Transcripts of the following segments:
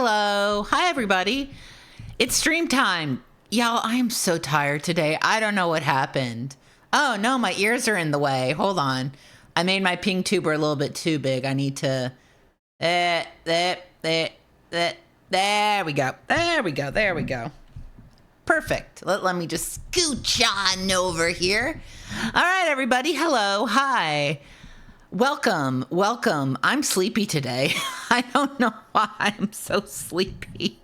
Hello. Hi, everybody. It's stream time. Y'all, I am so tired today. I don't know what happened. Oh, no, my ears are in the way. Hold on. I made my ping tuber a little bit too big. I need to... There we go. There we go. Perfect. Let me just scooch on over here. All right, everybody. Hello. Hi. Welcome. I'm sleepy today. I don't know why I'm so sleepy.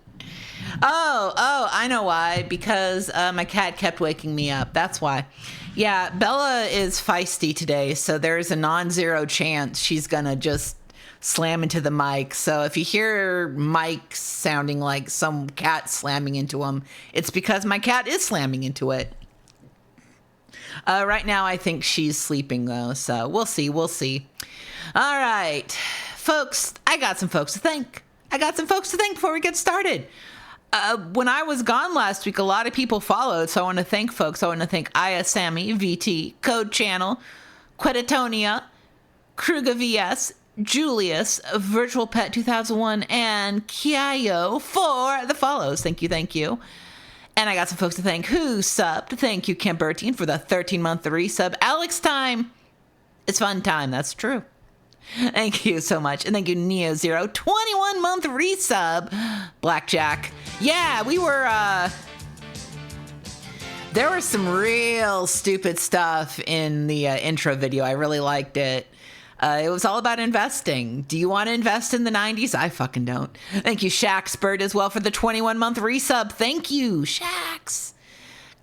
Oh, I know why. Because my cat kept waking me up. That's why. Yeah, Bella is feisty today, so there's a non-zero chance she's gonna just slam into the mic. So if you hear Mike sounding like some cat slamming into him, it's because my cat is slamming into it. Right now, I think she's sleeping, though, so we'll see. All right, folks, I got some folks to thank. Before we get started. When I was gone last week, a lot of people followed, so I want to thank folks. I want to thank Aya Sammy, VT, Code Channel, Queditonia, Kruga VS, Julius, Virtual Pet 2001, and Kiayo for the follows. Thank you. And I got some folks to thank who subbed. Thank you, Kim Bertine, for the 13-month resub. Alex Time. It's fun time. That's true. Thank you so much. And thank you, Neo Zero, 21-month resub. Blackjack. Yeah, we were, there was some real stupid stuff in the intro video. I really liked it. It was all about investing. Do you want to invest in the 90s? I fucking don't. Thank you, Shaxbird, as well, for the 21-month resub. Thank you, Shax.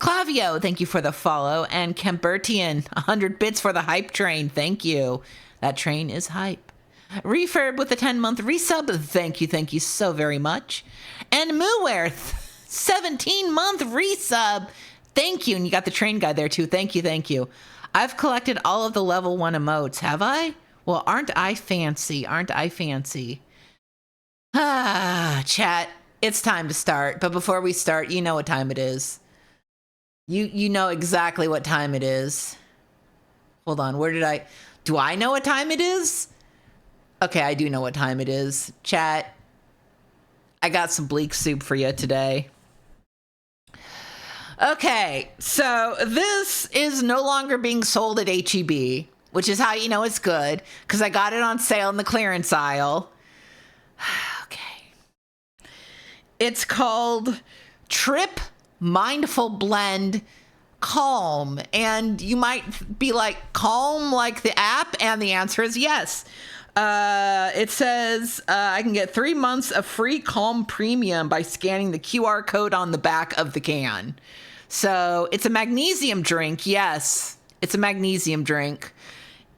Clavio, thank you for the follow. And Kembertian, 100 bits for the hype train. Thank you. That train is hype. Refurb with the 10-month resub. Thank you so very much. And Moowerth, 17-month resub. Thank you. And you got the train guy there, too. Thank you. I've collected all of the level 1 emotes, have I? Well, aren't I fancy? Chat, it's time to start. But before we start, you know what time it is. You know exactly what time it is. Hold on, do I know what time it is? Okay, I do know what time it is. Chat, I got some bleak soup for you today. Okay, so this is no longer being sold at H-E-B, which is how you know it's good, because I got it on sale in the clearance aisle. Okay. It's called Trip Mindful Blend Calm, and you might be like, Calm like the app? And the answer is yes. It says I can get 3 months of free Calm Premium by scanning the QR code on the back of the can. So it's a magnesium drink. Yes, it's a magnesium drink.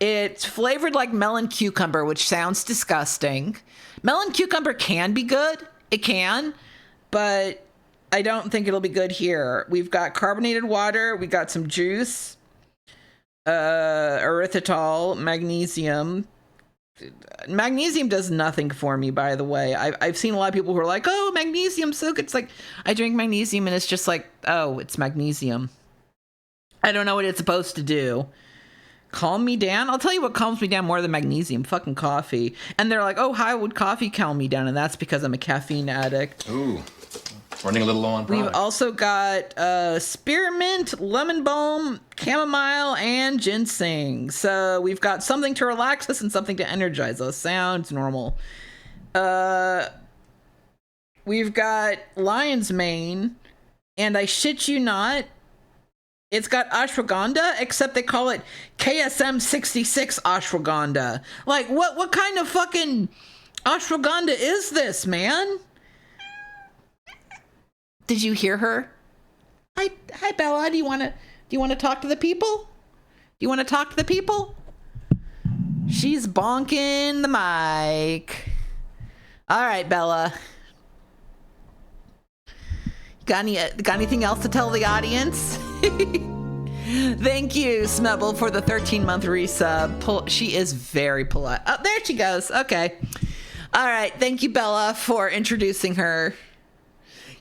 It's flavored like melon cucumber, which sounds disgusting. Melon cucumber can be good. It can, but I don't think it'll be good here. We've got carbonated water. We got some juice, erythritol, magnesium. Magnesium does nothing for me, by the way. I've seen a lot of people who are like, oh, magnesium's so good. It's like, I drink magnesium and it's just like, oh, it's magnesium. I don't know what it's supposed to do. Calm me down? I'll tell you what calms me down more than magnesium. Fucking coffee. And they're like, oh, how would coffee calm me down? And that's because I'm a caffeine addict. Ooh. Running a little low on product. We've also got spearmint, lemon balm, chamomile, and ginseng. So we've got something to relax us and something to energize us. Sounds normal. We've got lion's mane, and I shit you not, it's got ashwagandha, except they call it KSM 66 ashwagandha. Like, what kind of fucking ashwagandha is this, man? Did you hear her? Hi Bella. Do you want to talk to the people? She's bonking the mic. All right, Bella. Got anything else to tell the audience? Thank you, Smebble, for the 13-month resub. She is very polite. Oh, there she goes. Okay. All right. Thank you, Bella, for introducing her.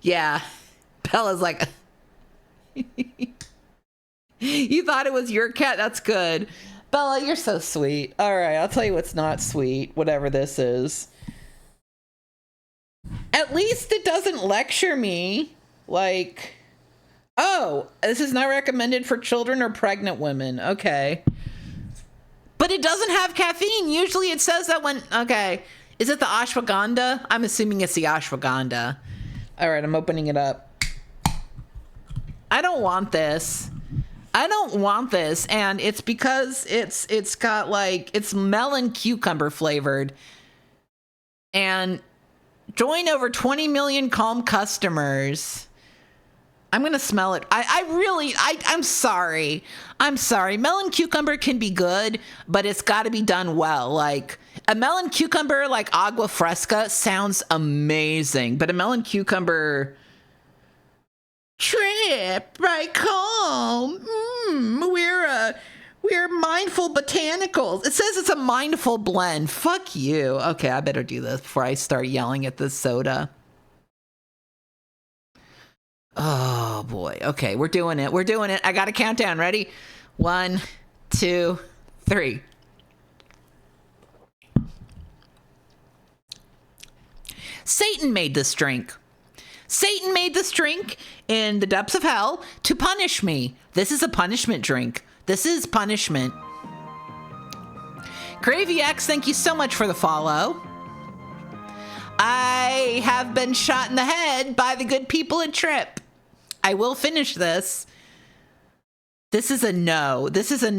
Yeah, Bella's like, you thought it was your cat? That's good. Bella, you're so sweet. All right, I'll tell you what's not sweet, whatever this is. At least it doesn't lecture me. Like, oh, this is not recommended for children or pregnant women. Okay. But it doesn't have caffeine. Usually it says that when, okay. Is it the ashwagandha? I'm assuming it's the ashwagandha. All right, I'm opening it up. I don't want this. I don't want this. And it's because it's got like, it's melon cucumber flavored. And join over 20 million Calm customers. I'm going to smell it. I'm sorry. I'm sorry. Melon cucumber can be good, but it's got to be done well. Like a melon cucumber, like agua fresca sounds amazing, but a melon cucumber trip by Calm. We're mindful botanicals. It says it's a mindful blend. Fuck you. Okay, I better do this before I start yelling at this soda. Oh boy. Okay, we're doing it. We're doing it. I got a countdown. Ready? 1, 2, 3. Satan made this drink. Satan made this drink in the depths of hell to punish me. This is a punishment drink. This is punishment. CravyX, thank you so much for the follow. I have been shot in the head by the good people at Trip. I will finish this. This is a no. This is a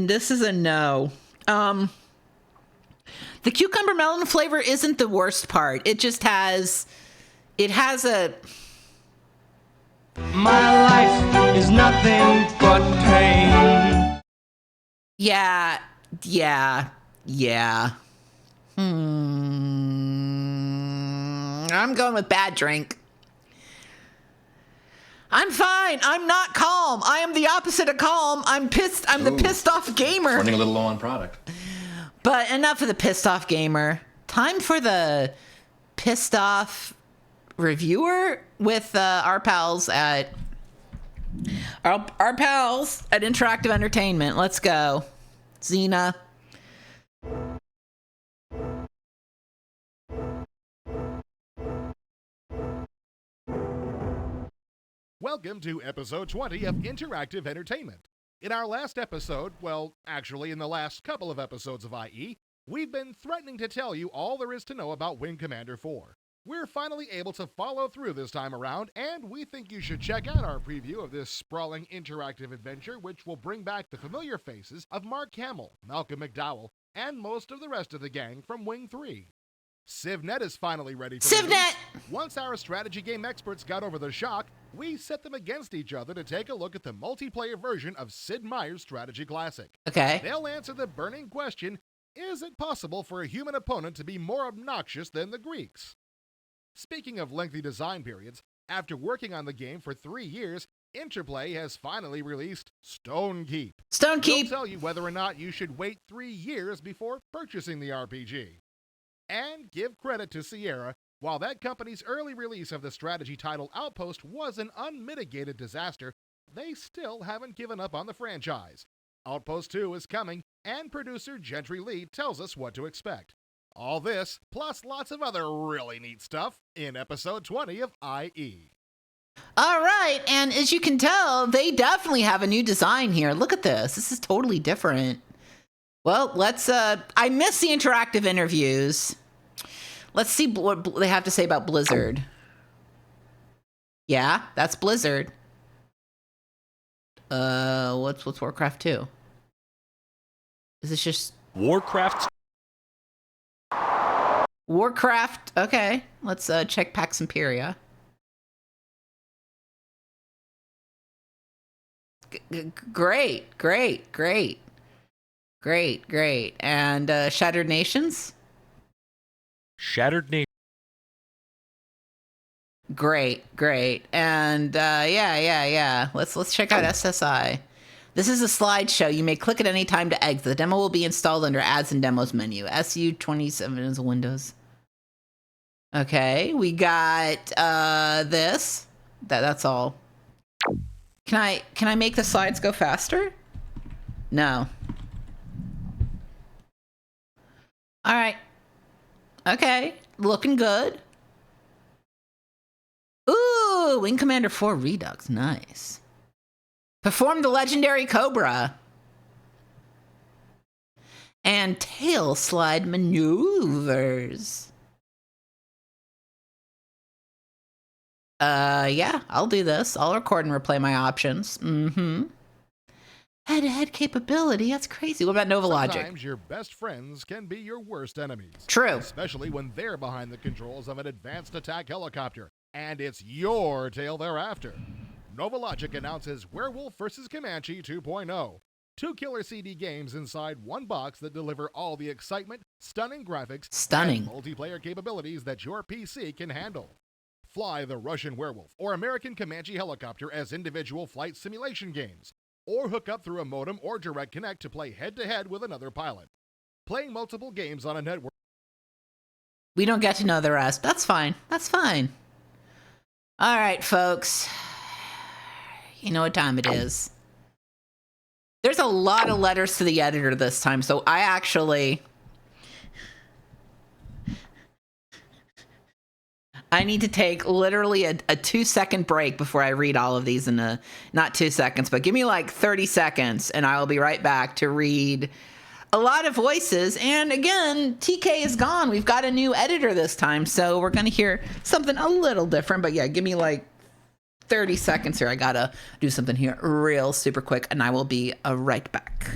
no. The cucumber melon flavor isn't the worst part. It just has, a... My life is nothing but pain. Yeah. I'm going with bad drink. I'm fine. I'm not calm. I am the opposite of calm. I'm pissed. I'm the pissed off gamer. Running a little low on product. But enough of the pissed off gamer. Time for the pissed off reviewer with our pals at Interactive Entertainment. Let's go. Xena. Welcome to episode 20 of Interactive Entertainment. In our last episode, well, actually in the last couple of episodes of IE, we've been threatening to tell you all there is to know about Wing Commander 4. We're finally able to follow through this time around, and we think you should check out our preview of this sprawling interactive adventure, which will bring back the familiar faces of Mark Hamill, Malcolm McDowell, and most of the rest of the gang from Wing 3. CivNet is finally ready for CivNet! release. Once our strategy game experts got over the shock, we set them against each other to take a look at the multiplayer version of Sid Meier's Strategy Classic. Okay. They'll answer the burning question, is it possible for a human opponent to be more obnoxious than the Greeks? Speaking of lengthy design periods, after working on the game for 3 years, Interplay has finally released Stonekeep. Stonekeep. We'll tell you whether or not you should wait 3 years before purchasing the RPG. And give credit to Sierra, while that company's early release of the strategy title Outpost was an unmitigated disaster, they still haven't given up on the franchise. Outpost 2 is coming, and producer Gentry Lee tells us what to expect. All this, plus lots of other really neat stuff, in episode 20 of IE. All right, and as you can tell, they definitely have a new design here. Look at this. This is totally different. Well, let's, I miss the interactive interviews. Let's see what they have to say about Blizzard. Yeah, that's Blizzard. What's Warcraft 2? Is this just... Warcraft. Okay, let's check Pax Imperia. Great. And Shattered Nations? Shattered Nation. Great. And yeah. Let's check out SSI. This is a slideshow. You may click at any time to exit. The demo will be installed under Ads and Demos menu. SU27 is Windows. Okay, we got this. That's all. Can I make the slides go faster? No. All right. Okay, looking good. Ooh, Wing Commander 4 Redux. Nice. Perform the legendary Cobra. And tail slide maneuvers. Yeah, I'll do this. I'll record and replay my options. Mm-hmm. Head-to-head capability. That's crazy. What about Nova Logic? Sometimes your best friends can be your worst enemies. True. Especially when they're behind the controls of an advanced attack helicopter, and it's your tail they're after. Nova Logic announces Werewolf vs. Comanche 2.0. 2 killer CD games inside one box that deliver all the excitement, stunning graphics, and multiplayer capabilities that your PC can handle. Fly the Russian Werewolf or American Comanche helicopter as individual flight simulation games, or hook up through a modem or direct connect to play head-to-head with another pilot. Playing multiple games on a network. We don't get to know the rest. That's fine. That's fine. All right, folks. You know what time it is. There's a lot of letters to the editor this time, so I need to take literally a 2-second break before I read all of these not 2 seconds, but give me like 30 seconds and I will be right back to read a lot of voices. And again, TK is gone. We've got a new editor this time, so we're going to hear something a little different. But yeah, give me like 30 seconds here. I got to do something here real super quick and I will be right back.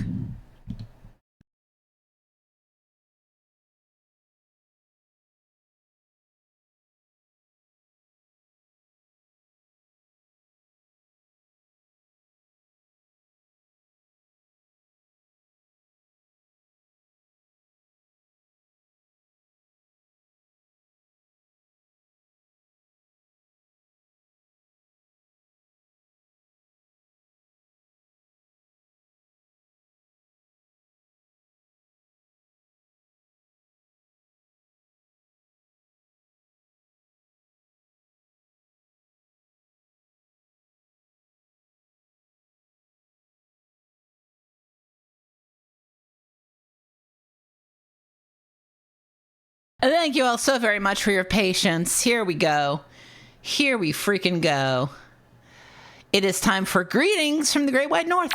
Thank you all so very much for your patience. Here we go. Here we freaking go. It is time for greetings from the Great White North.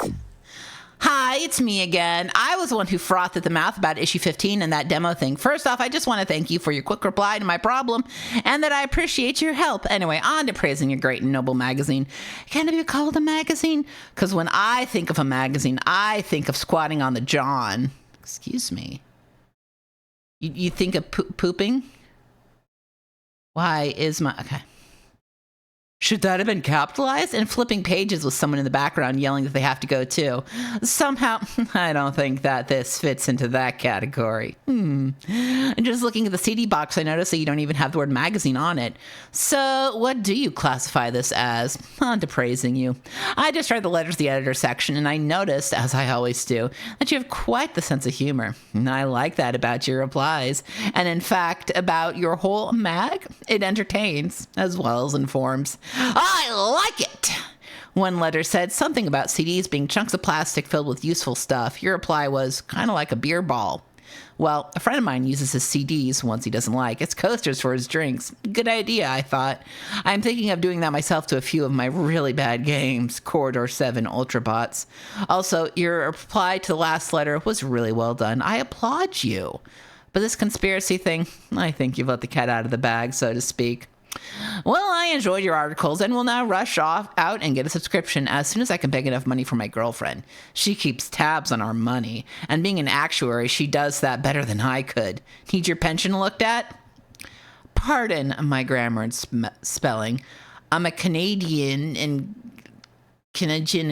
Hi, it's me again. I was the one who frothed at the mouth about issue 15 and that demo thing. First off, I just want to thank you for your quick reply to my problem and that I appreciate your help. Anyway, on to praising your great and noble magazine. Can it be called a magazine? Because when I think of a magazine, I think of squatting on the john. Excuse me. You think of pooping? Why is my... Okay. Should that have been capitalized? And flipping pages with someone in the background yelling that they have to go too. Somehow, I don't think that this fits into that category. And just looking at the CD box, I noticed that you don't even have the word magazine on it. So what do you classify this as? On to praising you. I just read the letters to the editor section and I noticed, as I always do, that you have quite the sense of humor. And I like that about your replies. And in fact, about your whole mag, it entertains as well as informs. I like it! One letter said something about CDs being chunks of plastic filled with useful stuff. Your reply was kind of like a beer ball. Well, a friend of mine uses his CDs once he doesn't like. It's coasters for his drinks. Good idea, I thought. I'm thinking of doing that myself to a few of my really bad games. Corridor 7 Ultrabots. Also, your reply to the last letter was really well done. I applaud you. But this conspiracy thing, I think you've let the cat out of the bag, so to speak. Well, I enjoyed your articles and will now rush off out and get a subscription as soon as I can pay enough money for my girlfriend. She keeps tabs on our money, and being an actuary, she does that better than I could. Need your pension looked at? Pardon my grammar and spelling. I'm a Canadian in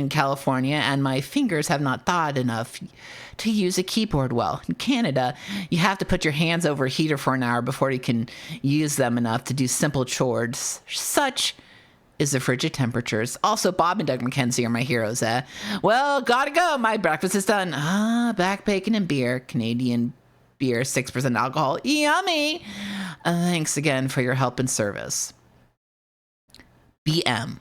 California, and my fingers have not thawed enough to use a keyboard well. In Canada, you have to put your hands over a heater for an hour before you can use them enough to do simple chores. Such is the frigid temperatures. Also, Bob and Doug McKenzie are my heroes, eh? Well, gotta go. My breakfast is done. Back bacon and beer. Canadian beer, 6% alcohol. Yummy! Thanks again for your help and service. BM.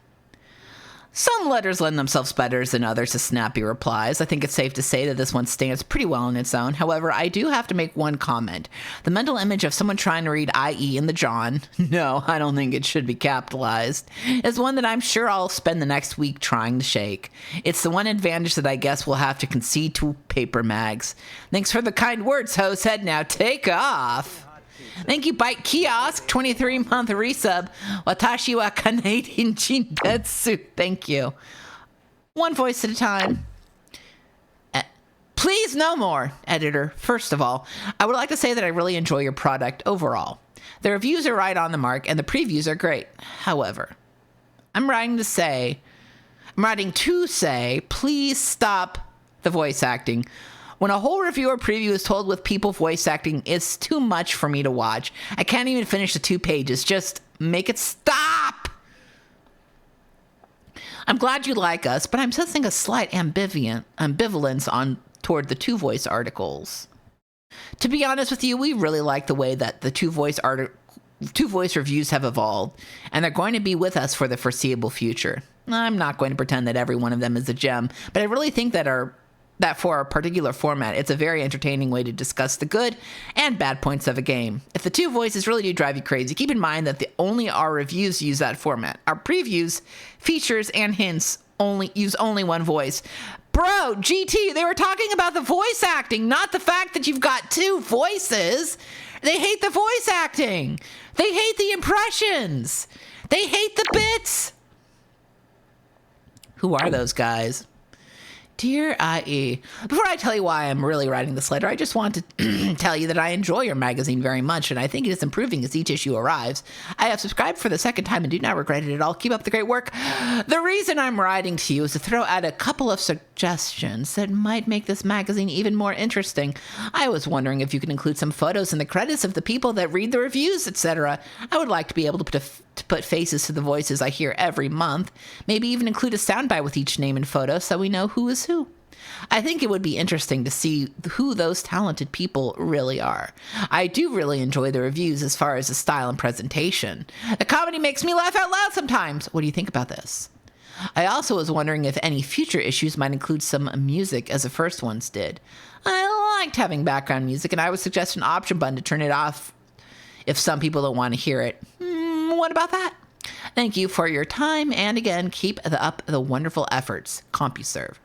Some letters lend themselves better than others to snappy replies. I think it's safe to say that this one stands pretty well on its own. However, I do have to make one comment. The mental image of someone trying to read IE in the John, no, I don't think it should be capitalized, is one that I'm sure I'll spend the next week trying to shake. It's the one advantage that I guess we'll have to concede to paper mags. Thanks for the kind words, Hosehead. Now take off. Thank you, Bike Kiosk, 23-month resub. Watashi wa Canadian Jinbetsu. Thank you. One voice at a time. Please no more, editor. First of all, I would like to say that I really enjoy your product overall. The reviews are right on the mark, and the previews are great. However, I'm writing to say, please stop the voice acting. When a whole review or preview is told with people voice acting, it's too much for me to watch. I can't even finish the 2 pages. Just make it stop! I'm glad you like us, but I'm sensing a slight ambivalence toward the 2 voice articles. To be honest with you, we really like the way that the 2 voice reviews have evolved, and they're going to be with us for the foreseeable future. I'm not going to pretend that every one of them is a gem, but I really think that for our particular format, it's a very entertaining way to discuss the good and bad points of a game. If the 2 voices really do drive you crazy, keep in mind that only our reviews use that format. Our previews, features, and hints use only 1 voice. Bro, GT, they were talking about the voice acting, not the fact that you've got 2 voices. They hate the voice acting. They hate the impressions. They hate the bits. Who are those guys? Dear IE, before I tell you why I'm really writing this letter, I just want to tell you that I enjoy your magazine very much, and I think it is improving as each issue arrives. I have subscribed for the 2nd time and do not regret it at all. Keep up the great work. The reason I'm writing to you is to throw out a couple of suggestions that might make this magazine even more interesting. I was wondering if you could include some photos in the credits of the people that read the reviews, etc. I would like to be able to put faces to the voices I hear every month. Maybe even include a soundbite with each name and photo so we know who is who. I think it would be interesting to see who those talented people really are. I do really enjoy the reviews as far as the style and presentation. The comedy makes me laugh out loud sometimes. What do you think about this? I also was wondering if any future issues might include some music as the first ones did. I liked having background music, and I would suggest an option button to turn it off if some people don't want to hear it. What about that? Thank you for your time, and again, keep up the wonderful efforts. CompuServe.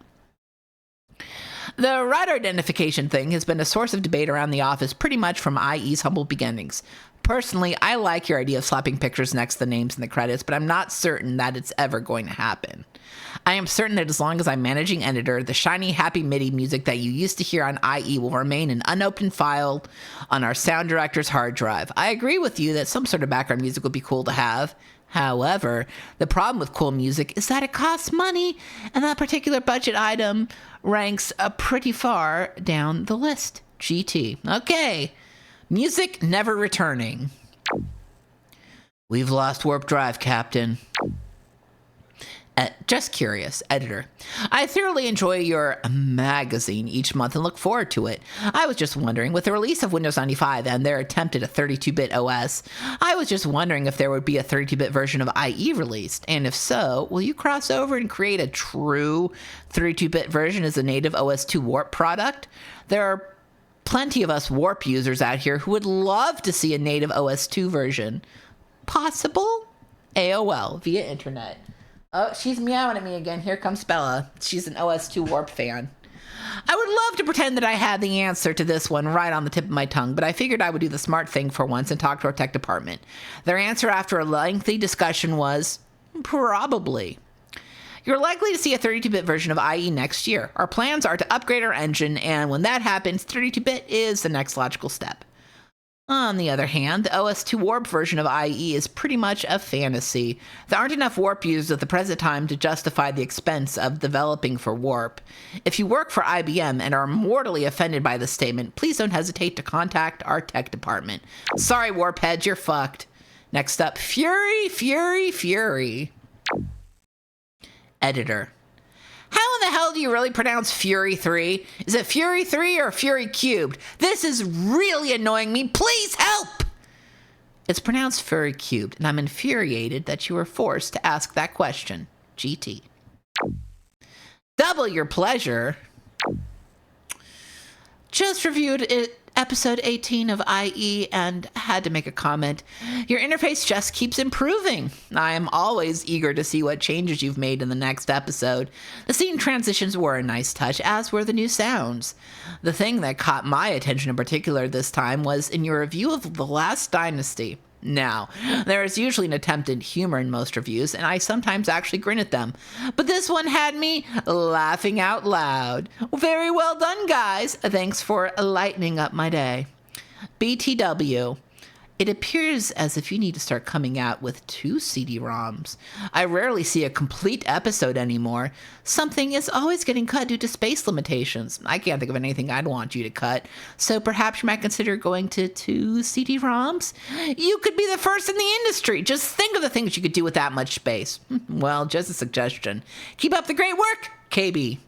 The writer identification thing has been a source of debate around the office pretty much from IE's humble beginnings. Personally, I like your idea of slapping pictures next to the names in the credits, but I'm not certain that it's ever going to happen. I am certain that as long as I'm managing editor, the shiny, happy MIDI music that you used to hear on IE will remain an unopened file on our sound director's hard drive. I agree with you that some sort of background music would be cool to have. However, the problem with cool music is that it costs money, and that particular budget item ranks pretty far down the list. GT. Okay. Music never returning. We've lost warp drive, Captain. Just curious, editor. I thoroughly enjoy your magazine each month and look forward to it. I was just wondering, with the release of Windows 95 and their attempt at a 32-bit OS, I was just wondering if there would be a 32-bit version of IE released, and if so, will you cross over and create a true 32-bit version as a native OS2 Warp product? There are plenty of us Warp users out here who would love to see a native OS2 version. Possible? AOL, via internet. Oh, she's meowing at me again. Here comes Bella. She's an OS2 Warp fan. I would love to pretend that I had the answer to this one right on the tip of my tongue, but I figured I would do the smart thing for once and talk to our tech department. Their answer after a lengthy discussion was, probably. You're likely to see a 32-bit version of IE next year. Our plans are to upgrade our engine, and when that happens, 32-bit is the next logical step. On the other hand, the OS2 Warp version of IE is pretty much a fantasy. There aren't enough Warp users at the present time to justify the expense of developing for Warp. If you work for IBM and are mortally offended by this statement, please don't hesitate to contact our tech department. Sorry, Warpheads, you're fucked. Next up, Fury, Fury, Fury. Editor. How in the hell do you really pronounce Fury 3? Is it Fury 3 or Fury Cubed? This is really annoying me. Please help! It's pronounced Fury Cubed, and I'm infuriated that you were forced to ask that question. GT. Double your pleasure. Just reviewed it, episode 18 of IE and had to make a comment. Your interface just keeps improving. I am always eager to see what changes you've made in the next episode. The scene transitions were a nice touch, as were the new sounds. The thing that caught my attention in particular this time was in your review of The Last Dynasty. Now, there is usually an attempt at humor in most reviews, and I sometimes actually grin at them. But this one had me laughing out loud. Very well done, guys. Thanks for lightening up my day. BTW. It appears as if you need to start coming out with 2 CD-ROMs. I rarely see a complete episode anymore. Something is always getting cut due to space limitations. I can't think of anything I'd want you to cut, so perhaps you might consider going to 2 CD-ROMs? You could be the first in the industry. Just think of the things you could do with that much space. Well, just a suggestion. Keep up the great work, KB.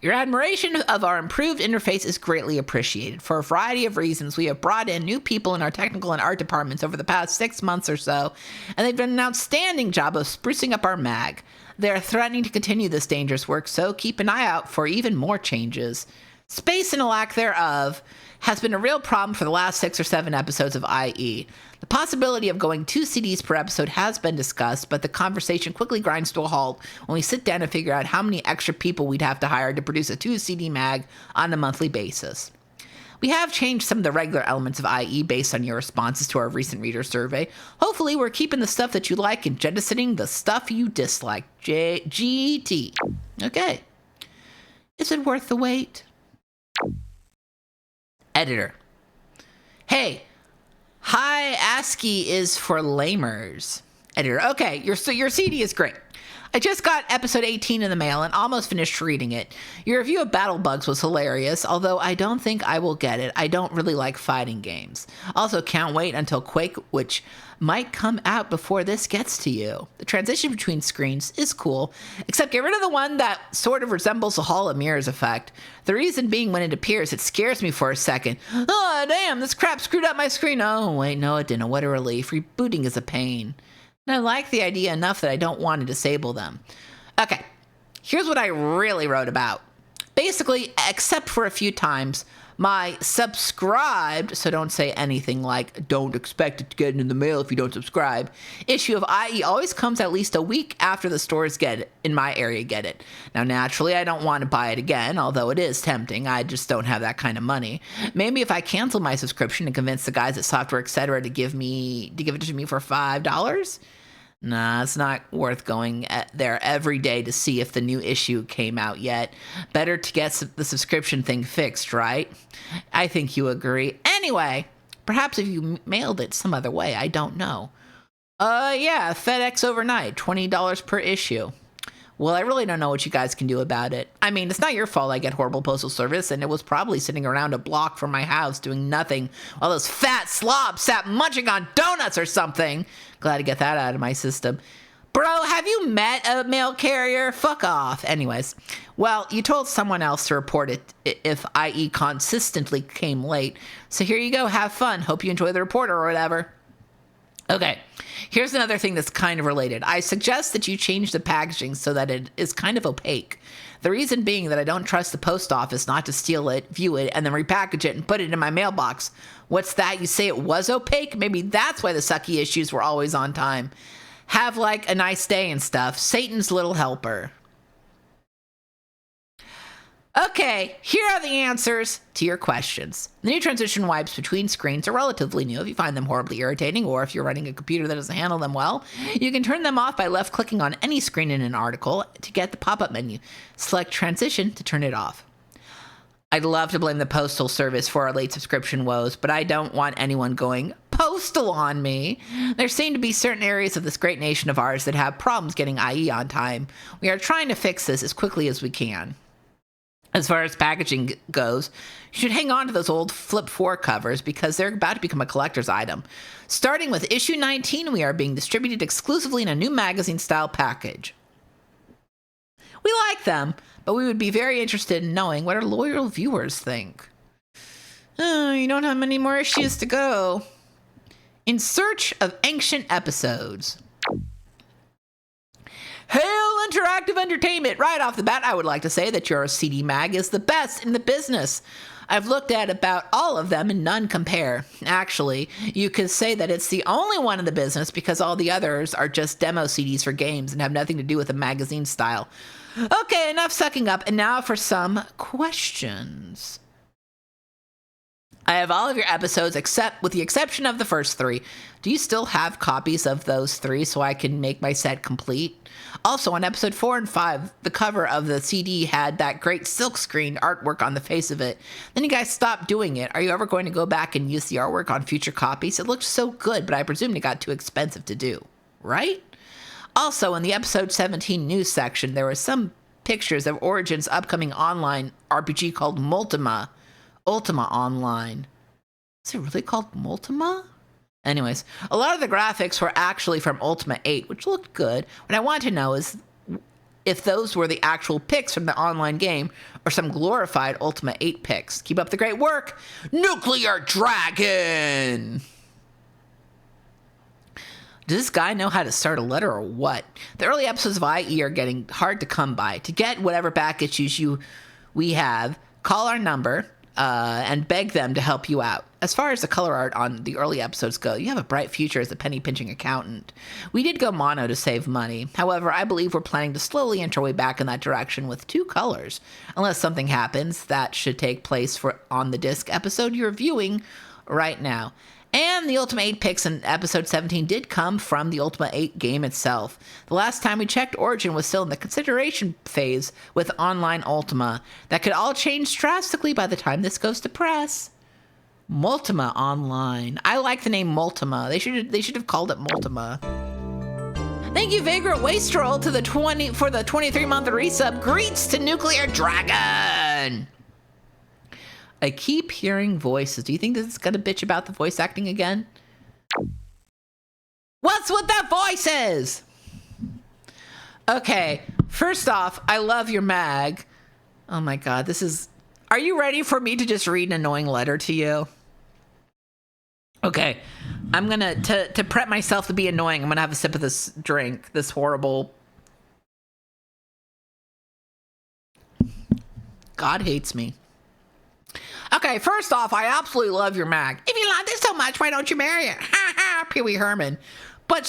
Your admiration of our improved interface is greatly appreciated. For a variety of reasons, we have brought in new people in our technical and art departments over the past 6 months or so, and they've done an outstanding job of sprucing up our mag. They're threatening to continue this dangerous work, so keep an eye out for even more changes. Space and a lack thereof has been a real problem for the last 6 or 7 episodes of IE. The possibility of going 2 CDs per episode has been discussed, but the conversation quickly grinds to a halt when we sit down and figure out how many extra people we'd have to hire to produce a 2 CD mag on a monthly basis. We have changed some of the regular elements of IE based on your responses to our recent reader survey. Hopefully, we're keeping the stuff that you like and jettisoning the stuff you dislike. GT. Okay. Is it worth the wait? Editor. Hey, hi, ASCII is for lamers. Editor. Okay, your CD is great. I just got episode 18 in the mail and almost finished reading it. Your review of Battle Bugs was hilarious, although I don't think I will get it. I don't really like fighting games. Also, can't wait until Quake, which might come out before this gets to you. The transition between screens is cool, except get rid of the one that sort of resembles the Hall of Mirrors effect. The reason being, when it appears, it scares me for a second. Oh, damn, this crap screwed up my screen. Oh, wait, no, it didn't. What a relief. Rebooting is a pain. And I like the idea enough that I don't want to disable them. Okay, here's what I really wrote about. Basically, except for a few times, my subscribed, so don't say anything like, don't expect it to get in the mail if you don't subscribe, issue of IE always comes at least a week after the stores get it, in my area get it. Now, naturally, I don't want to buy it again, although it is tempting. I just don't have that kind of money. Maybe if I cancel my subscription and convince the guys at Software Etc. to give it to me for $5? Nah, it's not worth going there every day to see if the new issue came out yet. Better to get the subscription thing fixed, right? I think you agree. Anyway, perhaps if you mailed it some other way, I don't know. Yeah, FedEx overnight, $20 per issue. Well, I really don't know what you guys can do about it. I mean, it's not your fault I get horrible postal service, and it was probably sitting around a block from my house doing nothing while those fat slobs sat munching on donuts or something. Glad to get that out of my system. Bro, have you met a mail carrier? Fuck off. Anyways, well, you told someone else to report it if IE consistently came late. So here you go. Have fun. Hope you enjoy the report or whatever. Okay, here's another thing that's kind of related. I suggest that you change the packaging so that it is kind of opaque. The reason being that I don't trust the post office not to steal it, view it, and then repackage it and put it in my mailbox. What's that? You say it was opaque? Maybe that's why the sucky issues were always on time. Have like a nice day and stuff. Satan's little helper. Okay, here are the answers to your questions. The new transition wipes between screens are relatively new if you find them horribly irritating, or if you're running a computer that doesn't handle them well. You can turn them off by left-clicking on any screen in an article to get the pop-up menu. Select Transition to turn it off. I'd love to blame the Postal Service for our late subscription woes, but I don't want anyone going postal on me. There seem to be certain areas of this great nation of ours that have problems getting IE on time. We are trying to fix this as quickly as we can. As far as packaging goes, you should hang on to those old Flip 4 covers because they're about to become a collector's item. Starting with issue 19, we are being distributed exclusively in a new magazine-style package. We like them, but we would be very interested in knowing what our loyal viewers think. Oh, you don't have many more issues to go. In search of ancient episodes. Hail and Interactive Entertainment. Right off the bat, I would like to say that your CD mag is the best in the business. I've looked at about all of them and none compare. Actually, you could say that it's the only one in the business because all the others are just demo CDs for games and have nothing to do with the magazine style. Okay, enough sucking up, and now for some questions. I have all of your episodes except with the exception of the first 3. Do you still have copies of those 3 so I can make my set complete? Also, on episode 4 and 5, the cover of the CD had that great silkscreen artwork on the face of it. Then you guys stopped doing it. Are you ever going to go back and use the artwork on future copies? It looked so good, but I presume it got too expensive to do, right? Also, in the episode 17 news section, there were some pictures of Origin's upcoming online RPG called Ultima Online. Is it really called Multima? Anyways, a lot of the graphics were actually from Ultima 8, which looked good. What I want to know is if those were the actual pics from the online game or some glorified Ultima 8 pics. Keep up the great work, Nuclear Dragon! Does this guy know how to start a letter or what? The early episodes of IE are getting hard to come by. To get whatever back issues we have, call our number, and beg them to help you out. As far as the color art on the early episodes go, you have a bright future as a penny-pinching accountant. We did go mono to save money. However, I believe we're planning to slowly inch our way back in that direction with 2 colors. Unless something happens, that should take place for on the disc episode you're viewing right now. And the Ultima 8 pics in episode 17 did come from the Ultima 8 game itself. The last time we checked, Origin was still in the consideration phase with online Ultima. That could all change drastically by the time this goes to press. Multima Online. I like the name Multima. They should have called it Multima. Thank you, Vagrant Wastrel, for the 23-month resub. Greets to Nuclear Dragon! I keep hearing voices. Do you think this is gonna bitch about the voice acting again? What's with the voices? Okay, first off, I love your mag. Oh my god, are you ready for me to just read an annoying letter to you? Okay, I'm gonna, to prep myself to be annoying, I'm gonna have a sip of this drink, this horrible... God hates me. Okay, first off, I absolutely love your mag. If you like this so much, why don't you marry it? Ha ha, Pee Wee Herman. But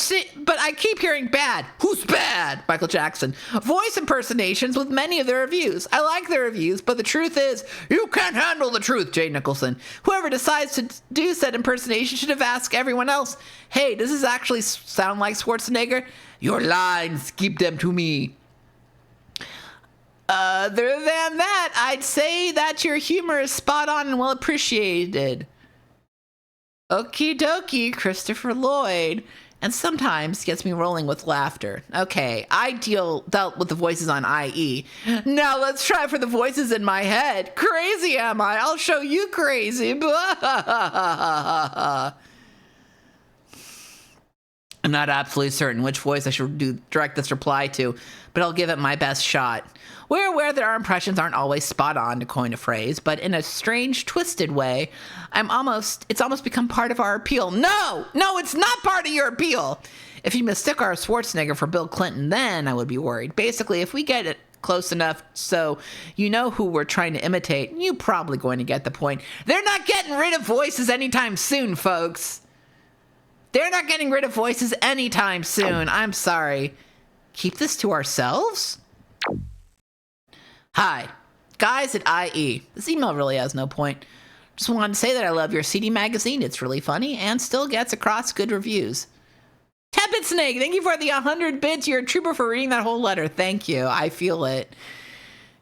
I keep hearing bad. Who's bad? Michael Jackson. Voice impersonations with many of the reviews. I like the reviews, but the truth is, you can't handle the truth, Jay Nicholson. Whoever decides to do said impersonation should have asked everyone else, hey, does this actually sound like Schwarzenegger? Your lines, keep them to me. Other than that, I'd say that your humor is spot on and well appreciated. Okie dokie, Christopher Lloyd. And sometimes gets me rolling with laughter. Okay, I dealt with the voices on IE. Now let's try for the voices in my head. Crazy am I? I'll show you crazy. I'm not absolutely certain which voice I should direct this reply to, but I'll give it my best shot. We're aware that our impressions aren't always spot on, to coin a phrase, but in a strange, twisted way, it's almost become part of our appeal. No, it's not part of your appeal. If you mistook our Schwarzenegger for Bill Clinton, then I would be worried. Basically, if we get it close enough so you know who we're trying to imitate, you're probably going to get the point. They're not getting rid of voices anytime soon, folks. They're not getting rid of voices anytime soon. I'm sorry. Keep this to ourselves? Hi, guys at IE. This email really has no point. Just wanted to say that I love your CD magazine. It's really funny and still gets across good reviews. Tepid Snake, thank you for the 100 bits. You're a trooper for reading that whole letter. Thank you. I feel it.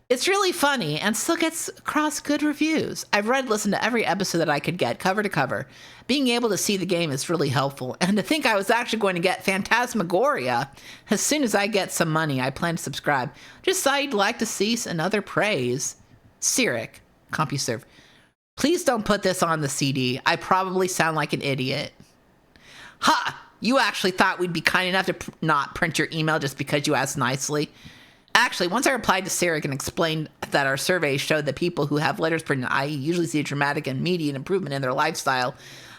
It's really funny and still gets across good reviews. I've listened to every episode that I could get, cover to cover. Being able to see the game is really helpful. And to think I was actually going to get Phantasmagoria. As soon as I get some money, I plan to subscribe. Just thought I'd like to see another praise. Cyric, CompuServe. Please don't put this on the CD. I probably sound like an idiot. Ha! You actually thought we'd be kind enough to not print your email just because you asked nicely? Actually, once I replied to Cyric and explained that our survey showed that people who have letters printed in IE usually see a dramatic and immediate improvement in their lifestyle,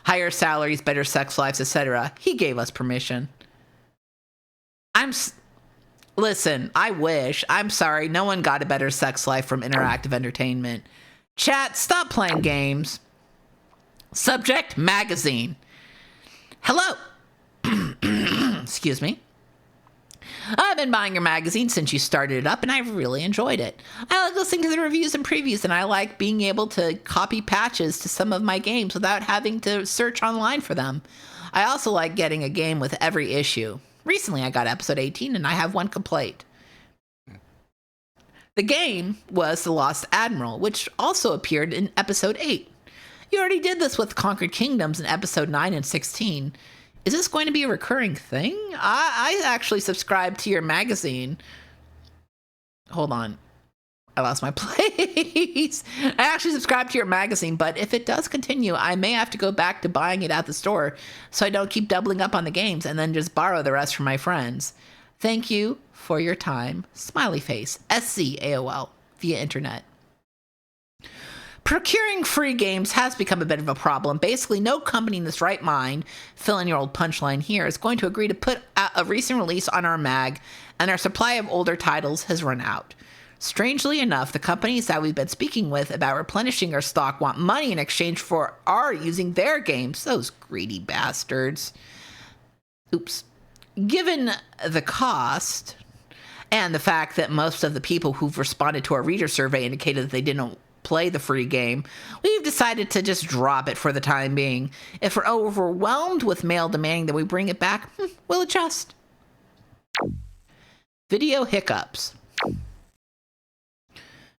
higher salaries, better sex lives, etc., he gave us permission. Listen, I wish. I'm sorry. No one got a better sex life from interactive entertainment. Chat, stop playing games. Subject, magazine. Hello. Excuse me. I've been buying your magazine since you started it up, and I've really enjoyed it. I like listening to the reviews and previews, and I like being able to copy patches to some of my games without having to search online for them. I also like getting a game with every issue. Recently, I got episode 18, and I have one complaint. The game was The Lost Admiral, which also appeared in episode 8. You already did this with Conquered Kingdoms in episode 9 and 16. Is this going to be a recurring thing? I actually subscribed to your magazine. Hold on. I lost my place. I actually subscribed to your magazine, but if it does continue, I may have to go back to buying it at the store so I don't keep doubling up on the games and then just borrow the rest from my friends. Thank you for your time. Smiley face. SCAOL via internet. Procuring free games has become a bit of a problem. Basically, no company in this right mind, fill in your old punchline here, is going to agree to put out a recent release on our mag, and our supply of older titles has run out. Strangely enough, the companies that we've been speaking with about replenishing our stock want money in exchange for our using their games. Those greedy bastards. Oops. Given the cost, and the fact that most of the people who've responded to our reader survey indicated that they didn't play the free game, we've decided to just drop it for the time being. If we're overwhelmed with mail demanding that we bring it back, we'll adjust. Video hiccups.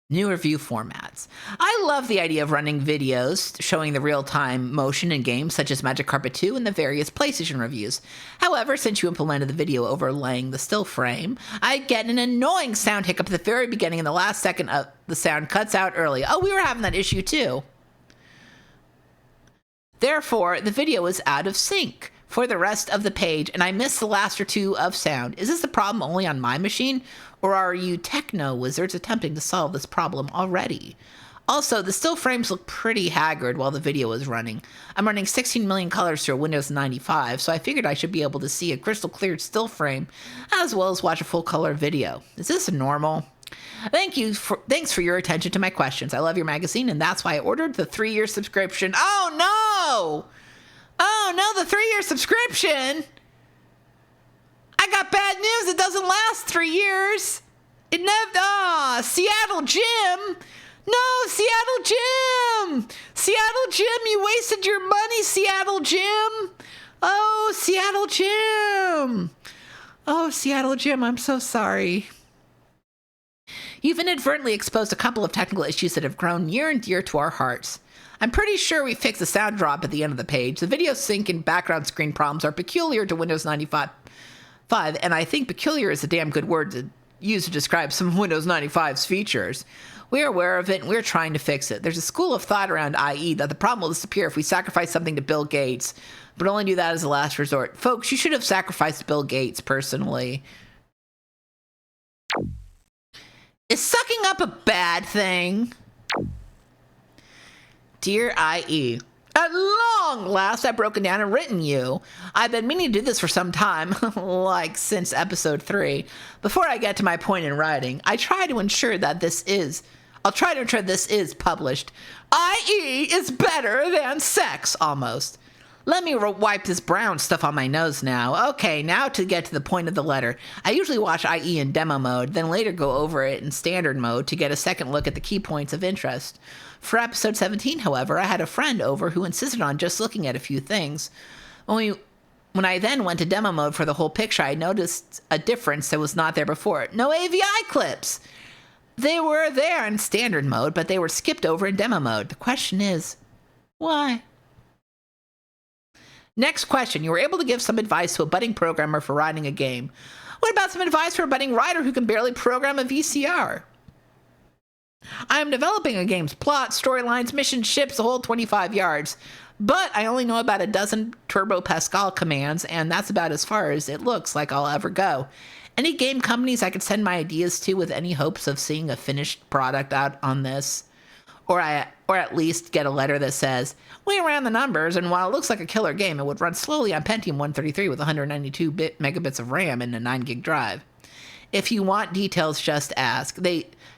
New review formats. I love the idea of running videos showing the real-time motion in games such as Magic Carpet 2 and the various PlayStation reviews. However, since you implemented the video overlaying the still frame, I get an annoying sound hiccup at the very beginning and the last second of the sound cuts out early. Oh, we were having that issue too. Therefore, the video is out of sync for the rest of the page, and I missed the last or two of sound. Is this a problem only on my machine, or are you techno wizards attempting to solve this problem already? Also, the still frames look pretty haggard while the video is running. I'm running 16 million colors through Windows 95, so I figured I should be able to see a crystal clear still frame as well as watch a full color video. Is this normal? Thanks for your attention to my questions. I love your magazine, and that's why I ordered the 3-year subscription. Oh no! Oh no, the 3-year subscription! I got bad news. It doesn't last 3 years. It never. Seattle Jim. No, Seattle Jim. Seattle Jim, you wasted your money, Seattle Jim. Oh, Seattle Jim. Oh, Seattle Jim, I'm so sorry. You've inadvertently exposed a couple of technical issues that have grown near and dear to our hearts. I'm pretty sure we fixed the sound drop at the end of the page. The video sync and background screen problems are peculiar to Windows 95, and I think peculiar is a damn good word to use to describe some of Windows 95's features. We're aware of it, and we're trying to fix it. There's a school of thought around IE that the problem will disappear if we sacrifice something to Bill Gates, but only do that as a last resort. Folks, you should have sacrificed Bill Gates, personally. Is sucking up a bad thing? Dear IE, at long last I've broken down and written you. I've been meaning to do this for some time, like since episode 3. Before I get to my point in writing, I'll try to ensure this is published. IE is better than sex, almost. Let me wipe this brown stuff on my nose now. Okay, now to get to the point of the letter. I usually watch IE in demo mode, then later go over it in standard mode to get a second look at the key points of interest. For episode 17, however, I had a friend over who insisted on just looking at a few things. When I then went to demo mode for the whole picture, I noticed a difference that was not there before. No AVI clips! They were there in standard mode, but they were skipped over in demo mode. The question is, why? Next question. You were able to give some advice to a budding programmer for writing a game. What about some advice for a budding writer who can barely program a VCR? I am developing a game's plot, storylines, mission, ships, the whole 25 yards. But I only know about a dozen Turbo Pascal commands, and that's about as far as it looks like I'll ever go. Any game companies I could send my ideas to with any hopes of seeing a finished product out on this? Or at least get a letter that says, we ran the numbers, and while it looks like a killer game, it would run slowly on Pentium 133 with 192 megabits of RAM and a 9 gig drive. If you want details, just ask.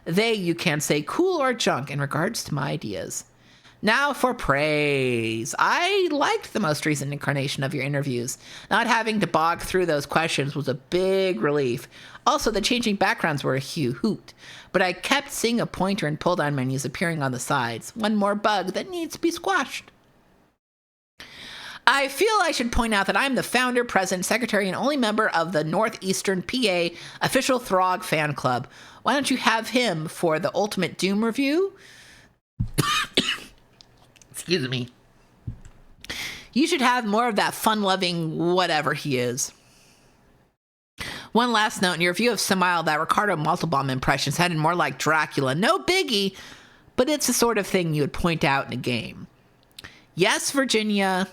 You can say cool or junk in regards to my ideas. Now for praise. I liked the most recent incarnation of your interviews. Not having to bog through those questions was a big relief. Also, the changing backgrounds were a hoot, but I kept seeing a pointer and pull-down menus appearing on the sides. One more bug that needs to be squashed. I feel I should point out that I'm the founder, president, secretary, and only member of the Northeastern PA official Throg fan club. Why don't you have him for the Ultimate Doom review? Excuse me. You should have more of that fun-loving whatever he is. One last note, in your review of Smile, that Ricardo Montalban impression sounded more like Dracula. No biggie, but it's the sort of thing you would point out in a game. Yes, Virginia,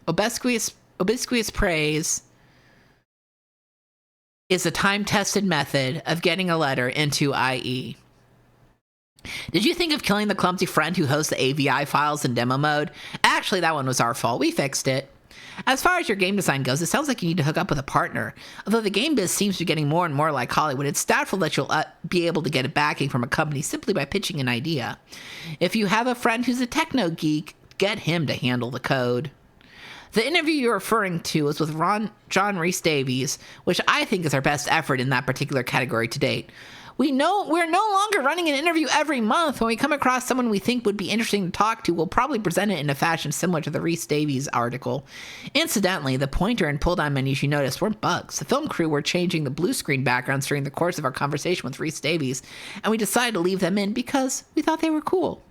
obsequious praise is a time-tested method of getting a letter into IE. Did you think of killing the clumsy friend who hosts the AVI files in demo mode? Actually, that one was our fault. We fixed it. As far as your game design goes, it sounds like you need to hook up with a partner. Although the game biz seems to be getting more and more like Hollywood, it's doubtful that you'll be able to get a backing from a company simply by pitching an idea. If you have a friend who's a techno geek, get him to handle the code. The interview you're referring to was with John Rhys Davies, which I think is our best effort in that particular category to date. We're no longer running an interview every month. When we come across someone we think would be interesting to talk to, we'll probably present it in a fashion similar to the Rhys Davies article. Incidentally, the pointer and pull-down menus you noticed weren't bugs. The film crew were changing the blue screen backgrounds during the course of our conversation with Rhys Davies, and we decided to leave them in because we thought they were cool.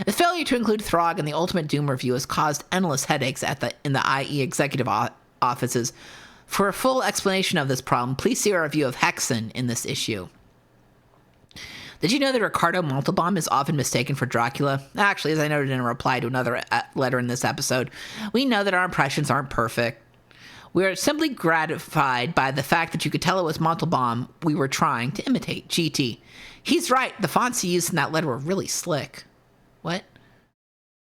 The failure to include Throg in the Ultimate Doom review has caused endless headaches in the IE executive offices. For a full explanation of this problem, please see our review of Hexen in this issue. Did you know that Ricardo Montalban is often mistaken for Dracula? Actually, as I noted in a reply to another letter in this episode, we know that our impressions aren't perfect. We are simply gratified by the fact that you could tell it was Montalban we were trying to imitate. GT. He's right. The fonts he used in that letter were really slick. What?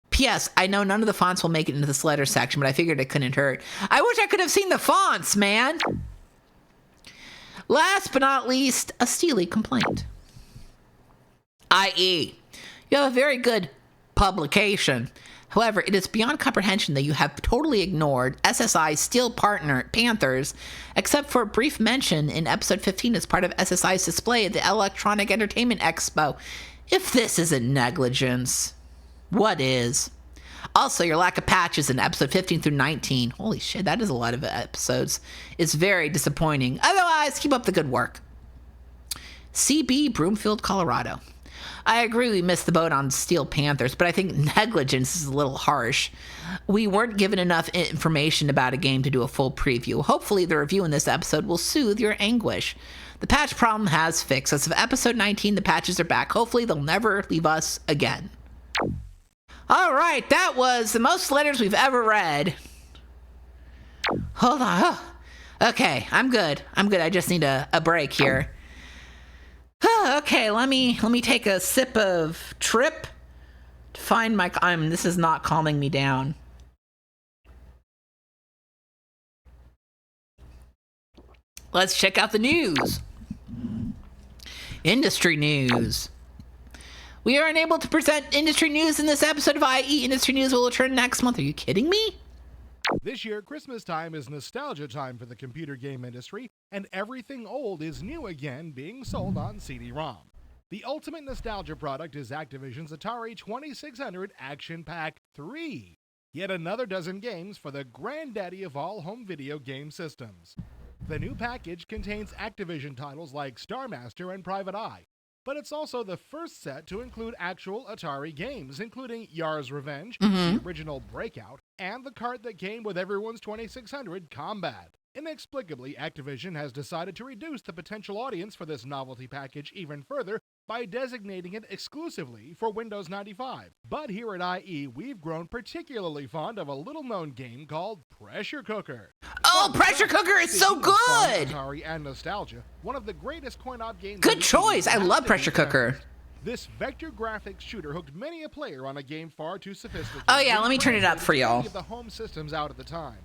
P.S. I know none of the fonts will make it into this letter section, but I figured it couldn't hurt. I wish I could have seen the fonts, man! Last but not least, a Steely complaint. I.e., you have a very good publication. However, it is beyond comprehension that you have totally ignored SSI's Steel Panthers, except for a brief mention in episode 15 as part of SSI's display at the Electronic Entertainment Expo. If this isn't negligence, what is? Also, your lack of patches in episode 15 through 19, holy shit, that is a lot of episodes, is very disappointing. Otherwise, keep up the good work. CB, Broomfield, Colorado. I agree we missed the boat on Steel Panthers, but I think negligence is a little harsh. We weren't given enough information about a game to do a full preview. Hopefully the review in this episode will soothe your anguish. The patch problem has fixed. As of episode 19, the patches are back. Hopefully they'll never leave us again. All right, that was the most letters we've ever read. Hold on. Okay, I'm good. I just need a break here. Okay, let me take a sip of Trip to find my... this is not calming me down. Let's check out the news. Industry news. We are unable to present industry news in this episode of IE. Industry news will return next month. Are you kidding me? This year, Christmas time is nostalgia time for the computer game industry, and everything old is new again being sold on CD-ROM. The ultimate nostalgia product is Activision's Atari 2600 Action Pack 3. Yet another dozen games for the granddaddy of all home video game systems. The new package contains Activision titles like Star Master and Private Eye, but it's also the first set to include actual Atari games, including Yar's Revenge, the original Breakout, and the cart that came with everyone's 2600 Combat. Inexplicably, Activision has decided to reduce the potential audience for this novelty package even further by designating it exclusively for Windows 95. But here at IE, we've grown particularly fond of a little-known game called Pressure Cooker. Oh, Pressure Cooker is so good! Atari and nostalgia, one of the greatest coin-op games. Good choice! I love Pressure Cooker. This vector graphics shooter hooked many a player on a game far too sophisticated. Oh yeah, let me turn it up for y'all. The home systems out at the time.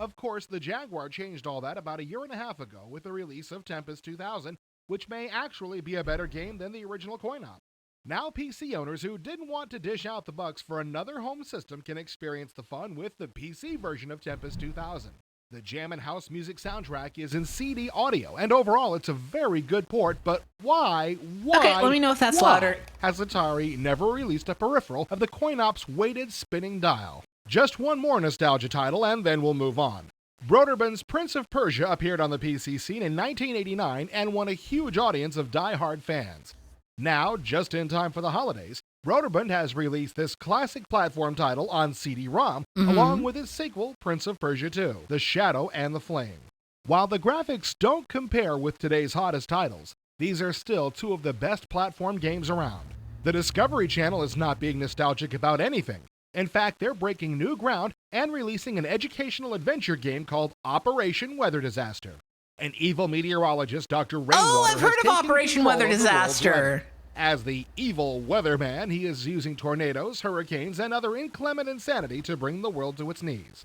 Of course, the Jaguar changed all that about a year and a half ago with the release of Tempest 2000, which may actually be a better game than the original coin-op. Now PC owners who didn't want to dish out the bucks for another home system can experience the fun with the PC version of Tempest 2000. The Jam and House music soundtrack is in CD audio, and overall it's a very good port, but why Okay, let me know if that's louder. has Atari never released a peripheral of the coin-op's weighted spinning dial? Just one more nostalgia title, and then we'll move on. Broderbund's Prince of Persia appeared on the PC scene in 1989 and won a huge audience of die-hard fans. Now, just in time for the holidays, Broderbund has released this classic platform title on CD-ROM, along with its sequel, Prince of Persia 2, The Shadow and the Flame. While the graphics don't compare with today's hottest titles, these are still two of the best platform games around. The Discovery Channel is not being nostalgic about anything. In fact, they're breaking new ground and releasing an educational adventure game called Operation Weather Disaster. An evil meteorologist, Dr. Rainwater, I've heard of Operation Weather Disaster. As the evil weatherman, he is using tornadoes, hurricanes, and other inclement insanity to bring the world to its knees.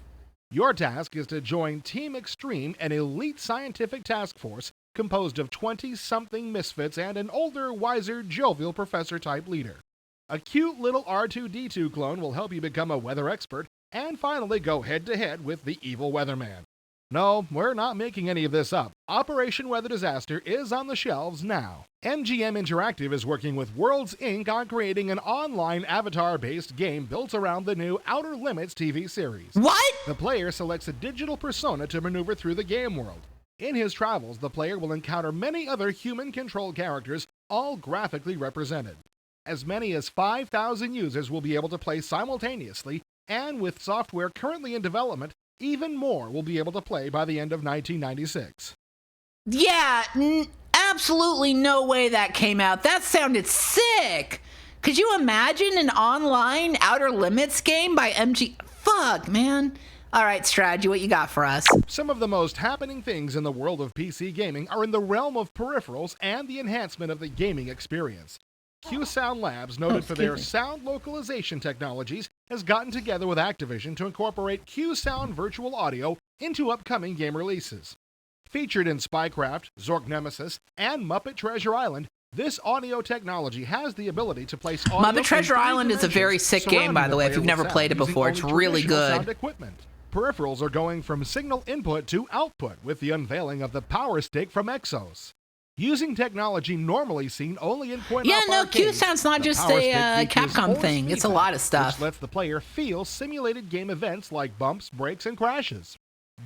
Your task is to join Team Extreme, an elite scientific task force composed of 20-something misfits and an older, wiser, jovial professor-type leader. A cute little R2-D2 clone will help you become a weather expert and finally go head-to-head with the evil weatherman. No, we're not making any of this up. Operation Weather Disaster is on the shelves now. MGM Interactive is working with Worlds Inc. on creating an online avatar-based game built around the new Outer Limits TV series. What? The player selects a digital persona to maneuver through the game world. In his travels, the player will encounter many other human-controlled characters, all graphically represented. As many as 5,000 users will be able to play simultaneously, and with software currently in development, even more will be able to play by the end of 1996. Yeah, absolutely no way that came out. That sounded sick. Could you imagine an online Outer Limits game by MG? Fuck, man. All right, Strategy, what you got for us? Some of the most happening things in the world of PC gaming are in the realm of peripherals and the enhancement of the gaming experience. Q-Sound Labs, noted for their sound localization technologies, has gotten together with Activision to incorporate Q-Sound virtual audio into upcoming game releases. Featured in Spycraft, Zork Nemesis, and Muppet Treasure Island, this audio technology has the ability to place audio Muppet Treasure Island is a very sick game, by the way, if you've never played it before. It's really good. Sound equipment. Peripherals are going from signal input to output with the unveiling of the Power Stick from Exos. Using technology normally seen only in coin-op arcades, Q-Sound's not just a Capcom thing. It's a lot of stuff. Which lets the player feel simulated game events like bumps, breaks, and crashes.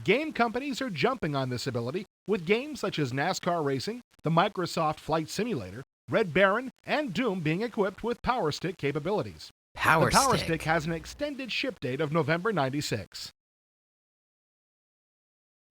Game companies are jumping on this ability with games such as NASCAR Racing, the Microsoft Flight Simulator, Red Baron, and Doom being equipped with Power Stick capabilities. The Power Stick has an extended ship date of November 96.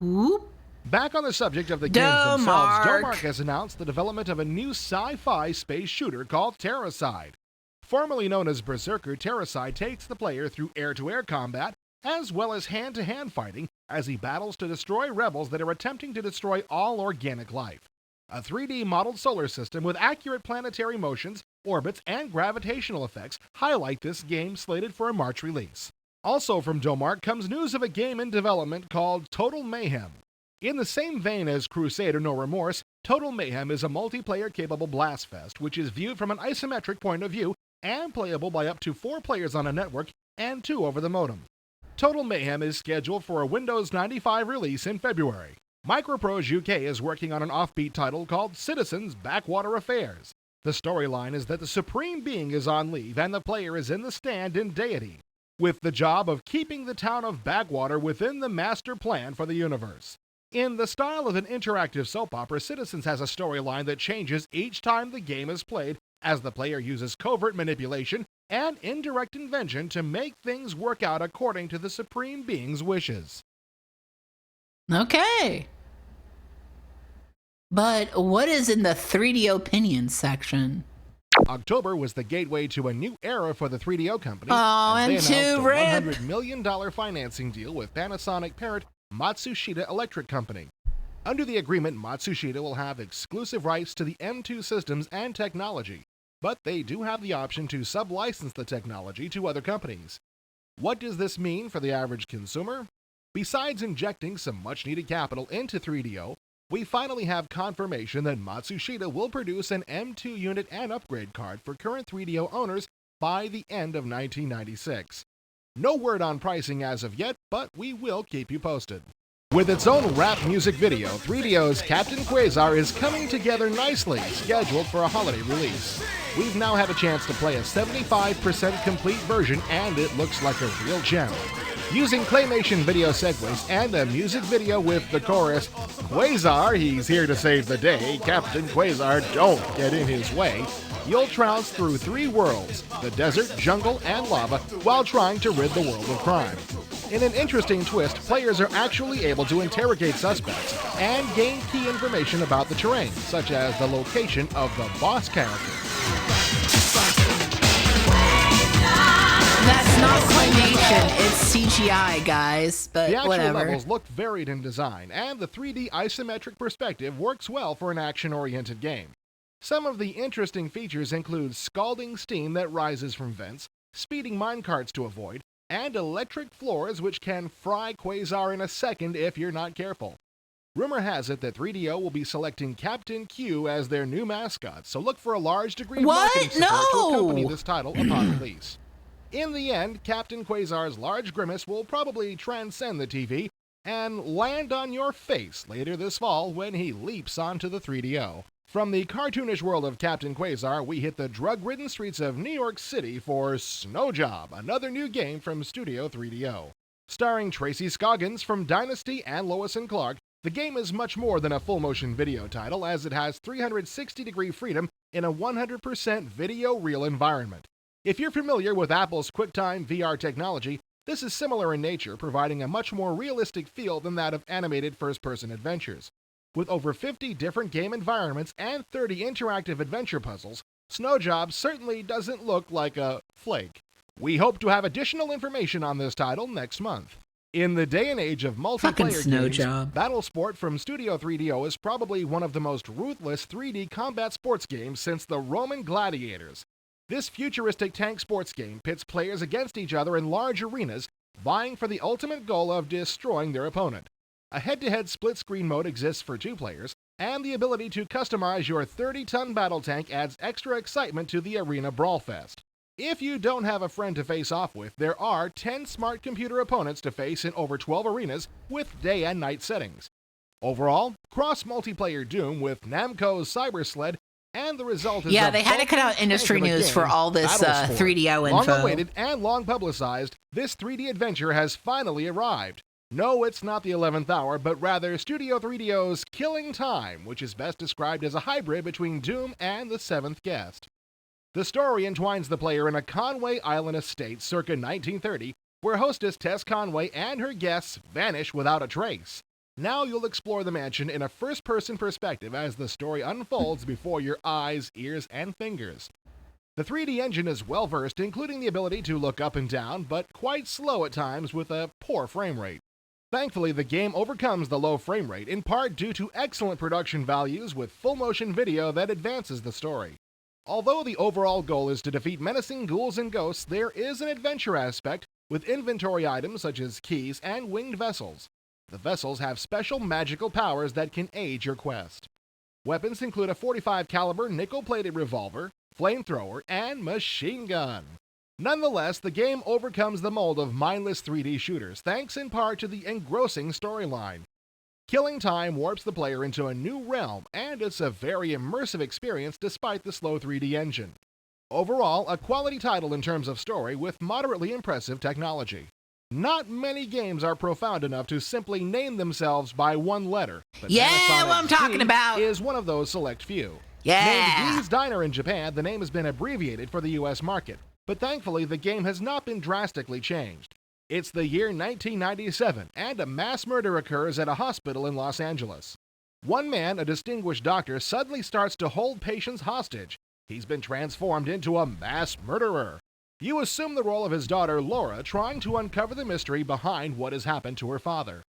Whoop. Back on the subject of the games themselves, Domark has announced the development of a new sci-fi space shooter called Terracide. Formerly known as Berserker, Terracide takes the player through air-to-air combat, as well as hand-to-hand fighting, as he battles to destroy rebels that are attempting to destroy all organic life. A 3D modeled solar system with accurate planetary motions, orbits, and gravitational effects highlight this game slated for a March release. Also from Domark comes news of a game in development called Total Mayhem. In the same vein as Crusader No Remorse, Total Mayhem is a multiplayer-capable blast fest, which is viewed from an isometric point of view and playable by up to 4 players on a network and 2 over the modem. Total Mayhem is scheduled for a Windows 95 release in February. Microprose UK is working on an offbeat title called Citizens Backwater Affairs. The storyline is that the Supreme Being is on leave and the player is in the stand in deity, with the job of keeping the town of Backwater within the master plan for the universe. In the style of an interactive soap opera, Citizens has a storyline that changes each time the game is played, as the player uses covert manipulation and indirect invention to make things work out according to the Supreme Being's wishes. Okay. But what is in the 3D opinions section? October was the gateway to a new era for the 3DO company, as they announced rip. a $100 million financing deal with Panasonic parent Matsushita Electric Company. Under the agreement, Matsushita will have exclusive rights to the M2 systems and technology, but they do have the option to sub-license the technology to other companies. What does this mean for the average consumer? Besides injecting some much-needed capital into 3DO, we finally have confirmation that Matsushita will produce an M2 unit and upgrade card for current 3DO owners by the end of 1996. No word on pricing as of yet, but we will keep you posted. With its own rap music video, 3DO's Captain Quasar is coming together nicely, scheduled for a holiday release. We've now had a chance to play a 75% complete version, and it looks like a real gem. Using claymation video segues and a music video with the chorus, "Quasar, he's here to save the day, Captain Quasar, don't get in his way," you'll trounce through 3 worlds, the desert, jungle, and lava, while trying to rid the world of crime. In an interesting twist, players are actually able to interrogate suspects and gain key information about the terrain, such as the location of the boss character. That's not claymation, it's CGI, guys, but The actual whatever. levels look varied in design, and the 3D isometric perspective works well for an action-oriented game. Some of the interesting features include scalding steam that rises from vents, speeding minecarts to avoid, and electric floors which can fry Quasar in a second if you're not careful. Rumor has it that 3DO will be selecting Captain Q as their new mascot, so look for a large degree of marketing support to accompany this title upon release. In the end, Captain Quasar's large grimace will probably transcend the TV and land on your face later this fall when he leaps onto the 3DO. From the cartoonish world of Captain Quasar, we hit the drug-ridden streets of New York City for Snow Job, another new game from Studio 3DO. Starring Tracy Scoggins from Dynasty and Lois and Clark, the game is much more than a full-motion video title, as it has 360-degree freedom in a 100% video reel environment. If you're familiar with Apple's QuickTime VR technology, this is similar in nature, providing a much more realistic feel than that of animated first-person adventures. With over 50 different game environments and 30 interactive adventure puzzles, Snow Job certainly doesn't look like a flake. We hope to have additional information on this title next month. In the day and age of multiplayer Snow games, Job. Battlesport from Studio 3DO is probably one of the most ruthless 3D combat sports games since the Roman gladiators. This futuristic tank sports game pits players against each other in large arenas, vying for the ultimate goal of destroying their opponent. A head-to-head split-screen mode exists for 2 players, and the ability to customize your 30-ton battle tank adds extra excitement to the arena brawlfest. If you don't have a friend to face off with, there are 10 smart computer opponents to face in over 12 arenas with day and night settings. Overall, cross-multiplayer Doom with Namco's Cyber Sled, and the result is Yeah, they had to cut out industry news for all this 3DO info. Long awaited and long publicized, this 3D adventure has finally arrived. No, it's not the 11th hour, but rather Studio 3DO's Killing Time, which is best described as a hybrid between Doom and The Seventh Guest. The story entwines the player in a Conway Island estate circa 1930, where hostess Tess Conway and her guests vanish without a trace. Now you'll explore the mansion in a first-person perspective as the story unfolds before your eyes, ears, and fingers. The 3D engine is well-versed, including the ability to look up and down, but quite slow at times with a poor frame rate. Thankfully, the game overcomes the low frame rate, in part due to excellent production values with full-motion video that advances the story. Although the overall goal is to defeat menacing ghouls and ghosts, there is an adventure aspect with inventory items such as keys and winged vessels. The vessels have special magical powers that can aid your quest. Weapons include a .45 caliber nickel-plated revolver, flamethrower, and machine gun. Nonetheless, the game overcomes the mold of mindless 3D shooters, thanks in part to the engrossing storyline. Killing Time warps the player into a new realm, and it's a very immersive experience despite the slow 3D engine. Overall, a quality title in terms of story with moderately impressive technology. Not many games are profound enough to simply name themselves by one letter, but Yeah, Panasonic what I'm talking G about. is one of those select few. Yeah. Named Glee's Diner in Japan, the name has been abbreviated for the US market, but thankfully the game has not been drastically changed. It's the year 1997, and a mass murder occurs at a hospital in Los Angeles. One man, a distinguished doctor, suddenly starts to hold patients hostage. He's been transformed into a mass murderer. You assume the role of his daughter, Laura, trying to uncover the mystery behind what has happened to her father.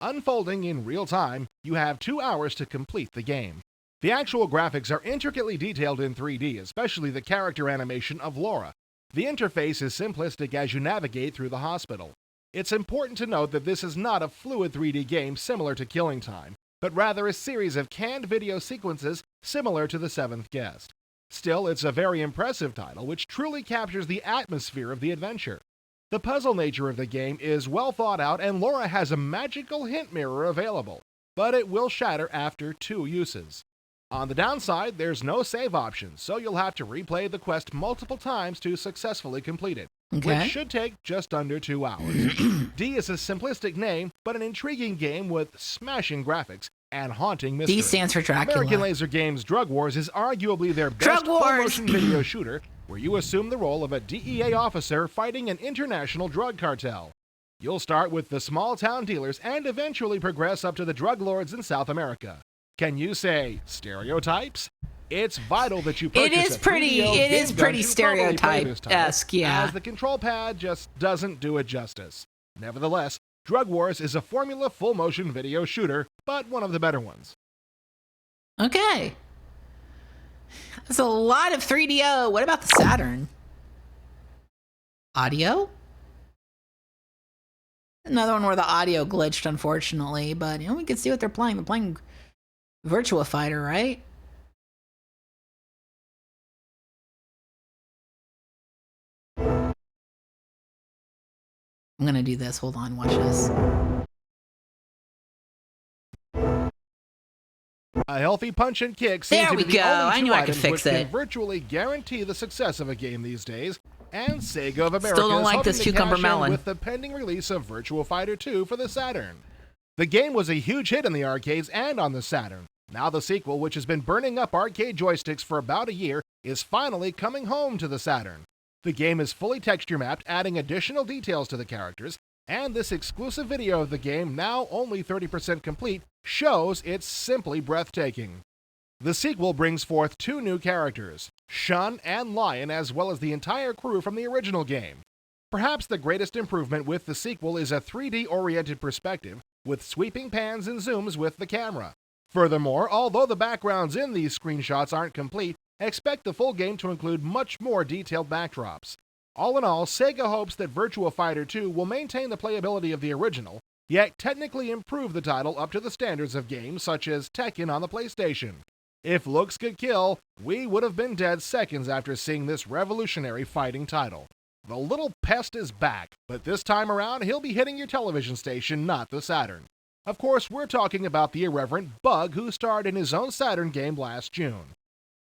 Unfolding in real time, you have 2 hours to complete the game. The actual graphics are intricately detailed in 3D, especially the character animation of Laura. The interface is simplistic as you navigate through the hospital. It's important to note that this is not a fluid 3D game similar to Killing Time, but rather a series of canned video sequences similar to The Seventh Guest. Still, it's a very impressive title which truly captures the atmosphere of the adventure. The puzzle nature of the game is well thought out, and Laura has a magical hint mirror available, but it will shatter after 2 uses. On the downside, there's no save option, so you'll have to replay the quest multiple times to successfully complete it, which should take just under 2 hours. D is a simplistic name, but an intriguing game with smashing graphics and haunting mystery. D stands for Dracula. American Laser Games' Drug Wars is arguably their best full-motion video shooter, where you assume the role of a DEA officer fighting an international drug cartel. You'll start with the small-town dealers and eventually progress up to the drug lords in South America. Can you say stereotypes? It's vital that you purchase It is pretty stereotype-esque, yeah. As the control pad just doesn't do it justice. Nevertheless, Drug Wars is a Formula full-motion video shooter, but one of the better ones. Okay. That's a lot of 3DO. What about the Saturn? Audio? Another one where the audio glitched, unfortunately, but we can see what they're playing. They're playing Virtua Fighter, right? I'm gonna do this. Hold on, watch this. A healthy punch and kick seems to be the only two items which can virtually guarantee the success of a game these days, and Sega of America Still don't like this cucumber melon with the pending release of Virtua Fighter 2 for the Saturn. The game was a huge hit in the arcades and on the Saturn. Now the sequel, which has been burning up arcade joysticks for about a year, is finally coming home to the Saturn. The game is fully texture mapped, adding additional details to the characters, and this exclusive video of the game, now only 30% complete, shows it's simply breathtaking. The sequel brings forth 2 new characters, Shun and Lion, as well as the entire crew from the original game. Perhaps the greatest improvement with the sequel is a 3D-oriented perspective, with sweeping pans and zooms with the camera. Furthermore, although the backgrounds in these screenshots aren't complete, expect the full game to include much more detailed backdrops. All in all, Sega hopes that Virtua Fighter 2 will maintain the playability of the original, yet technically improve the title up to the standards of games such as Tekken on the PlayStation. If looks could kill, we would have been dead seconds after seeing this revolutionary fighting title. The little pest is back, but this time around he'll be hitting your television station, not the Saturn. Of course, we're talking about the irreverent Bug, who starred in his own Saturn game last June.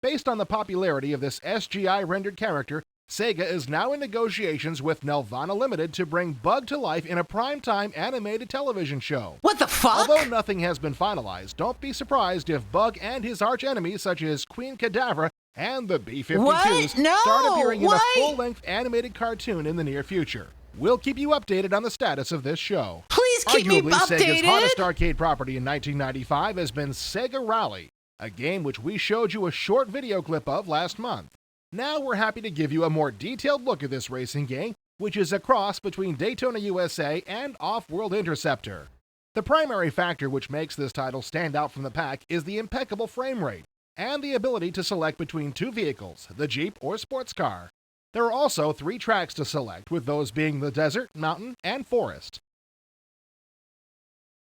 Based on the popularity of this SGI-rendered character, Sega is now in negotiations with Nelvana Limited to bring Bug to life in a primetime animated television show. What the fuck? Although nothing has been finalized, don't be surprised if Bug and his arch-enemies such as Queen Cadavra and the B-52s start appearing in a full-length animated cartoon in the near future. We'll keep you updated on the status of this show. Please keep me updated! Arguably, Sega's hottest arcade property in 1995 has been Sega Rally, a game which we showed you a short video clip of last month. Now we're happy to give you a more detailed look at this racing game, which is a cross between Daytona USA and Off-World Interceptor. The primary factor which makes this title stand out from the pack is the impeccable frame rate, and the ability to select between 2 vehicles, the Jeep or sports car. There are also 3 tracks to select, with those being the desert, mountain, and forest.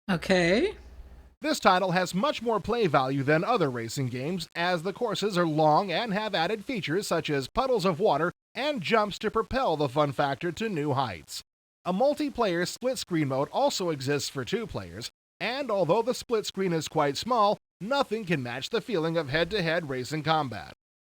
Okay. This title has much more play value than other racing games, as the courses are long and have added features such as puddles of water and jumps to propel the fun factor to new heights. A multiplayer split-screen mode also exists for 2 players, and although the split screen is quite small, nothing can match the feeling of head-to-head racing combat.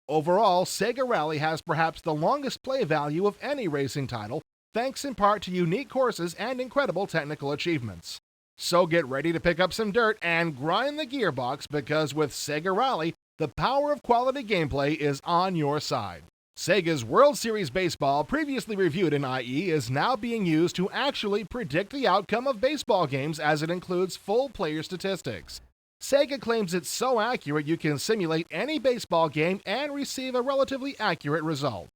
Overall, Sega Rally has perhaps the longest play value of any racing title, thanks in part to unique courses and incredible technical achievements. So get ready to pick up some dirt and grind the gearbox, because with Sega Rally, the power of quality gameplay is on your side. Sega's World Series Baseball, previously reviewed in IE, is now being used to actually predict the outcome of baseball games, as it includes full player statistics. Sega claims it's so accurate you can simulate any baseball game and receive a relatively accurate result.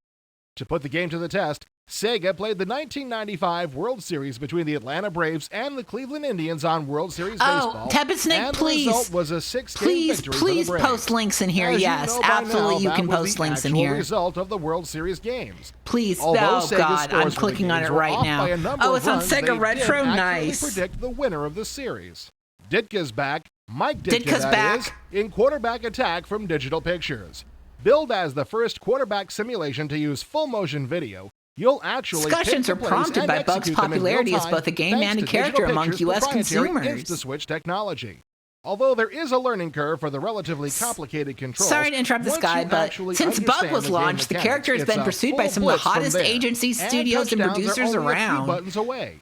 To put the game to the test, Sega played the 1995 World Series between the Atlanta Braves and the Cleveland Indians on World Series Baseball. Tepid Snake, and please. The result was a 6-game victory for the Please Braves. post links in here. As Yes, you know by absolutely, now, you that can was post the links in actual here. result of the World Series games. Please. Although Oh Sega's God, scores I'm for the clicking on games it were right off by a now. number Oh, of it's on runs, they Sega did Retro. accurately Nice. predict the winner of the series. Ditka's back. Mike Ditka, Ditka's that back. is, in Quarterback Attack from Digital Pictures. Billed as the first quarterback simulation to use full-motion video, you'll actually Discussions pick are the plays prompted and by Bug's execute them in popularity real as time both a game thanks and a to Digital character among Pictures' U.S. proprietary consumers. Insta-switch technology. Although there is a learning curve for the relatively complicated controls, Sorry to interrupt this once guy, you but actually since Bug understand was the game launched, the mechanics, character has it's been a pursued by full some of the blitz from hottest there. agencies, And studios, and touchdowns are producers only a few around. buttons away.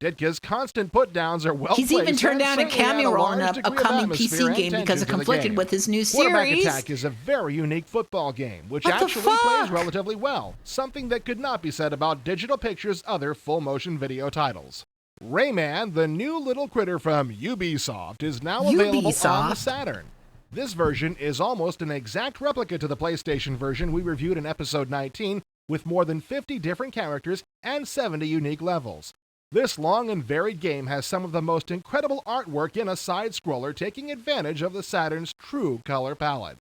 Ditka's constant put-downs are well He's even placed turned and down a certainly add cameo role in large an degree of upcoming atmosphere PC and game because tension it to the conflicted game. with his new Quarterback series. Attack is a very unique football game, which What the actually fuck? plays relatively well, something that could not be said about Digital Pictures' other full-motion video titles. Rayman, the new little critter from Ubisoft, is now available on the Ubisoft? Saturn. This version is almost an exact replica to the PlayStation version we reviewed in episode 19, with more than 50 different characters and 70 unique levels. This long and varied game has some of the most incredible artwork in a side-scroller, taking advantage of the Saturn's true color palette.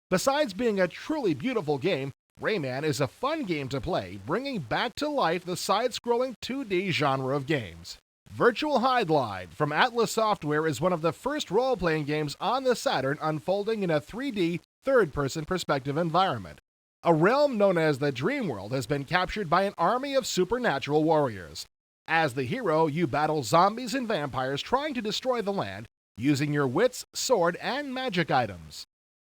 Besides being a truly beautiful game, Rayman is a fun game to play, bringing back to life the side-scrolling 2D genre of games. Virtual Hydlide from Atlas Software is one of the first role-playing games on the Saturn unfolding in a 3D, third-person perspective environment. A realm known as the Dream World has been captured by an army of supernatural warriors. As the hero, you battle zombies and vampires trying to destroy the land, using your wits, sword, and magic items.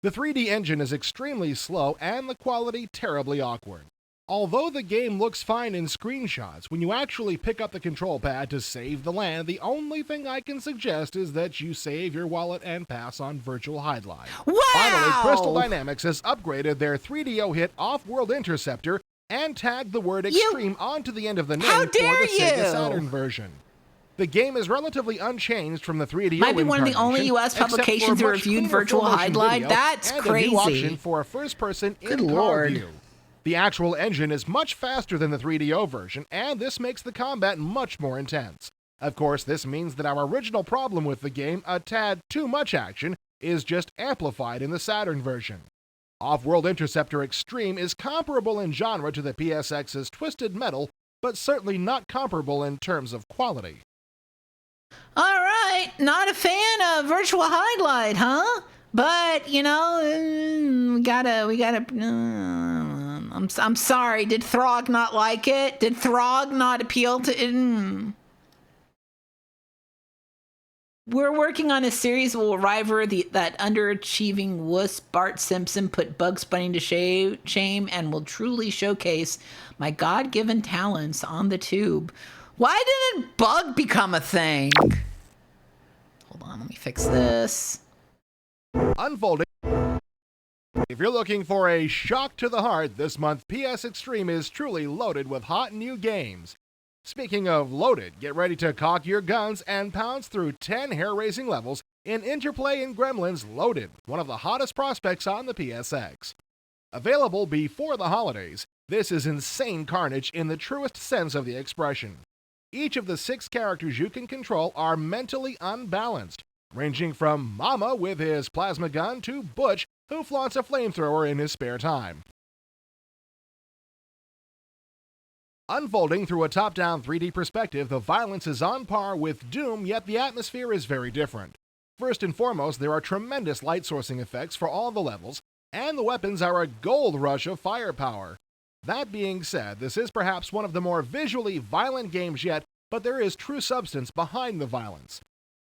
The 3D engine is extremely slow and the quality terribly awkward. Although the game looks fine in screenshots, when you actually pick up the control pad to save the land, the only thing I can suggest is that you save your wallet and pass on Virtual Hydlide. Wow! Finally, Crystal Dynamics has upgraded their 3DO hit Off-World Interceptor and tagged the word extreme onto the end of the name How for dare the Sega you! Saturn version. The game is relatively unchanged from the 3DO Might be one of the only incarnation, U.S. except for publications a that much reviewed cleaner Virtual full-motion Hydlide. video That's and crazy. a new option for a first-person Good in-car Lord. view. The actual engine is much faster than the 3DO version, and this makes the combat much more intense. Of course, this means that our original problem with the game, a tad too much action, is just amplified in the Saturn version. Off-World Interceptor Extreme is comparable in genre to the PSX's Twisted Metal, but certainly not comparable in terms of quality. All right, not a fan of Virtual Hydlide, huh? But you know, we gotta. I'm sorry. Did Throg not like it? Did Throg not appeal to it? We're working on a series that will rival that underachieving wuss Bart Simpson put Bugs Bunny to shame and will truly showcase my God-given talents on the tube. Why didn't Bug become a thing? Hold on, let me fix this. Unfolding. If you're looking for a shock to the heart, this month PS Extreme is truly loaded with hot new games. Speaking of loaded, get ready to cock your guns and pounce through 10 hair-raising levels in Interplay and Gremlins Loaded, one of the hottest prospects on the PSX. Available before the holidays, this is insane carnage in the truest sense of the expression. Each of the 6 characters you can control are mentally unbalanced, ranging from Mama with his plasma gun to Butch, who flaunts a flamethrower in his spare time. Unfolding through a top-down 3D perspective, the violence is on par with Doom, yet the atmosphere is very different. First and foremost, there are tremendous light sourcing effects for all the levels, and the weapons are a gold rush of firepower. That being said, this is perhaps one of the more visually violent games yet, but there is true substance behind the violence.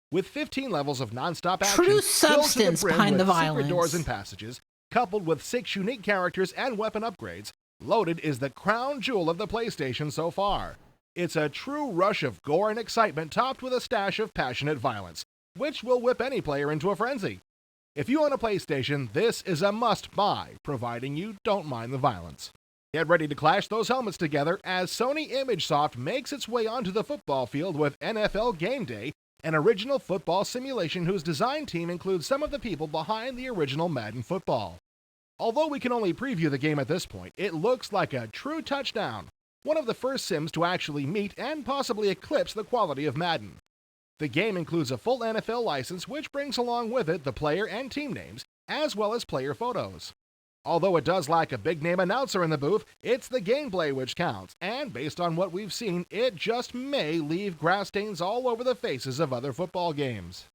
With 15 levels of non-stop action, True filled to the substance brim behind with the secret violence. doors and passages, coupled with 6 unique characters and weapon upgrades, Loaded is the crown jewel of the PlayStation so far. It's a true rush of gore and excitement topped with a stash of passionate violence, which will whip any player into a frenzy. If you own a PlayStation, this is a must-buy, providing you don't mind the violence. Get ready to clash those helmets together as Sony ImageSoft makes its way onto the football field with NFL Game Day, an original football simulation whose design team includes some of the people behind the original Madden football. Although we can only preview the game at this point, it looks like a true touchdown, one of the first sims to actually meet and possibly eclipse the quality of Madden. The game includes a full NFL license, which brings along with it the player and team names, as well as player photos. Although it does lack a big-name announcer in the booth, it's the gameplay which counts, and based on what we've seen, it just may leave grass stains all over the faces of other football games.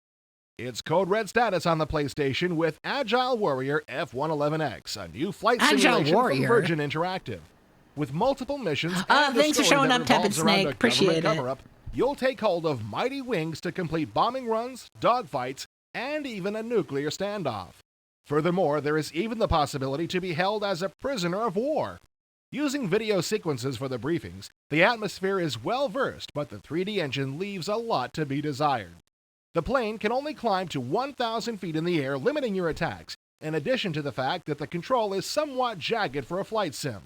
It's Code Red status on the PlayStation with Agile Warrior F111X, a new flight simulation from Virgin Interactive. With multiple missions and thanks for showing up, Tepid Snake. Appreciate it. You'll take hold of mighty wings to complete bombing runs, dogfights, and even a nuclear standoff. Furthermore, there is even the possibility to be held as a prisoner of war. Using video sequences for the briefings, the atmosphere is well versed, but the 3D engine leaves a lot to be desired. The plane can only climb to 1,000 feet in the air, limiting your attacks, in addition to the fact that the control is somewhat jagged for a flight sim.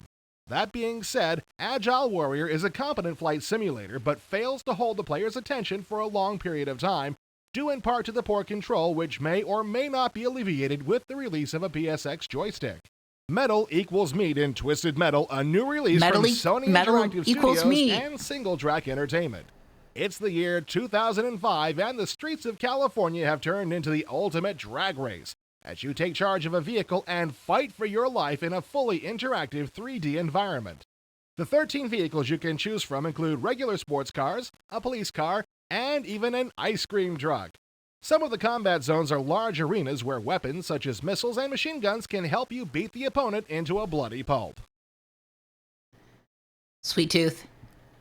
That being said, Agile Warrior is a competent flight simulator, but fails to hold the player's attention for a long period of time, due in part to the poor control, which may or may not be alleviated with the release of a PSX joystick. Metal equals meat in Twisted Metal, a new release from Sony Interactive Studios and Single Track Entertainment. It's the year 2005, and the streets of California have turned into the ultimate drag race, as you take charge of a vehicle and fight for your life in a fully interactive 3D environment. The 13 vehicles you can choose from include regular sports cars, a police car, and even an ice cream truck. Some of the combat zones are large arenas where weapons such as missiles and machine guns can help you beat the opponent into a bloody pulp. Sweet tooth.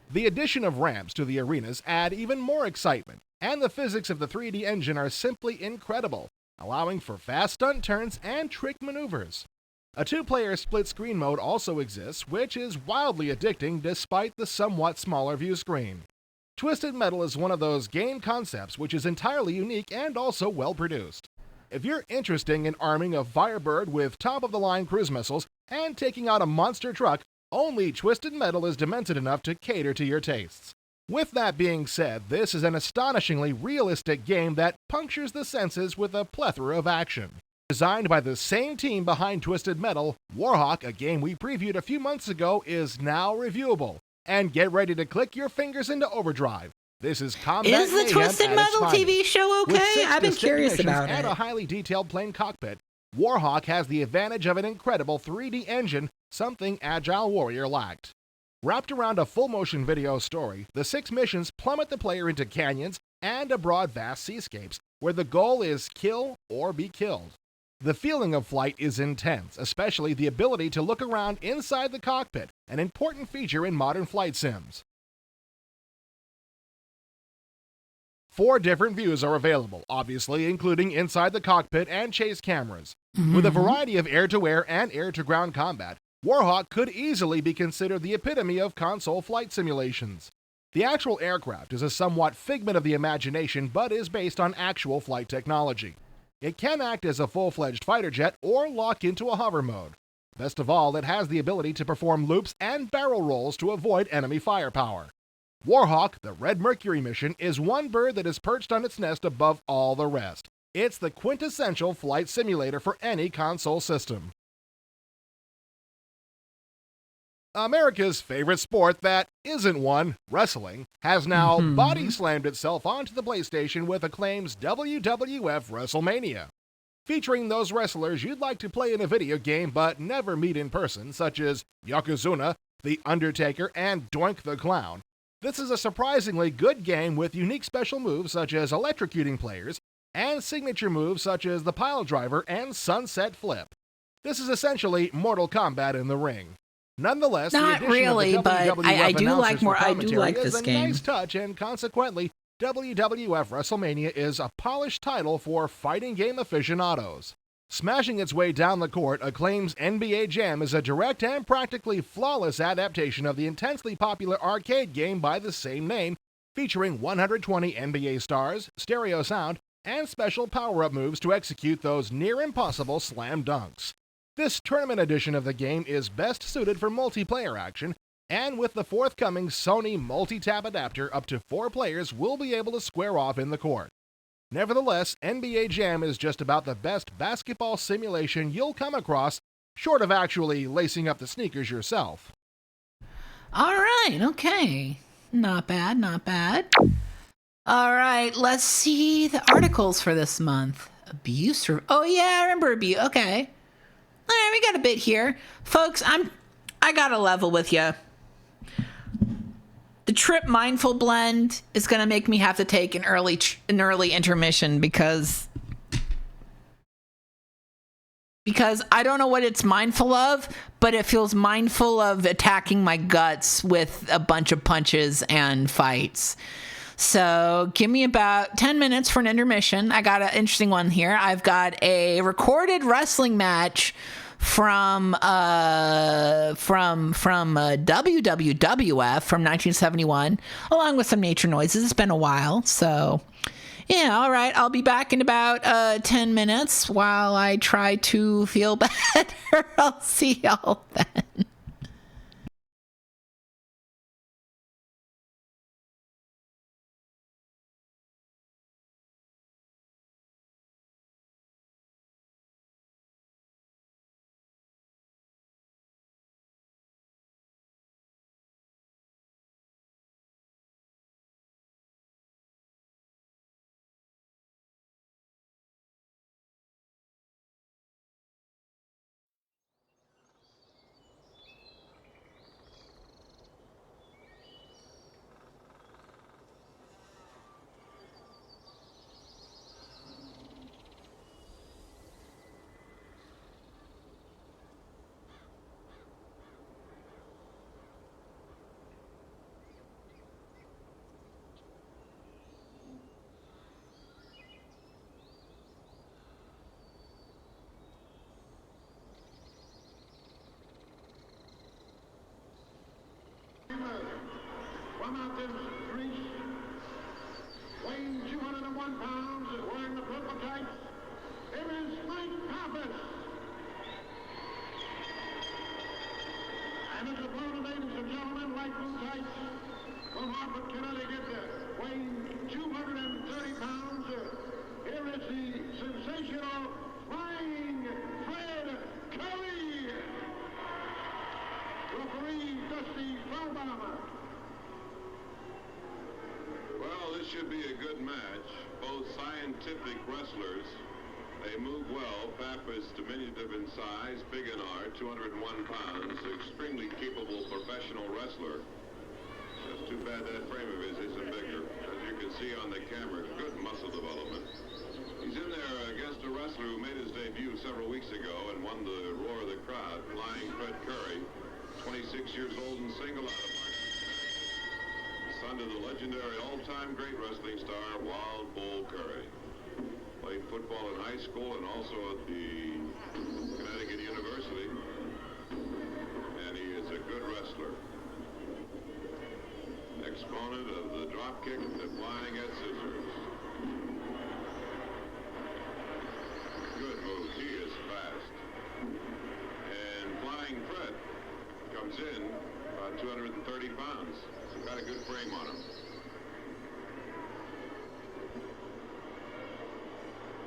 The addition of ramps to the arenas add even more excitement, and the physics of the 3D engine are simply incredible, allowing for fast stunt turns and trick maneuvers. A two-player split-screen mode also exists, which is wildly addicting despite the somewhat smaller view screen. Twisted Metal is one of those game concepts which is entirely unique and also well-produced. If you're interested in arming a Firebird with top-of-the-line cruise missiles and taking out a monster truck, only Twisted Metal is demented enough to cater to your tastes. With that being said, this is an astonishingly realistic game that punctures the senses with a plethora of action. Designed by the same team behind Twisted Metal, Warhawk, a game we previewed a few months ago, is now reviewable. And get ready to click your fingers into overdrive. This is combat Is the Twisted Metal TV show okay? I've been curious about it. And a highly detailed plane cockpit, Warhawk has the advantage of an incredible 3D engine, something Agile Warrior lacked. Wrapped around a full-motion video story, the 6 missions plummet the player into canyons and abroad vast seascapes, where the goal is kill or be killed. The feeling of flight is intense, especially the ability to look around inside the cockpit, an important feature in modern flight sims. 4 different views are available, obviously including inside the cockpit and chase cameras. With a variety of air-to-air and air-to-ground combat, Warhawk could easily be considered the epitome of console flight simulations. The actual aircraft is a somewhat figment of the imagination, but is based on actual flight technology. It can act as a full-fledged fighter jet or lock into a hover mode. Best of all, it has the ability to perform loops and barrel rolls to avoid enemy firepower. Warhawk, the Red Mercury mission, is one bird that is perched on its nest above all the rest. It's the quintessential flight simulator for any console system. America's favorite sport that isn't one, wrestling, has now body-slammed itself onto the PlayStation with Acclaim's WWF WrestleMania. Featuring those wrestlers you'd like to play in a video game but never meet in person, such as Yokozuna, The Undertaker, and Doink the Clown. This is a surprisingly good game with unique special moves such as electrocuting players, and signature moves such as the Pile Driver and Sunset Flip. This is essentially Mortal Kombat in the ring. Nonetheless, not the addition really, of the but WWF I do like announcers more. for I do commentary like is this a game. nice touch, and consequently, WWF WrestleMania is a polished title for fighting game aficionados. Smashing its way down the court, Acclaim's NBA Jam is a direct and practically flawless adaptation of the intensely popular arcade game by the same name, featuring 120 NBA stars, stereo sound, and special power-up moves to execute those near-impossible slam dunks. This tournament edition of the game is best suited for multiplayer action, and with the forthcoming Sony multi-tap adapter, up to 4 players will be able to square off in the court. Nevertheless, NBA Jam is just about the best basketball simulation you'll come across, short of actually lacing up the sneakers yourself. All right, okay. Not bad, not bad. All right, let's see the articles for this month. Abuse. Oh yeah, I remember abuse. Okay. All right, we got a bit here, folks. I gotta level with you. The Trip Mindful Blend is gonna make me have to take an early intermission because I don't know what it's mindful of, but it feels mindful of attacking my guts with a bunch of punches and fights. So give me about 10 minutes for an intermission. I got an interesting one here. I've got a recorded wrestling match from WWF from 1971, along with some nature noises. It's been a while, so yeah, all right. I'll be back in about 10 minutes while I try to feel better. I'll see y'all then. From out there, Greece, weighing 201 pounds, wearing the purple tights, here is Mike Pappas. And it's a blow, ladies and gentlemen, light blue tights from Hartford, Connecticut, weighing 230 pounds. Here is the sensational Flying Fred Curry. Referee Dusty Feldbaumer. Well, this should be a good match. Both scientific wrestlers. They move well. Pappas, diminutive in size, big in art, 201 pounds, extremely capable professional wrestler. Just too bad that frame of his isn't bigger. As you can see on the camera, good muscle development. He's in there against a wrestler who made his debut several weeks ago and won the roar of the crowd, Flying Fred Curry, 26 years old and single out of son of the legendary all-time great wrestling star, Wild Bull Curry. Played football in high school and also at the Connecticut University. And he is a good wrestler. Exponent of the drop kick, the flying at scissors. Good moves. He is fast. And Flying Fred comes in about 230 pounds. Got a good frame on him.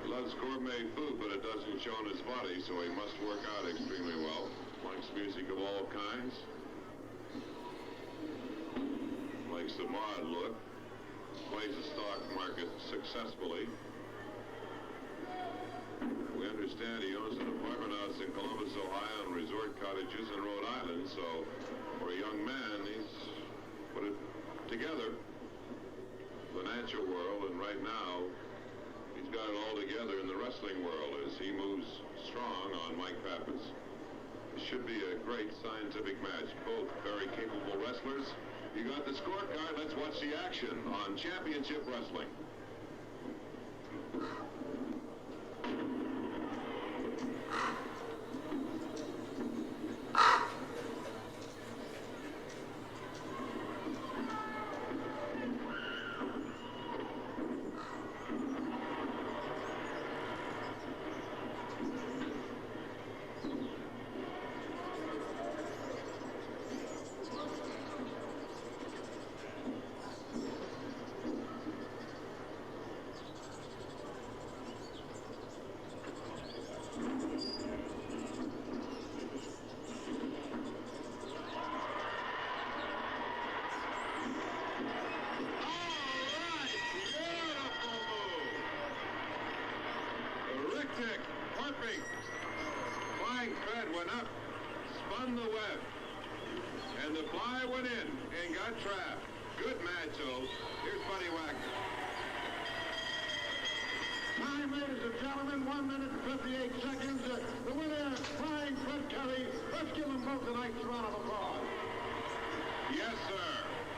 He loves gourmet food, but it doesn't show on his body, so he must work out extremely well. Likes music of all kinds. Likes the mod look. Plays the stock market successfully. We understand he owns an apartment house in Columbus, Ohio, and resort cottages in Rhode Island, so for a young man, he's put it together, financial world, and right now he's got it all together in the wrestling world as he moves strong on Mike Pappas. It should be a great scientific match. Both very capable wrestlers. You got the scorecard. Let's watch the action on Championship Wrestling. kick. Perfect. Flying Fred went up, spun the web, and the fly went in and got trapped. Good match, though. Here's Buddy Wagner. Time, ladies and gentlemen, 1 minute and 58 seconds. The winner, Flying Fred Curry. Let's give them both a nice round of applause. Yes, sir.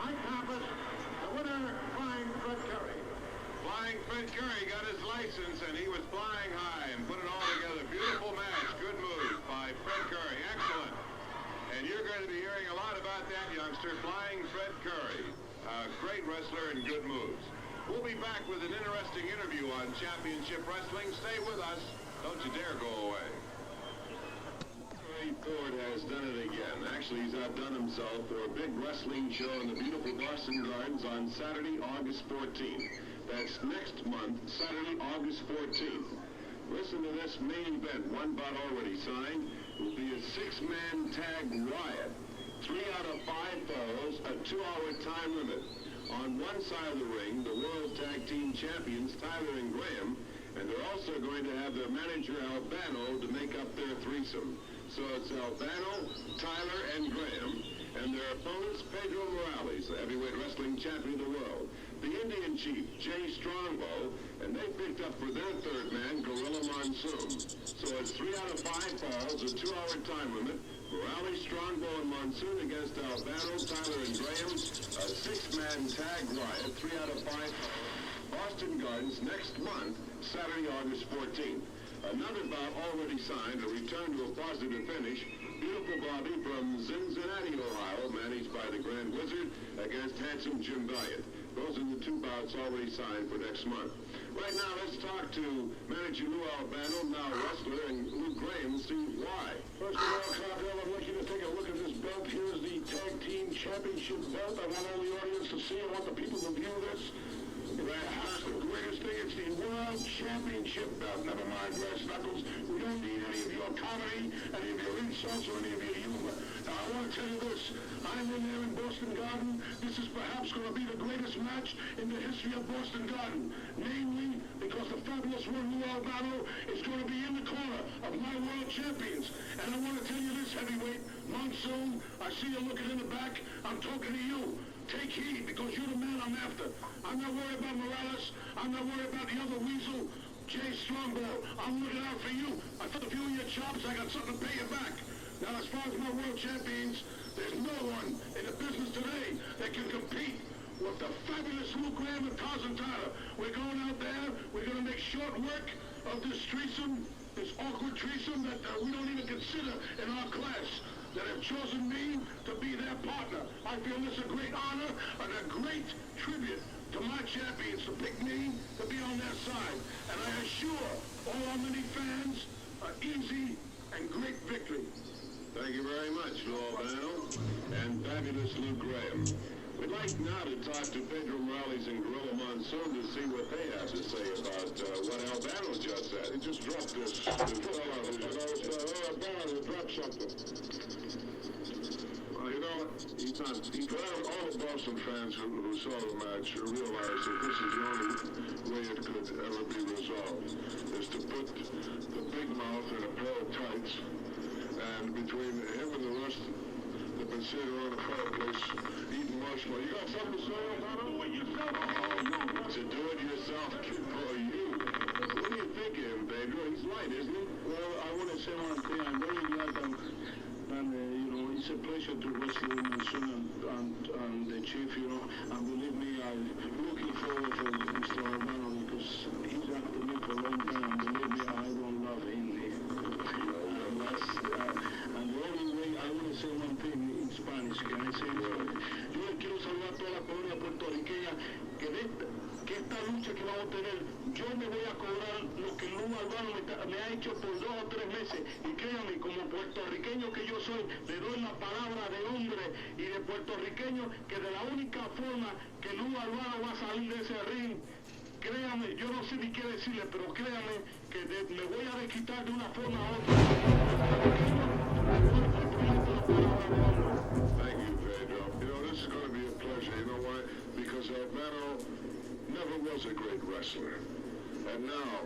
Mike Pappas, the winner, Flying Fred Curry. Flying Fred Curry got his license, and he was flying high and put it all together. Beautiful match. Good move by Fred Curry. Excellent. And you're going to be hearing a lot about that youngster, Flying Fred Curry. A great wrestler and good moves. We'll be back with an interesting interview on Championship Wrestling. Stay with us. Don't you dare go away. Ray Ford has done it again. Actually, he's outdone himself for a big wrestling show in the beautiful Boston Gardens on Saturday, August 14th. That's next month, Saturday, August 14th. Listen to this main event. One bout already signed. It will be a six-man tag riot. 3 out of 5 falls, a 2-hour time limit. On one side of the ring, the World Tag Team Champions, Tyler and Graham, and they're also going to have their manager, Albano, to make up their threesome. So it's Albano, Tyler, and Graham, and their opponents, Pedro Morales, the heavyweight wrestling champion of the world, the Indian Chief, Jay Strongbow, and they picked up for their third man, Gorilla Monsoon. So it's 3 out of 5 falls, a 2-hour time limit. Morales, Strongbow, and Monsoon against Albano, Tyler, and Graham. A 6-man tag riot, 3 out of 5. Boston Gardens next month, Saturday, August 14th. Another bout already signed, a return to a positive finish. Beautiful Bobby from Cincinnati, Ohio, managed by the Grand Wizard against Handsome Jim Valiant. Those are the 2 bouts already signed for next month. Right now, let's talk to manager Lou Albano, now wrestler, and Lou Graham, and see why. First of all, Cartel, I'd like you to take a look at this belt. Here's the Tag Team Championship belt. I want all the audience to see. I want the people to view this. Perhaps the greatest thing, it's the World Championship belt. Never mind brass knuckles. We don't need any of your comedy, any of your insults, or any of your humor. Now, I want to tell you this. I'm in there in Boston Garden. This is perhaps going to be the greatest match in the history of Boston Garden. Namely, because the fabulous one, Lou Albano, is going to be in the corner of my world champions. And I want to tell you this, heavyweight, Monsoon, I see you looking in the back. I'm talking to you. Take heed, because you're the man I'm after. I'm not worried about Morales. I'm not worried about the other weasel, Jay Strongbow. I'm looking out for you. I took a few of your chops. I got something to pay you back. Now, as far as my world champions, there's no one in the business today that can compete with the fabulous Lou Graham and Tarzan Tyler. We're going out there. We're going to make short work of this threesome, this awkward threesome that we don't even consider in our class, that have chosen me to be their partner. I feel this a great honor and a great tribute to my champions to pick me to be on their side. And I assure all our many fans an easy and great victory. Thank you very much, Lou Albano, and fabulous Lou Graham. We'd like now to talk to Pedro Morales and Gorilla Monsoon to see what they have to say about what Albano just said. He just dropped this. Albano dropped something. Well, you know, all the Boston fans who saw the match realized that this is the only way it could ever be resolved, is to put the big mouth in a pair of tights, and between him and the rest, they've been sitting around the fireplace eating marshmallows. You got something to say, Albano? Do it yourself. To do it yourself for you. What do you think of him, Pedro? He's light, isn't he? Well, I want to say one thing. I'm very glad and it's a pleasure to wrestle with Monsoon and the Chief, and believe me, I'm looking forward to Mr. Albano because he's after me for a long time, and believe me, I don't love him. And the only way, I want to say one thing in Spanish, can I say this? Yo le quiero saludar a toda la colonia puertorriqueña que esta lucha que vamos a tener, yo me voy a cobrar lo que Lou Albano me ha hecho por 2 o 3 meses, y créanme, como puertorriqueño que yo soy, le doy la palabra de hombre y de puertorriqueño que de la única forma que Lou Albano va a salir de ese ring, créame, yo no sé ni qué decirle, pero créame que me voy a desquitar de una forma a otra. Thank you, Pedro. You know, this is going to be a pleasure. You know why? Because Albano never was a great wrestler. And now,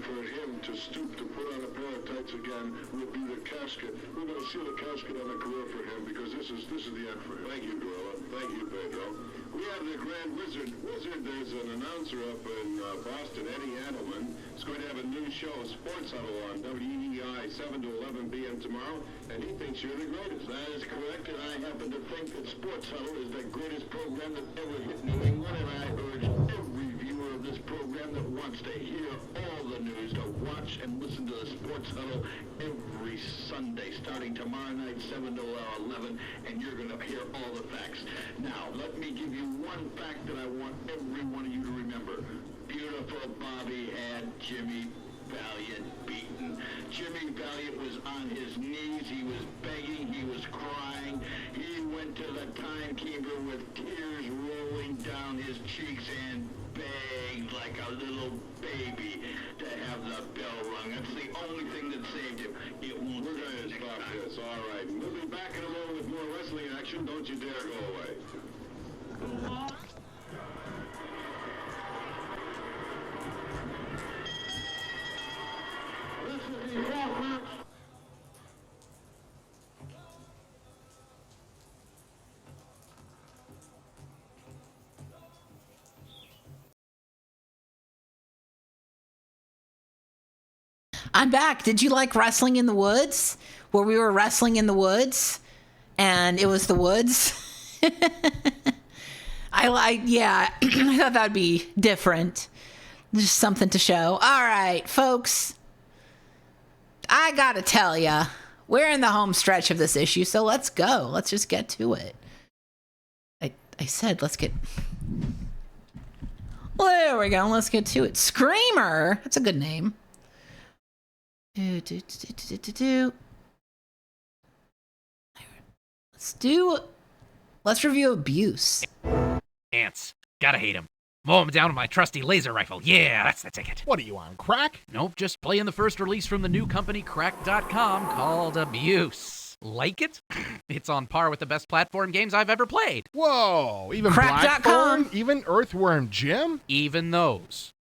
for him to stoop to put on a pair of tights again will be the casket. We're going to seal a casket on a career for him because this is the end for him. Thank you, Gorilla. Thank you, Pedro. We have the Grand Wizard. There's an announcer up in Boston, Eddie Adelman. He's going to have a new show, Sports Huddle, on WEEI, 7 to 11 p.m. tomorrow, and he thinks you're the greatest. That is correct, and I happen to think that Sports Huddle is the greatest program that ever hit New England, and I urge every viewer of this program that wants to hear all the news to watch and listen to the Sports Huddle every Sunday, starting tomorrow night, 7 to 11, and you're going to hear all the facts. Now, let me give you one fact that I want every one of you to remember. Beautiful Bobby had Jimmy Valiant beaten. Jimmy Valiant was on his knees. He was begging. He was crying. He went to the timekeeper with tears rolling down his cheeks and begged like a little baby to have the bell rung. That's the only thing that saved him. It won't. We're going to stop this. All right. We'll be back in a moment with more wrestling action. Don't you dare go away. This is the fourth match. I'm back. Did you like wrestling in the woods? Where we were wrestling in the woods and it was the woods? Yeah, I thought that'd be different. Just something to show. All right, folks. I gotta tell ya, we're in the home stretch of this issue, so let's go. Let's just get to it. I said let's get... There we go. Let's get to it. Screamer. That's a good name. Let's review Abuse. Ants. Gotta hate him. Mow him down with my trusty laser rifle. Yeah, that's the ticket. What are you on, crack? Nope, just playing the first release from the new company Crack.com called Abuse. Like it? It's on par with the best platform games I've ever played. Whoa, even Crack.com? Blackthorn? Even Earthworm Jim? Even those.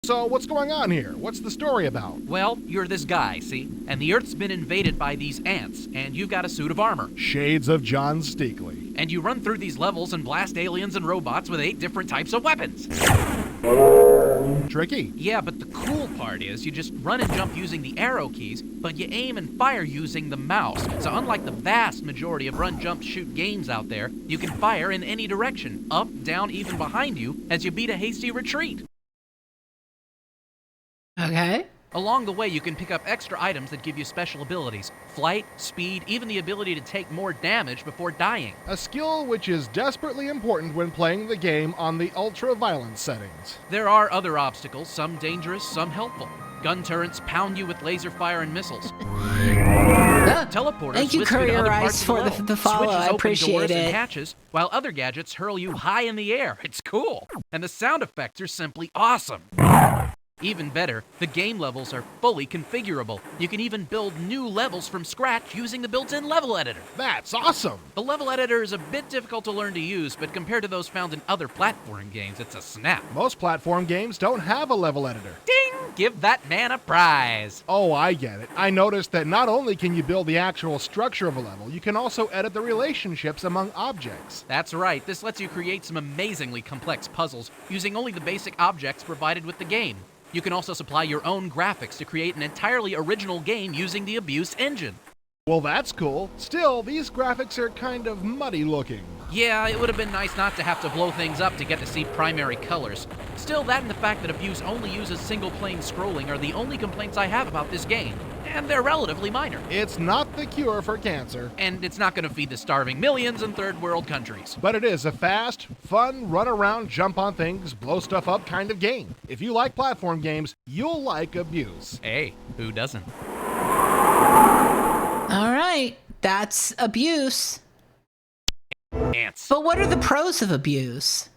So what's going on here? What's the story about? Well, you're this guy, see? And the Earth's been invaded by these ants, and you've got a suit of armor. Shades of John Steakley. And you run through these levels and blast aliens and robots with 8 different types of weapons. Tricky. Yeah, but the cool part is you just run and jump using the arrow keys, but you aim and fire using the mouse. So unlike the vast majority of run, jump, shoot games out there, you can fire in any direction, up, down, even behind you, as you beat a hasty retreat. Okay. Along the way, you can pick up extra items that give you special abilities. Flight, speed, even the ability to take more damage before dying. A skill which is desperately important when playing the game on the ultra-violent settings. There are other obstacles, some dangerous, some helpful. Gun turrets pound you with laser fire and missiles. Teleporters Thank you, whisk you to Courier other Ice, parts for below. the follow. Switches I open appreciate doors and it. hatches, while other gadgets hurl you high in the air. It's cool. And the sound effects are simply awesome. Even better, the game levels are fully configurable. You can even build new levels from scratch using the built-in level editor. That's awesome! The level editor is a bit difficult to learn to use, but compared to those found in other platform games, it's a snap. Most platform games don't have a level editor. Ding! Give that man a prize. Oh, I get it. I noticed that not only can you build the actual structure of a level, you can also edit the relationships among objects. That's right. This lets you create some amazingly complex puzzles using only the basic objects provided with the game. You can also supply your own graphics to create an entirely original game using the Abuse engine. Well, that's cool. Still, these graphics are kind of muddy looking. Yeah, it would have been nice not to have to blow things up to get to see primary colors. Still, that and the fact that Abuse only uses single-plane scrolling are the only complaints I have about this game. And they're relatively minor. It's not the cure for cancer. And it's not going to feed the starving millions in third world countries. But it is a fast, fun, run around, jump on things, blow stuff up kind of game. If you like platform games, you'll like Abuse. Hey, who doesn't? All right. That's Abuse. Ants. But what are the pros of Abuse?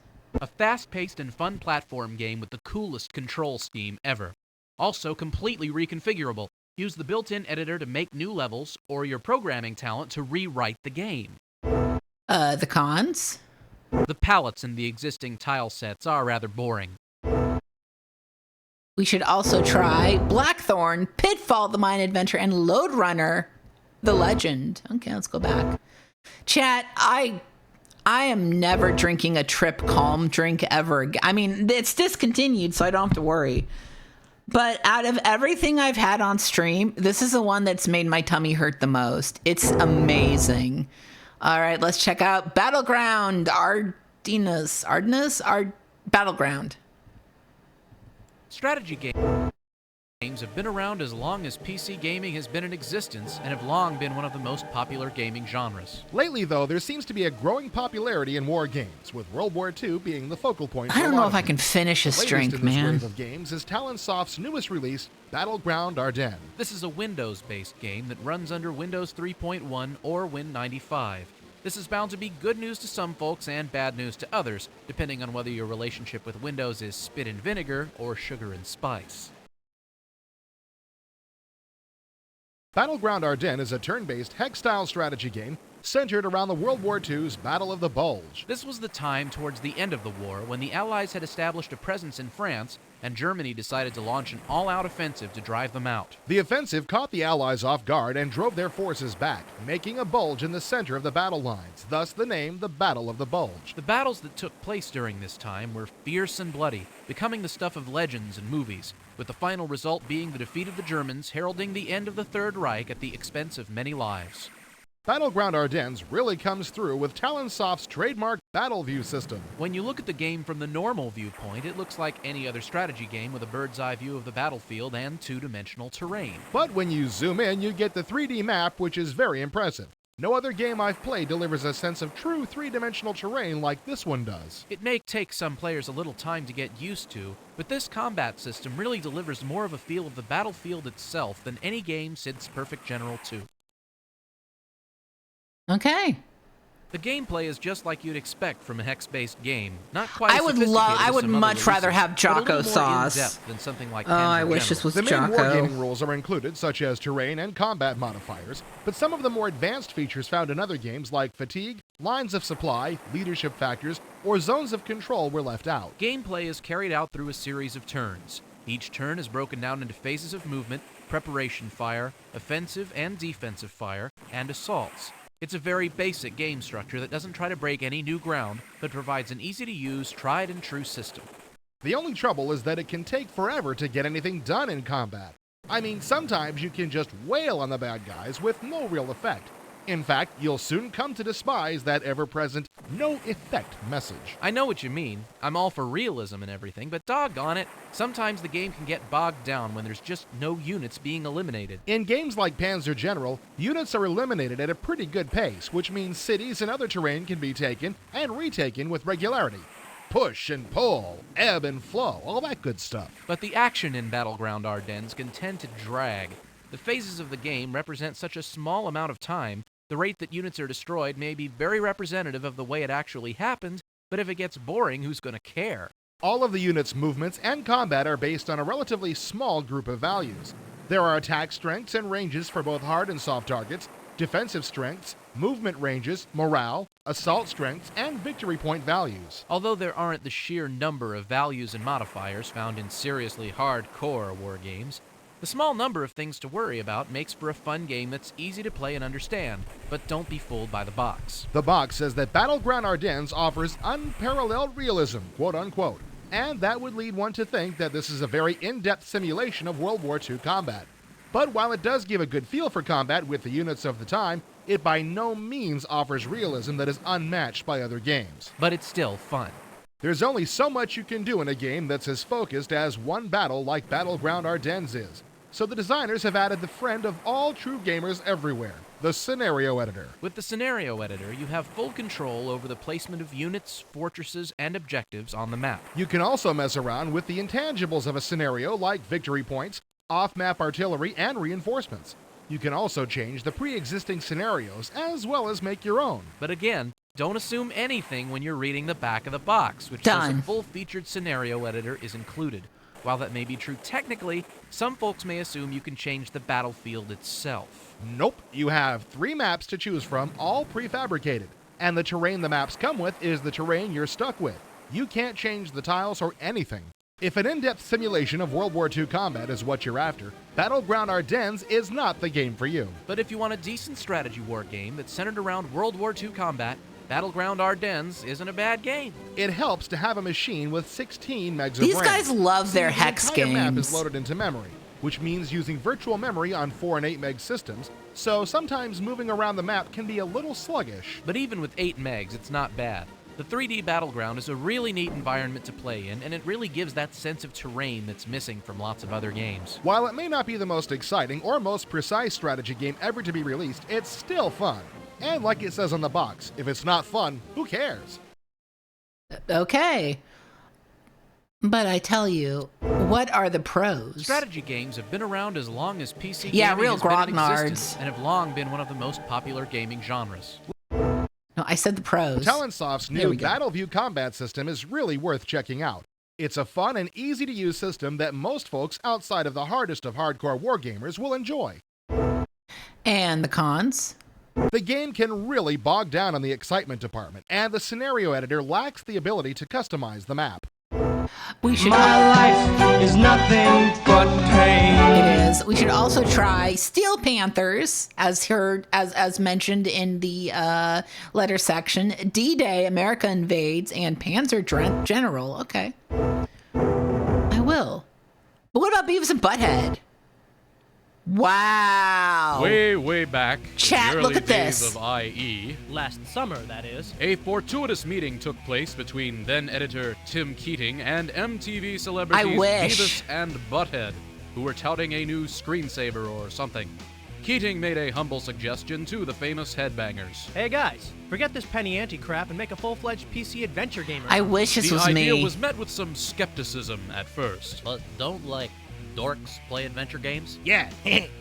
A fast-paced and fun platform game with the coolest control scheme ever. Also completely reconfigurable. Use the built-in editor to make new levels, or your programming talent to rewrite the game. The cons? The palettes in the existing tile sets are rather boring. We should also try Blackthorn, Pitfall, the Mine Adventure, and Lode Runner, the Legend. Okay, let's go back. Chat, I am never drinking a Trip Calm drink ever again. I mean, it's discontinued, so I don't have to worry. But out of everything I've had on stream, this is the one that's made my tummy hurt the most. It's amazing. All right, let's check out Battleground Ardennes. Battleground. Strategy games have been around as long as PC gaming has been in existence and have long been one of the most popular gaming genres. Lately, though, there seems to be a growing popularity in war games, with World War II being the focal point. I don't know if I can finish this drink, in this man. wave of games is Talonsoft's newest release, Battleground Ardennes. This is a Windows-based game that runs under Windows 3.1 or Win95. This is bound to be good news to some folks and bad news to others, depending on whether your relationship with Windows is spit and vinegar or sugar and spice. Battleground Ardennes is a turn-based hex-style strategy game centered around the World War II's Battle of the Bulge. This was the time towards the end of the war when the Allies had established a presence in France and Germany decided to launch an all-out offensive to drive them out. The offensive caught the Allies off guard and drove their forces back, making a bulge in the center of the battle lines, thus the name the Battle of the Bulge. The battles that took place during this time were fierce and bloody, becoming the stuff of legends and movies, with the final result being the defeat of the Germans, heralding the end of the Third Reich at the expense of many lives. Battleground Ardennes really comes through with Talonsoft's trademark battle view system. When you look at the game from the normal viewpoint, it looks like any other strategy game with a bird's eye view of the battlefield and two-dimensional terrain. But when you zoom in, you get the 3D map, which is very impressive. No other game I've played delivers a sense of true three-dimensional terrain like this one does. It may take some players a little time to get used to, but this combat system really delivers more of a feel of the battlefield itself than any game since Perfect General 2. Okay. The gameplay is just like you'd expect from a hex-based game. Not quite I as would sophisticated I as would some other much rather releases, have but a Jocko little more sauce. in-depth than something like Oh, I Panzer wish General. this was The main Jocko. wargaming rules are included, such as terrain and combat modifiers, but some of the more advanced features found in other games like fatigue, lines of supply, leadership factors, or zones of control were left out. Gameplay is carried out through a series of turns. Each turn is broken down into phases of movement, preparation fire, offensive and defensive fire, and assaults. It's a very basic game structure that doesn't try to break any new ground, but provides an easy-to-use, tried-and-true system. The only trouble is that it can take forever to get anything done in combat. I mean, sometimes you can just wail on the bad guys with no real effect. In fact, you'll soon come to despise that ever-present no effect message. I know what you mean. I'm all for realism and everything, but doggone it, sometimes the game can get bogged down when there's just no units being eliminated. In games like Panzer General, units are eliminated at a pretty good pace, which means cities and other terrain can be taken and retaken with regularity. Push and pull, ebb and flow, all that good stuff. But the action in Battleground Ardennes can tend to drag. The phases of the game represent such a small amount of time. The rate that units are destroyed may be very representative of the way it actually happened, but if it gets boring, who's going to care? All of the units' movements and combat are based on a relatively small group of values. There are attack strengths and ranges for both hard and soft targets, defensive strengths, movement ranges, morale, assault strengths, and victory point values. Although there aren't the sheer number of values and modifiers found in seriously hardcore war games, the small number of things to worry about makes for a fun game that's easy to play and understand, but don't be fooled by the box. The box says that Battleground Ardennes offers unparalleled realism, quote unquote, and that would lead one to think that this is a very in-depth simulation of World War II combat. But while it does give a good feel for combat with the units of the time, it by no means offers realism that is unmatched by other games. But it's still fun. There's only so much you can do in a game that's as focused as one battle like Battleground Ardennes is. So the designers have added the friend of all true gamers everywhere, the Scenario Editor. With the Scenario Editor, you have full control over the placement of units, fortresses, and objectives on the map. You can also mess around with the intangibles of a scenario like victory points, off-map artillery, and reinforcements. You can also change the pre-existing scenarios as well as make your own. But again, don't assume anything when you're reading the back of the box, which says a full-featured Scenario Editor is included. While that may be true technically, some folks may assume you can change the battlefield itself. Nope, you have 3 maps to choose from, all prefabricated. and the terrain the maps come with is the terrain you're stuck with. You can't change the tiles or anything. If an in-depth simulation of World War II combat is what you're after, Battleground Ardennes is not the game for you. But if you want a decent strategy war game that's centered around World War II combat, Battleground Ardennes isn't a bad game. It helps to have a machine with 16 megs of These RAM. guys love their hex The entire map is games. loaded into memory, which means using virtual memory on 4 and 8 meg systems, so sometimes moving around the map can be a little sluggish. But even with 8 megs, it's not bad. The 3D Battleground is a really neat environment to play in, and it really gives that sense of terrain that's missing from lots of other games. While it may not be the most exciting or most precise strategy game ever to be released, it's still fun. And like it says on the box, if it's not fun, who cares? Okay. But I tell you, what are the pros? Strategy games have been around as long as PC Yeah, gaming real has been in grognards. existence, and have long been one of the most popular gaming genres. No, I said the pros. Talonsoft's There new we go. Battleview combat system is really worth checking out. It's a fun and easy-to-use system that most folks outside of the hardest of hardcore wargamers will enjoy. And the cons? The game can really bog down on the excitement department, and the scenario editor lacks the ability to customize the map. We should. My life is nothing but pain. It is. We should also try Steel Panthers, as mentioned in the letter section. D-Day, America Invades, and Panzer General. Okay, I will. But what about Beavis and Butthead? Wow. Way back, Chat, in the early look at days this. of IE, Last summer, that is. a fortuitous meeting took place between then-editor Tim Keating and MTV celebrities I wish. Beavis and Butthead, who were touting a new screensaver or something. Keating made a humble suggestion to the famous headbangers. Hey guys, forget this penny ante crap and make a full-fledged PC adventure game. I wish this The was idea me. was met with some skepticism at first. But don't, dorks play adventure games? Yeah,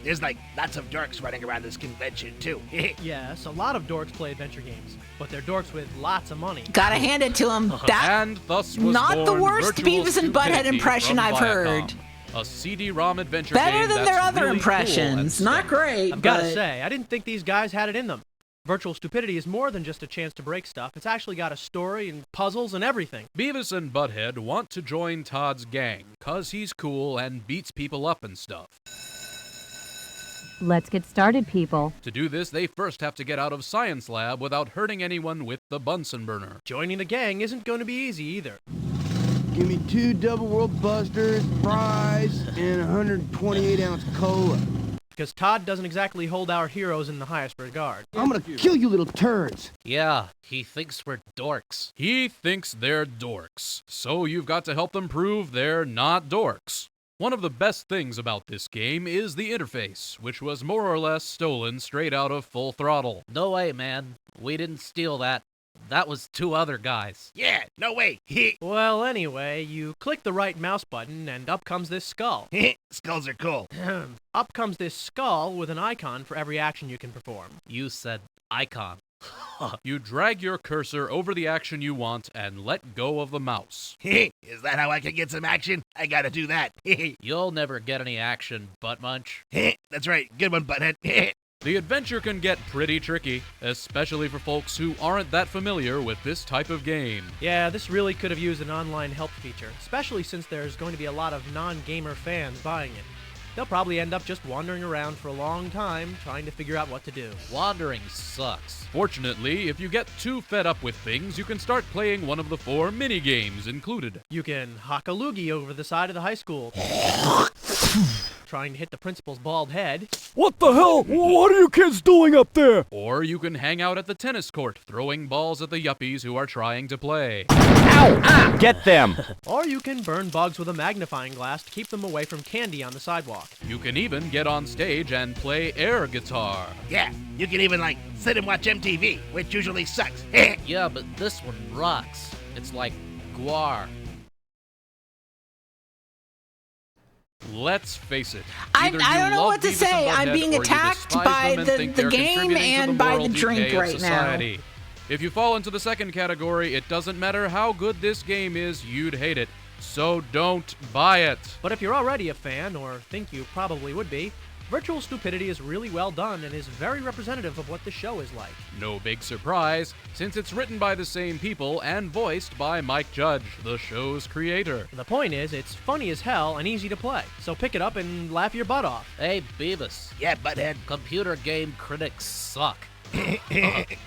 there's lots of dorks running around this convention too. Yes, a lot of dorks play adventure games, but they're dorks with lots of money. Gotta hand it to him. That And thus was not the born worst Virtual Beavis and Butthead Stupidity impression from I've Viacom, heard. a CD-ROM adventure better game than that's their other really cool and impressions. Not stuff. great. I've gotta but- say, I didn't think these guys had it in them. Virtual Stupidity is more than just a chance to break stuff. It's actually got a story and puzzles and everything. Beavis and Butthead want to join Todd's gang, 'cause he's cool and beats people up and stuff. Let's get started, people. To do this, they first have to get out of Science Lab without hurting anyone with the Bunsen burner. Joining the gang isn't going to be easy either. Give me 2 double world busters, fries, and 128-ounce cola. Because Todd doesn't exactly hold our heroes in the highest regard. I'm gonna kill you little turds. Yeah, he thinks we're dorks. He thinks they're dorks, so you've got to help them prove they're not dorks. One of the best things about this game is the interface, which was more or less stolen straight out of Full Throttle. No way, man. We didn't steal that. That was 2 other guys. Yeah, no way. Well, anyway, you click the right mouse button and up comes this skull. Skulls are cool. Up comes this skull with an icon for every action you can perform. You said icon. You drag your cursor over the action you want and let go of the mouse. Is that how I can get some action? I gotta do that. You'll never get any action, butt munch. That's right. Good one, Butthead. The adventure can get pretty tricky, especially for folks who aren't that familiar with this type of game. Yeah, this really could have used an online help feature, especially since there's going to be a lot of non-gamer fans buying it. They'll probably end up just wandering around for a long time trying to figure out what to do. Wandering sucks. Fortunately, if you get too fed up with things, you can start playing one of the 4 mini-games included. You can hock a loogie over the side of the high school, trying to hit the principal's bald head. What the hell? What are you kids doing up there? Or you can hang out at the tennis court, throwing balls at the yuppies who are trying to play. Get them. Or you can burn bugs with a magnifying glass to keep them away from candy on the sidewalk. You can even get on stage and play air guitar. Yeah, you can even sit and watch MTV, which usually sucks. Yeah, but this one rocks. It's like guar. Let's face it. I either don't you know love what to Beavis say. and I'm Butthead, being or you attacked despise by them and the think they're game contributing to and the by the moral drink decay of right now. society. If you fall into the second category, it doesn't matter how good this game is, you'd hate it. So don't buy it. But if you're already a fan, or think you probably would be, Virtual Stupidity is really well done and is very representative of what the show is like. No big surprise, since it's written by the same people and voiced by Mike Judge, the show's creator. The point is, it's funny as hell and easy to play, so pick it up and laugh your butt off. Hey, Beavis. Yeah, butthead. Computer game critics suck.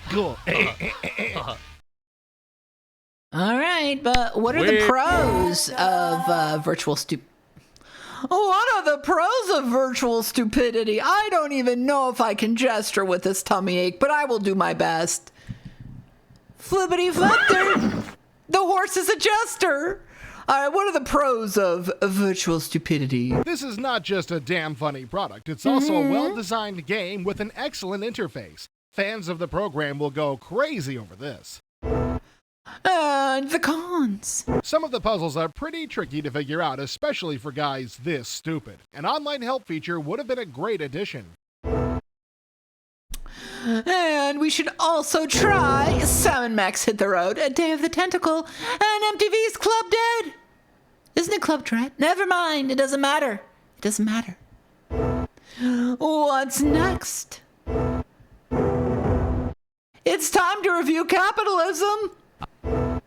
Cool. All right, but what are the pros of virtual stupidity? What are the pros of virtual stupidity? I don't even know if I can gesture with this tummy ache, but I will do my best. Flippity flipper. The horse is a jester. All right, what are the pros of virtual stupidity? This is not just a damn funny product, it's also a well-designed game with an excellent interface. Fans of the program will go crazy over this. And the cons. Some of the puzzles are pretty tricky to figure out, especially for guys this stupid. An online help feature would have been a great addition. And we should also try Salmon Max Hit the Road, A Day of the Tentacle, and MTV's Club Dead. Isn't it Club Dread? Never mind, it doesn't matter. It doesn't matter. What's next? It's time to review capitalism.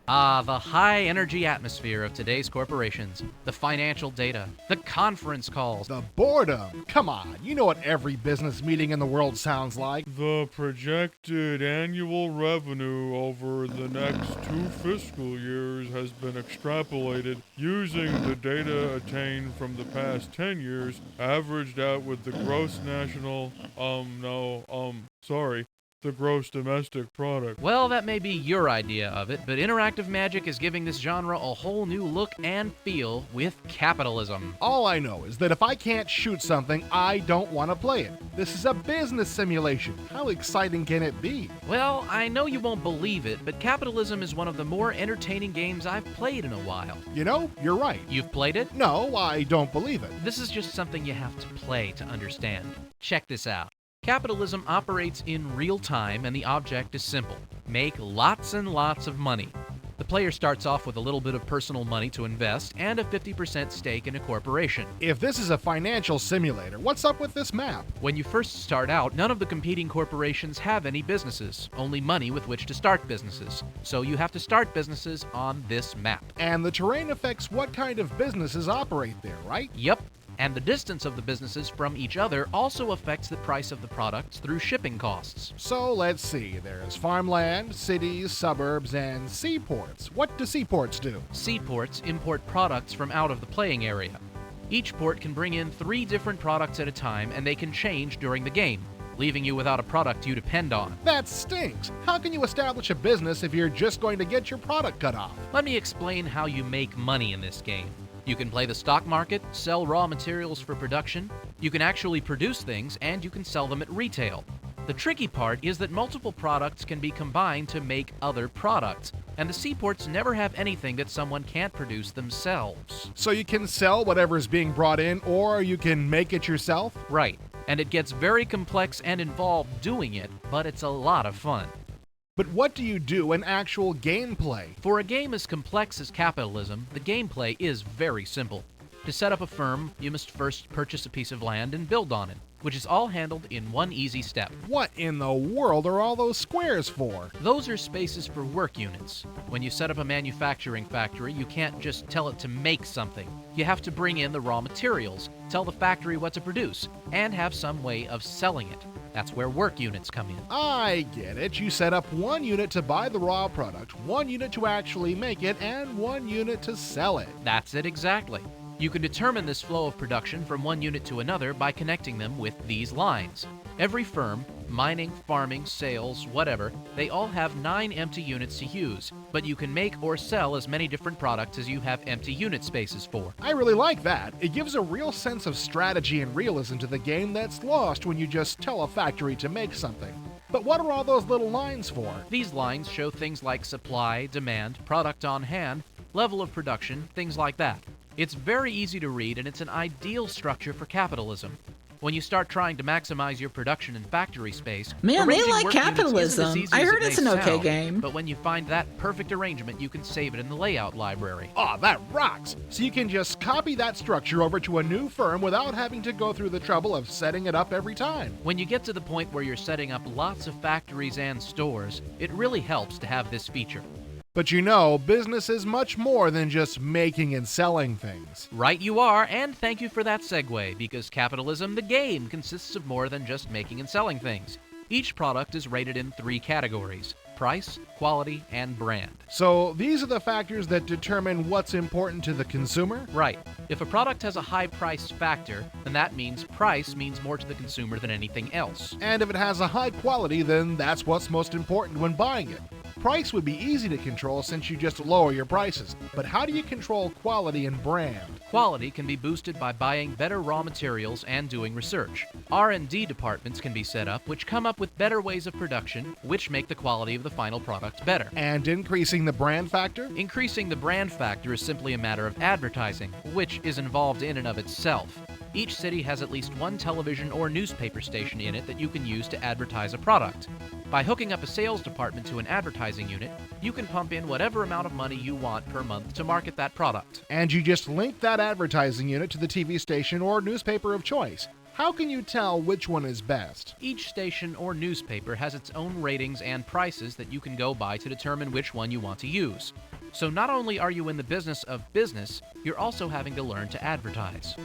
The high-energy atmosphere of today's corporations, the financial data, the conference calls. The boredom. Come on, you know what every business meeting in the world sounds like. The projected annual revenue over the next 2 fiscal years has been extrapolated using the data attained from the past 10 years, averaged out with the gross national, the gross domestic product. Well, that may be your idea of it, but interactive magic is giving this genre a whole new look and feel with capitalism. All I know is that if I can't shoot something, I don't want to play it. This is a business simulation. How exciting can it be? Well, I know you won't believe it, but capitalism is one of the more entertaining games I've played in a while. You know, you're right. You've played it? No, I don't believe it. This is just something you have to play to understand. Check this out. Capitalism operates in real time, and the object is simple. Make lots and lots of money. The player starts off with a little bit of personal money to invest and a 50% stake in a corporation. If this is a financial simulator, what's up with this map? When you first start out, none of the competing corporations have any businesses, only money with which to start businesses. So you have to start businesses on this map. And the terrain affects what kind of businesses operate there, right? Yep. And the distance of the businesses from each other also affects the price of the products through shipping costs. So let's see, there's farmland, cities, suburbs, and seaports. What do seaports do? Seaports import products from out of the playing area. Each port can bring in 3 different products at a time, and they can change during the game, leaving you without a product you depend on. That stinks! How can you establish a business if you're just going to get your product cut off? Let me explain how you make money in this game. You can play the stock market, sell raw materials for production, you can actually produce things, and you can sell them at retail. The tricky part is that multiple products can be combined to make other products, and the seaports never have anything that someone can't produce themselves. So you can sell whatever's being brought in, or you can make it yourself? Right, and it gets very complex and involved doing it, but it's a lot of fun. But what do you do in actual gameplay? For a game as complex as capitalism, the gameplay is very simple. To set up a firm, you must first purchase a piece of land and build on it, which is all handled in one easy step. What in the world are all those squares for? Those are spaces for work units. When you set up a manufacturing factory, you can't just tell it to make something. You have to bring in the raw materials, tell the factory what to produce, and have some way of selling it. That's where work units come in. I get it. You set up 1 unit to buy the raw product, 1 unit to actually make it, and 1 unit to sell it. That's it exactly. You can determine this flow of production from one unit to another by connecting them with these lines. Every firm, mining, farming, sales, whatever, they all have 9 empty units to use, but you can make or sell as many different products as you have empty unit spaces for. I really like that. It gives a real sense of strategy and realism to the game that's lost when you just tell a factory to make something. But what are all those little lines for? These lines show things like supply, demand, product on hand, level of production, things like that. It's very easy to read, and it's an ideal structure for capitalism. When you start trying to maximize your production and factory space, Man, they arranging like work units isn't as capitalism. easy I as heard it it's may an okay sound, game. But when you find that perfect arrangement, you can save it in the layout library. Aw, that rocks! So you can just copy that structure over to a new firm without having to go through the trouble of setting it up every time. When you get to the point where you're setting up lots of factories and stores, it really helps to have this feature. But you know, business is much more than just making and selling things. Right you are, and thank you for that segue, because Capitalism the Game consists of more than just making and selling things. Each product is rated in 3 categories: price, quality, and brand. So these are the factors that determine what's important to the consumer? Right. If a product has a high price factor, then that means price means more to the consumer than anything else. And if it has a high quality, then that's what's most important when buying it. Price would be easy to control since you just lower your prices, but how do you control quality and brand? Quality can be boosted by buying better raw materials and doing research. R&D departments can be set up which come up with better ways of production, which make the quality of the final product better. And increasing the brand factor? Increasing the brand factor is simply a matter of advertising, which is involved in and of itself. Each city has at least one television or newspaper station in it that you can use to advertise a product. By hooking up a sales department to an advertising unit, you can pump in whatever amount of money you want per month to market that product. And you just link that advertising unit to the TV station or newspaper of choice. How can you tell which one is best? Each station or newspaper has its own ratings and prices that you can go by to determine which one you want to use. So not only are you in the business of business, you're also having to learn to advertise.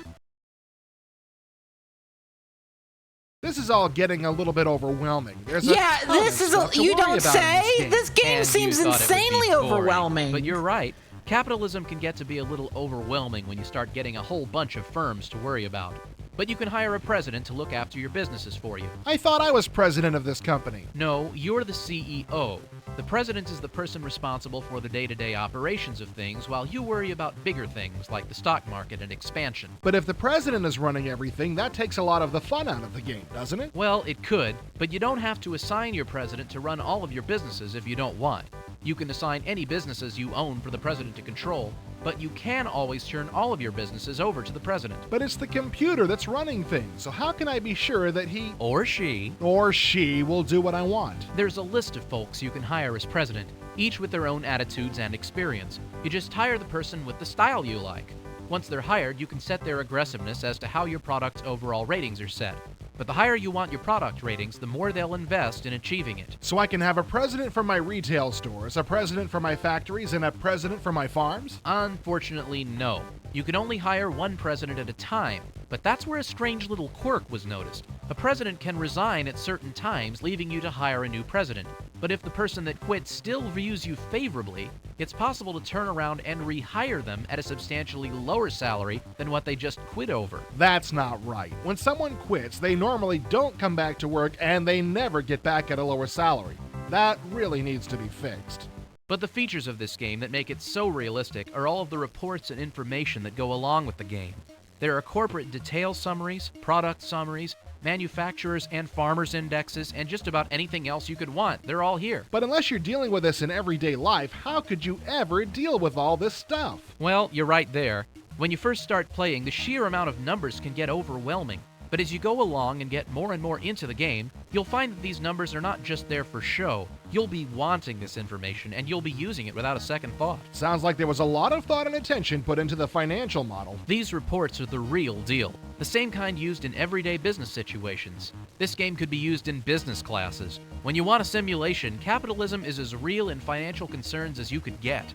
This is all getting a little bit overwhelming. There's Yeah, a ton this of is stuff to you worry don't about in say. This game And seems you thought it would be insanely boring. overwhelming. But you're right. Capitalism can get to be a little overwhelming when you start getting a whole bunch of firms to worry about. But you can hire a president to look after your businesses for you. I thought I was president of this company. No, you're the CEO. The president is the person responsible for the day-to-day operations of things, while you worry about bigger things like the stock market and expansion. But if the president is running everything, that takes a lot of the fun out of the game, doesn't it? Well, it could, but you don't have to assign your president to run all of your businesses if you don't want. You can assign any businesses you own for the president to control, but you can always turn all of your businesses over to the president. But it's the computer that's running things, so how can I be sure that he Or she will do what I want? There's a list of folks you can hire as president, each with their own attitudes and experience. You just hire the person with the style you like. Once they're hired, you can set their aggressiveness as to how your product's overall ratings are set. But the higher you want your product ratings, the more they'll invest in achieving it. So I can have a president for my retail stores, a president for my factories, and a president for my farms? Unfortunately, no. You can only hire one president at a time, but that's where a strange little quirk was noticed. A president can resign at certain times, leaving you to hire a new president. But if the person that quit still views you favorably, it's possible to turn around and rehire them at a substantially lower salary than what they just quit over. That's not right. When someone quits, they normally don't come back to work and they never get back at a lower salary. That really needs to be fixed. But the features of this game that make it so realistic are all of the reports and information that go along with the game. There are corporate detail summaries, product summaries, manufacturers and farmers indexes, and just about anything else you could want. They're all here. But unless you're dealing with this in everyday life, how could you ever deal with all this stuff? Well, you're right there. When you first start playing, the sheer amount of numbers can get overwhelming. But as you go along and get more and more into the game, you'll find that these numbers are not just there for show. You'll be wanting this information, and you'll be using it without a second thought. Sounds like there was a lot of thought and attention put into the financial model. These reports are the real deal, the same kind used in everyday business situations. This game could be used in business classes. When you want a simulation, capitalism is as real in financial concerns as you could get.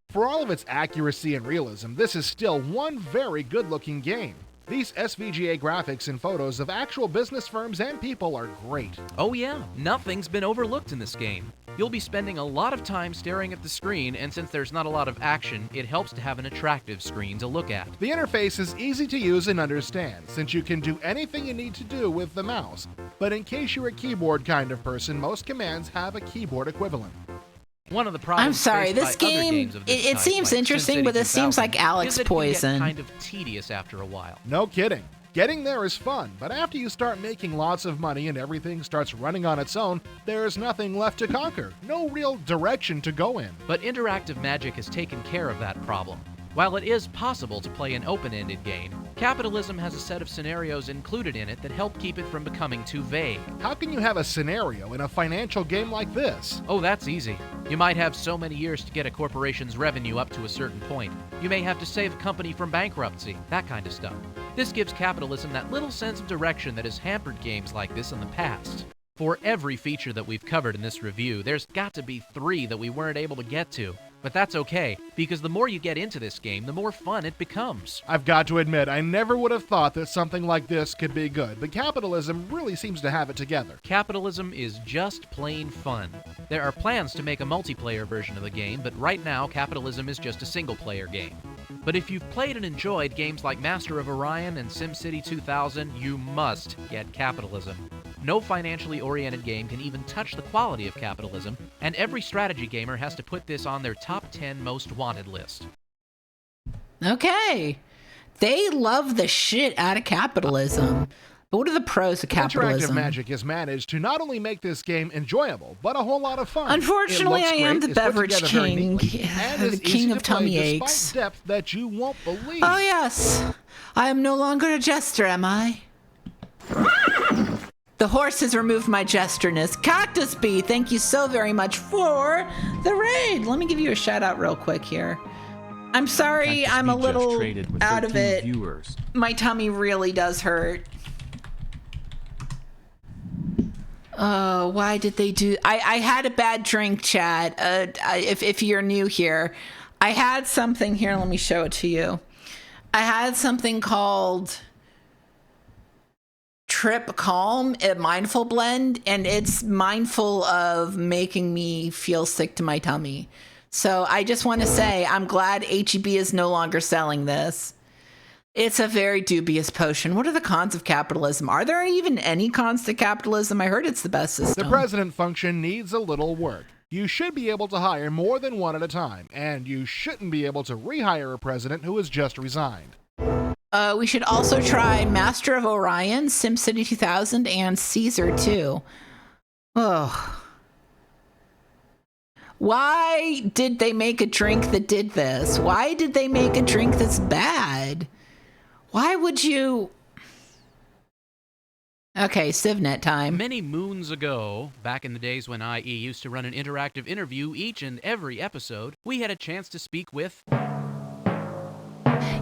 For all of its accuracy and realism, this is still one very good-looking game. These SVGA graphics and photos of actual business firms and people are great. Oh yeah, nothing's been overlooked in this game. You'll be spending a lot of time staring at the screen, and since there's not a lot of action, it helps to have an attractive screen to look at. The interface is easy to use and understand, since you can do anything you need to do with the mouse. But in case you're a keyboard kind of person, most commands have a keyboard equivalent. One of the problems I'm sorry, this game, it seems interesting, but this seems like Alex Poison. It can get kind of tedious after a while. No kidding. Getting there is fun, but after you start making lots of money and everything starts running on its own, there's nothing left to conquer. No real direction to go in. But Interactive Magic has taken care of that problem. While it is possible to play an open-ended game, capitalism has a set of scenarios included in it that help keep it from becoming too vague. How can you have a scenario in a financial game like this? Oh, that's easy. You might have so many years to get a corporation's revenue up to a certain point. You may have to save a company from bankruptcy, that kind of stuff. This gives capitalism that little sense of direction that has hampered games like this in the past. For every feature that we've covered in this review, there's got to be 3 that we weren't able to get to. But that's okay, because the more you get into this game, the more fun it becomes. I've got to admit, I never would have thought that something like this could be good, but capitalism really seems to have it together. Capitalism is just plain fun. There are plans to make a multiplayer version of the game, but right now, capitalism is just a single-player game. But if you've played and enjoyed games like Master of Orion and SimCity 2000, you must get capitalism. No financially oriented game can even touch the quality of capitalism, and every strategy gamer has to put this on their top 10 most wanted list. Okay. They love the shit out of capitalism. But what are the pros of capitalism? Interactive Magic has managed to not only make this game enjoyable, but a whole lot of fun. Unfortunately, I am the beverage king. The king of tummy aches. Despite depth that you won't believe. Oh yes. I am no longer a jester, am I? The horse has removed my jesterness. Cactus Bee, thank you so very much for the raid. Let me give you a shout out real quick here. I'm sorry, I'm a little out of it. My tummy really does hurt. Oh, why did they do... I had a bad drink, Chad. If you're new here. I had something here. Let me show it to you. I had something called Trip Calm, a mindful blend, and it's mindful of making me feel sick to my tummy. So I just want to say I'm glad HEB is no longer selling this. It's a very dubious potion. What are the cons of capitalism? Are there even any cons to capitalism? I heard it's the best system. The president function needs a little work. You should be able to hire more than one at a time, and you shouldn't be able to rehire a president who has just resigned. We should also try Master of Orion, SimCity 2000, and Caesar 2. Oh. Why did they make a drink that did this? Why did they make a drink that's bad? Why would you... Okay, CivNet time. Many moons ago, back in the days when IE used to run an interactive interview each and every episode, we had a chance to speak with...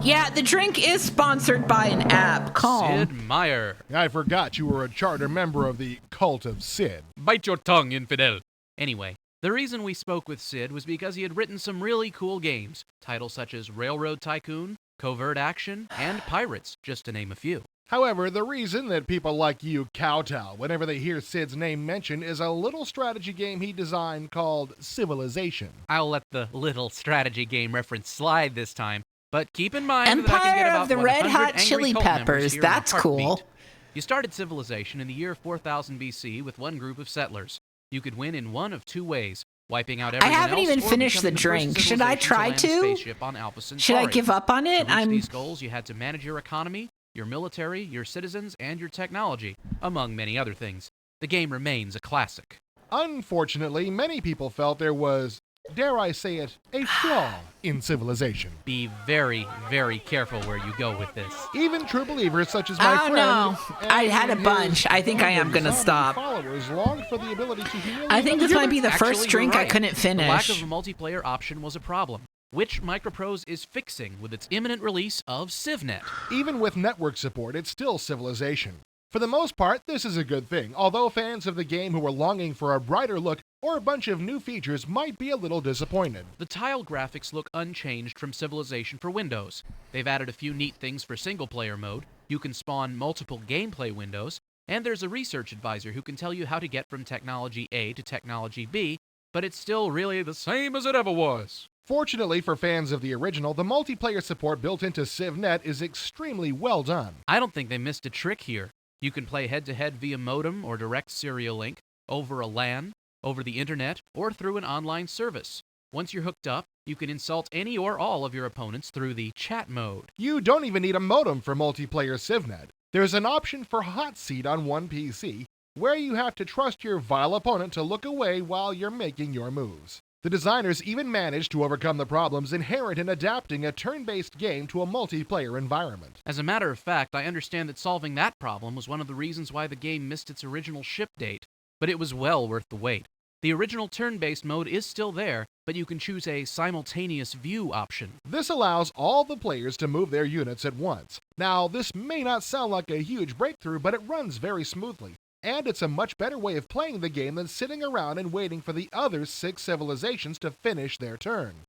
Yeah, the drink is sponsored by an app. Calm. Sid Meier. I forgot you were a charter member of the Cult of Sid. Bite your tongue, infidel. Anyway, the reason we spoke with Sid was because he had written some really cool games, titles such as Railroad Tycoon, Covert Action, and Pirates, just to name a few. However, the reason that people like you kowtow whenever they hear Sid's name mentioned is a little strategy game he designed called Civilization. I'll let the little strategy game reference slide this time, but keep in mind Empire that I can get about of the 100 Red Hot angry Chili cult members Peppers. here in a That's cool. heartbeat. You started Civilization in the year 4000 BC with one group of settlers. You could win in one of two ways, wiping out everyone I haven't else even or finished the becoming first drink. Should I civilization try land a to? spaceship on Alpha Centauri. Should I give up on it? To reach these goals, you had to manage your economy, your military, your citizens, and your technology, among many other things. The game remains a classic. Unfortunately, many people felt there was, dare I say it, a flaw in Civilization. Be very, very careful where you go with this. Even true believers such as my friend... no. I had a and bunch. his I think I am going to zombie stop. Followers longed for the ability to humiliate I think this might be the Actually, first drink you're I right. couldn't The lack finish. of a multiplayer option was a problem, which Microprose is fixing with its imminent release of CivNet. Even with network support, it's still Civilization. For the most part, this is a good thing, although fans of the game who were longing for a brighter look or a bunch of new features might be a little disappointed. The tile graphics look unchanged from Civilization for Windows. They've added a few neat things for single-player mode, you can spawn multiple gameplay windows, and there's a research advisor who can tell you how to get from technology A to technology B, but it's still really the same as it ever was. Fortunately for fans of the original, the multiplayer support built into CivNet is extremely well done. I don't think they missed a trick here. You can play head-to-head via modem or direct serial link, over a LAN, over the internet, or through an online service. Once you're hooked up, you can insult any or all of your opponents through the chat mode. You don't even need a modem for multiplayer CivNet. There's an option for hot seat on one PC, where you have to trust your vile opponent to look away while you're making your moves. The designers even managed to overcome the problems inherent in adapting a turn-based game to a multiplayer environment. As a matter of fact, I understand that solving that problem was one of the reasons why the game missed its original ship date, but it was well worth the wait. The original turn-based mode is still there, but you can choose a simultaneous view option. This allows all the players to move their units at once. Now, this may not sound like a huge breakthrough, but it runs very smoothly. And it's a much better way of playing the game than sitting around and waiting for the other 6 civilizations to finish their turn.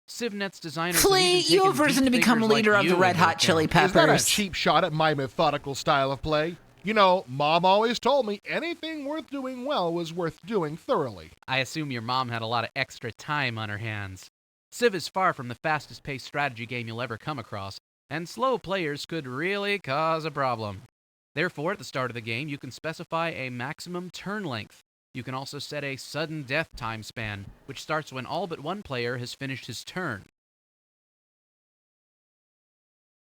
CivNet's designers Flea, you have risen to become leader of the Red Hot Chili Peppers. Is that a cheap shot at my methodical style of play? You know, Mom always told me anything worth doing well was worth doing thoroughly. I assume your mom had a lot of extra time on her hands. Civ is far from the fastest-paced strategy game you'll ever come across, and slow players could really cause a problem. Therefore, at the start of the game, you can specify a maximum turn length. You can also set a sudden death time span, which starts when all but one player has finished his turn.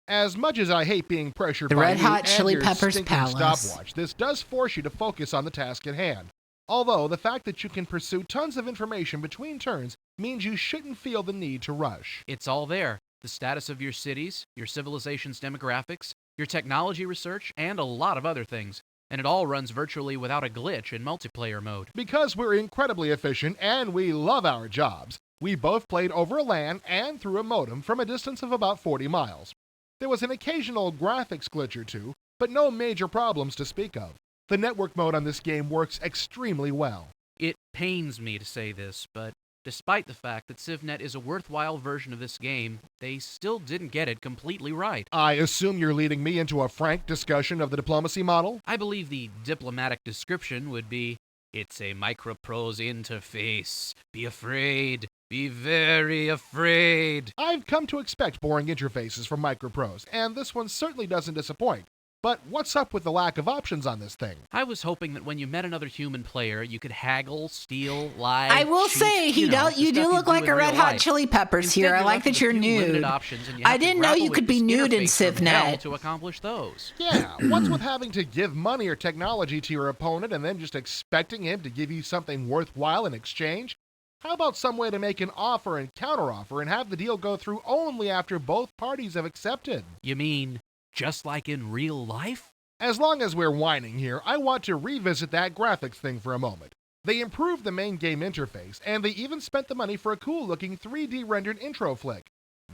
As much as I hate being pressured The by Red you Hot and Chili your Peppers stinking Palace. stopwatch, this does force you to focus on the task at hand. Although, the fact that you can pursue tons of information between turns means you shouldn't feel the need to rush. It's all there. The status of your cities, your civilization's demographics, your technology research, and a lot of other things. And it all runs virtually without a glitch in multiplayer mode. Because we're incredibly efficient and we love our jobs, we both played over a LAN and through a modem from a distance of about 40 miles. There was an occasional graphics glitch or two, but no major problems to speak of. The network mode on this game works extremely well. It pains me to say this, but despite the fact that CivNet is a worthwhile version of this game, they still didn't get it completely right. I assume you're leading me into a frank discussion of the diplomacy model? I believe the diplomatic description would be, it's a microprose interface. Be afraid. Be very afraid. I've come to expect boring interfaces from microprose, and this one certainly doesn't disappoint. But what's up with the lack of options on this thing? I was hoping that when you met another human player, you could haggle, steal, lie, I will cheat, say, you do look like a Red Hot Chili Peppers here. I like that you're nude. I didn't know you could be nude in CivNet. To accomplish those. Yeah, what's with having to give money or technology to your opponent and then just expecting him to give you something worthwhile in exchange? How about some way to make an offer and counteroffer and have the deal go through only after both parties have accepted? You mean just like in real life? As long as we're whining here, I want to revisit that graphics thing for a moment. They improved the main game interface, and they even spent the money for a cool-looking 3D rendered intro flick.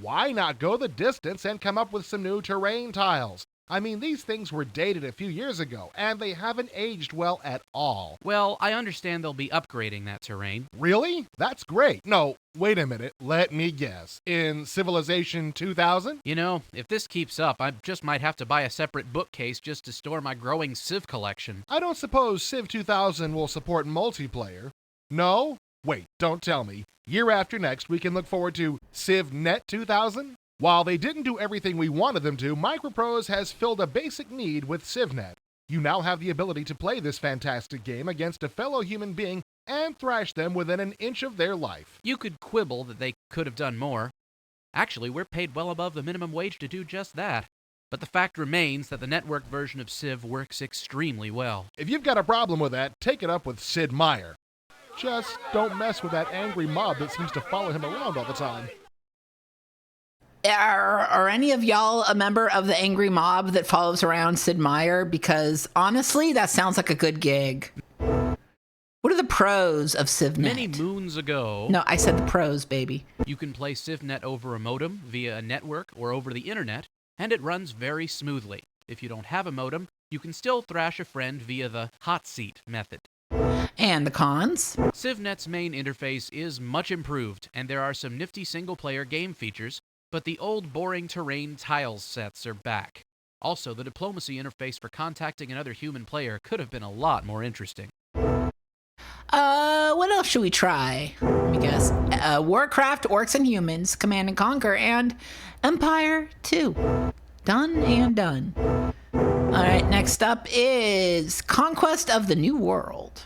Why not go the distance and come up with some new terrain tiles? I mean, these things were dated a few years ago, and they haven't aged well at all. Well, I understand they'll be upgrading that terrain. Really? That's great. No, wait a minute. Let me guess. In Civilization 2000? You know, if this keeps up, I just might have to buy a separate bookcase just to store my growing Civ collection. I don't suppose Civ 2000 will support multiplayer. No? Wait, don't tell me. Year after next, we can look forward to CivNet 2000? While they didn't do everything we wanted them to, Microprose has filled a basic need with CivNet. You now have the ability to play this fantastic game against a fellow human being and thrash them within an inch of their life. You could quibble that they could have done more. Actually, we're paid well above the minimum wage to do just that. But the fact remains that the network version of Civ works extremely well. If you've got a problem with that, take it up with Sid Meier. Just don't mess with that angry mob that seems to follow him around all the time. Are any of y'all a member of the angry mob that follows around Sid Meier? Because honestly, that sounds like a good gig. What are the pros of CivNet? Many moons ago... No, I said the pros, baby. You can play CivNet over a modem, via a network, or over the internet, and it runs very smoothly. If you don't have a modem, you can still thrash a friend via the hot seat method. And the cons? CivNet's main interface is much improved, and there are some nifty single-player game features, but the old boring terrain tiles sets are back. Also, the diplomacy interface for contacting another human player could have been a lot more interesting. What else should we try? Let me guess. Warcraft, Orcs and Humans, Command and Conquer, and Empire 2. Done and done. Alright, next up is Conquest of the New World.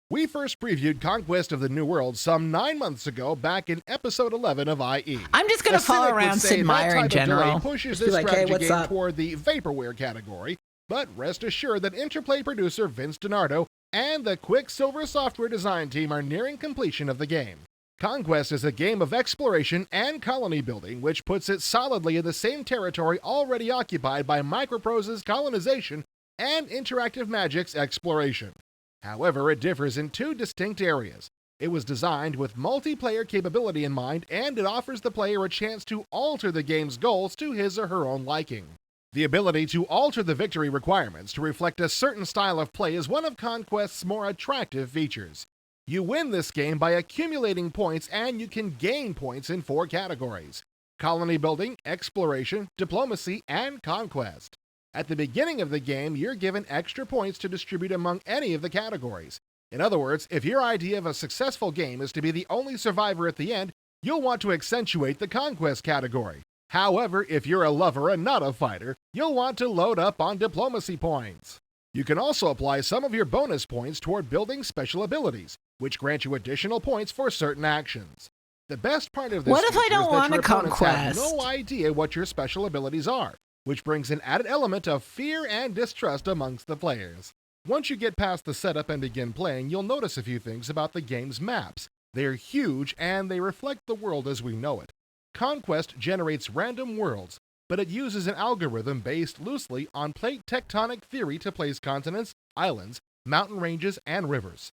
We first previewed Conquest of the New World some 9 months ago, back in episode 11 of IE. I'm just going to follow around Sid Meier in general. Pushes this strategy game toward the vaporware category, But rest assured that Interplay producer Vince DiNardo and the Quicksilver software design team are nearing completion of the game. Conquest is a game of exploration and colony building, which puts it solidly in the same territory already occupied by Microprose's colonization and Interactive Magic's exploration. However, it differs in two distinct areas. It was designed with multiplayer capability in mind, and it offers the player a chance to alter the game's goals to his or her own liking. The ability to alter the victory requirements to reflect a certain style of play is one of Conquest's more attractive features. You win this game by accumulating points, and you can gain points in 4 categories: colony building, exploration, diplomacy, and conquest. At the beginning of the game, you're given extra points to distribute among any of the categories. In other words, if your idea of a successful game is to be the only survivor at the end, you'll want to accentuate the conquest category. However, if you're a lover and not a fighter, you'll want to load up on diplomacy points. You can also apply some of your bonus points toward building special abilities, which grant you additional points for certain actions. The best part of this What if I feature don't is that want your a opponents have conquest? no idea what your special abilities are, which brings an added element of fear and distrust amongst the players. Once you get past the setup and begin playing, you'll notice a few things about the game's maps. They're huge, and they reflect the world as we know it. Conquest generates random worlds, but it uses an algorithm based loosely on plate tectonic theory to place continents, islands, mountain ranges, and rivers.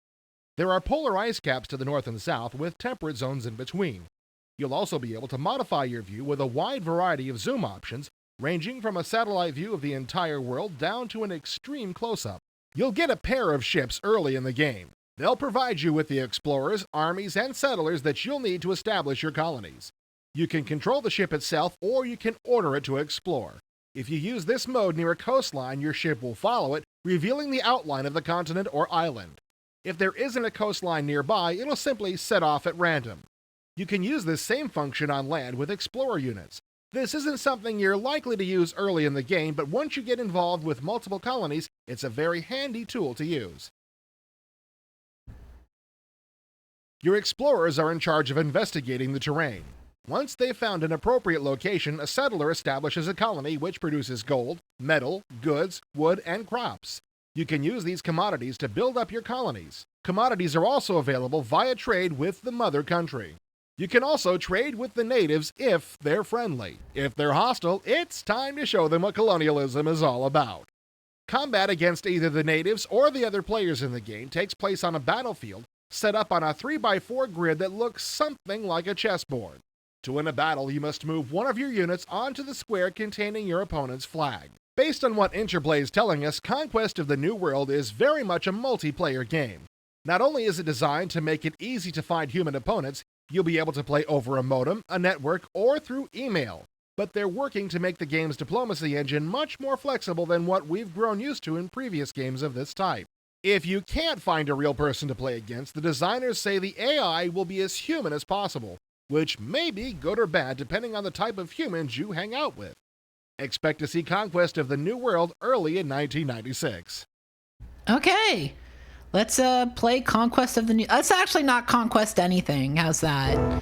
There are polar ice caps to the north and south, with temperate zones in between. You'll also be able to modify your view with a wide variety of zoom options, ranging from a satellite view of the entire world down to an extreme close-up. You'll get a pair of ships early in the game. They'll provide you with the explorers, armies, and settlers that you'll need to establish your colonies. You can control the ship itself, or you can order it to explore. If you use this mode near a coastline, your ship will follow it, revealing the outline of the continent or island. If there isn't a coastline nearby, it'll simply set off at random. You can use this same function on land with explorer units. This isn't something you're likely to use early in the game, but once you get involved with multiple colonies, it's a very handy tool to use. Your explorers are in charge of investigating the terrain. Once they've found an appropriate location, a settler establishes a colony which produces gold, metal, goods, wood, and crops. You can use these commodities to build up your colonies. Commodities are also available via trade with the mother country. You can also trade with the natives if they're friendly. If they're hostile, it's time to show them what colonialism is all about. Combat against either the natives or the other players in the game takes place on a battlefield set up on a 3x4 grid that looks something like a chessboard. To win a battle, you must move one of your units onto the square containing your opponent's flag. Based on what Interplay is telling us, Conquest of the New World is very much a multiplayer game. Not only is it designed to make it easy to find human opponents, you'll be able to play over a modem, a network, or through email. But they're working to make the game's diplomacy engine much more flexible than what we've grown used to in previous games of this type. If you can't find a real person to play against, the designers say the AI will be as human as possible, which may be good or bad depending on the type of humans you hang out with. Expect to see Conquest of the New World early in 1996. Okay. Let's play Conquest of the New... Let's actually not Conquest anything. How's that?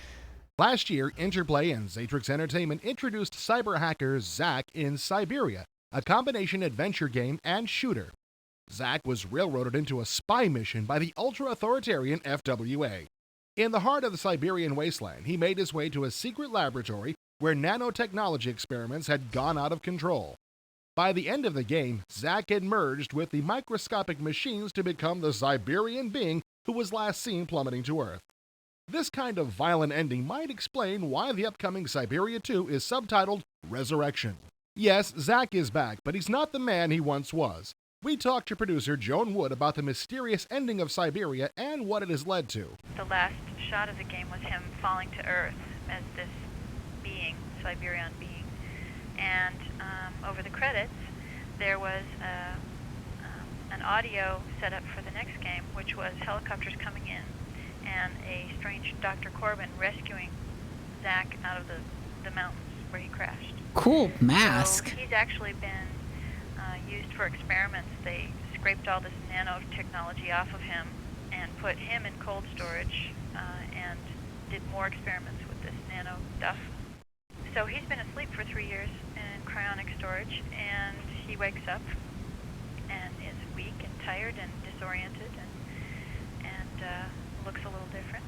Last year, Interplay and Xatrix Entertainment introduced cyber hacker Zack in Siberia, a combination adventure game and shooter. Zack was railroaded into a spy mission by the ultra-authoritarian FWA. In the heart of the Siberian wasteland, he made his way to a secret laboratory where nanotechnology experiments had gone out of control. By the end of the game, Zack had merged with the microscopic machines to become the Siberian being who was last seen plummeting to Earth. This kind of violent ending might explain why the upcoming Siberia 2 is subtitled Resurrection. Yes, Zack is back, but he's not the man he once was. We talked to producer Joan Wood about the mysterious ending of Siberia and what it has led to. The last shot of the game was him falling to Earth as this being, Siberian being. And over the credits, there was an audio set up for the next game, which was helicopters coming in and a strange Dr. Corbin rescuing Zack out of the mountains where he crashed. Cool mask. So he's actually been used for experiments. They scraped all this nanotechnology off of him and put him in cold storage and did more experiments with this nano stuff. So he's been asleep for 3 years in cryonic storage, and he wakes up and is weak and tired and disoriented and looks a little different.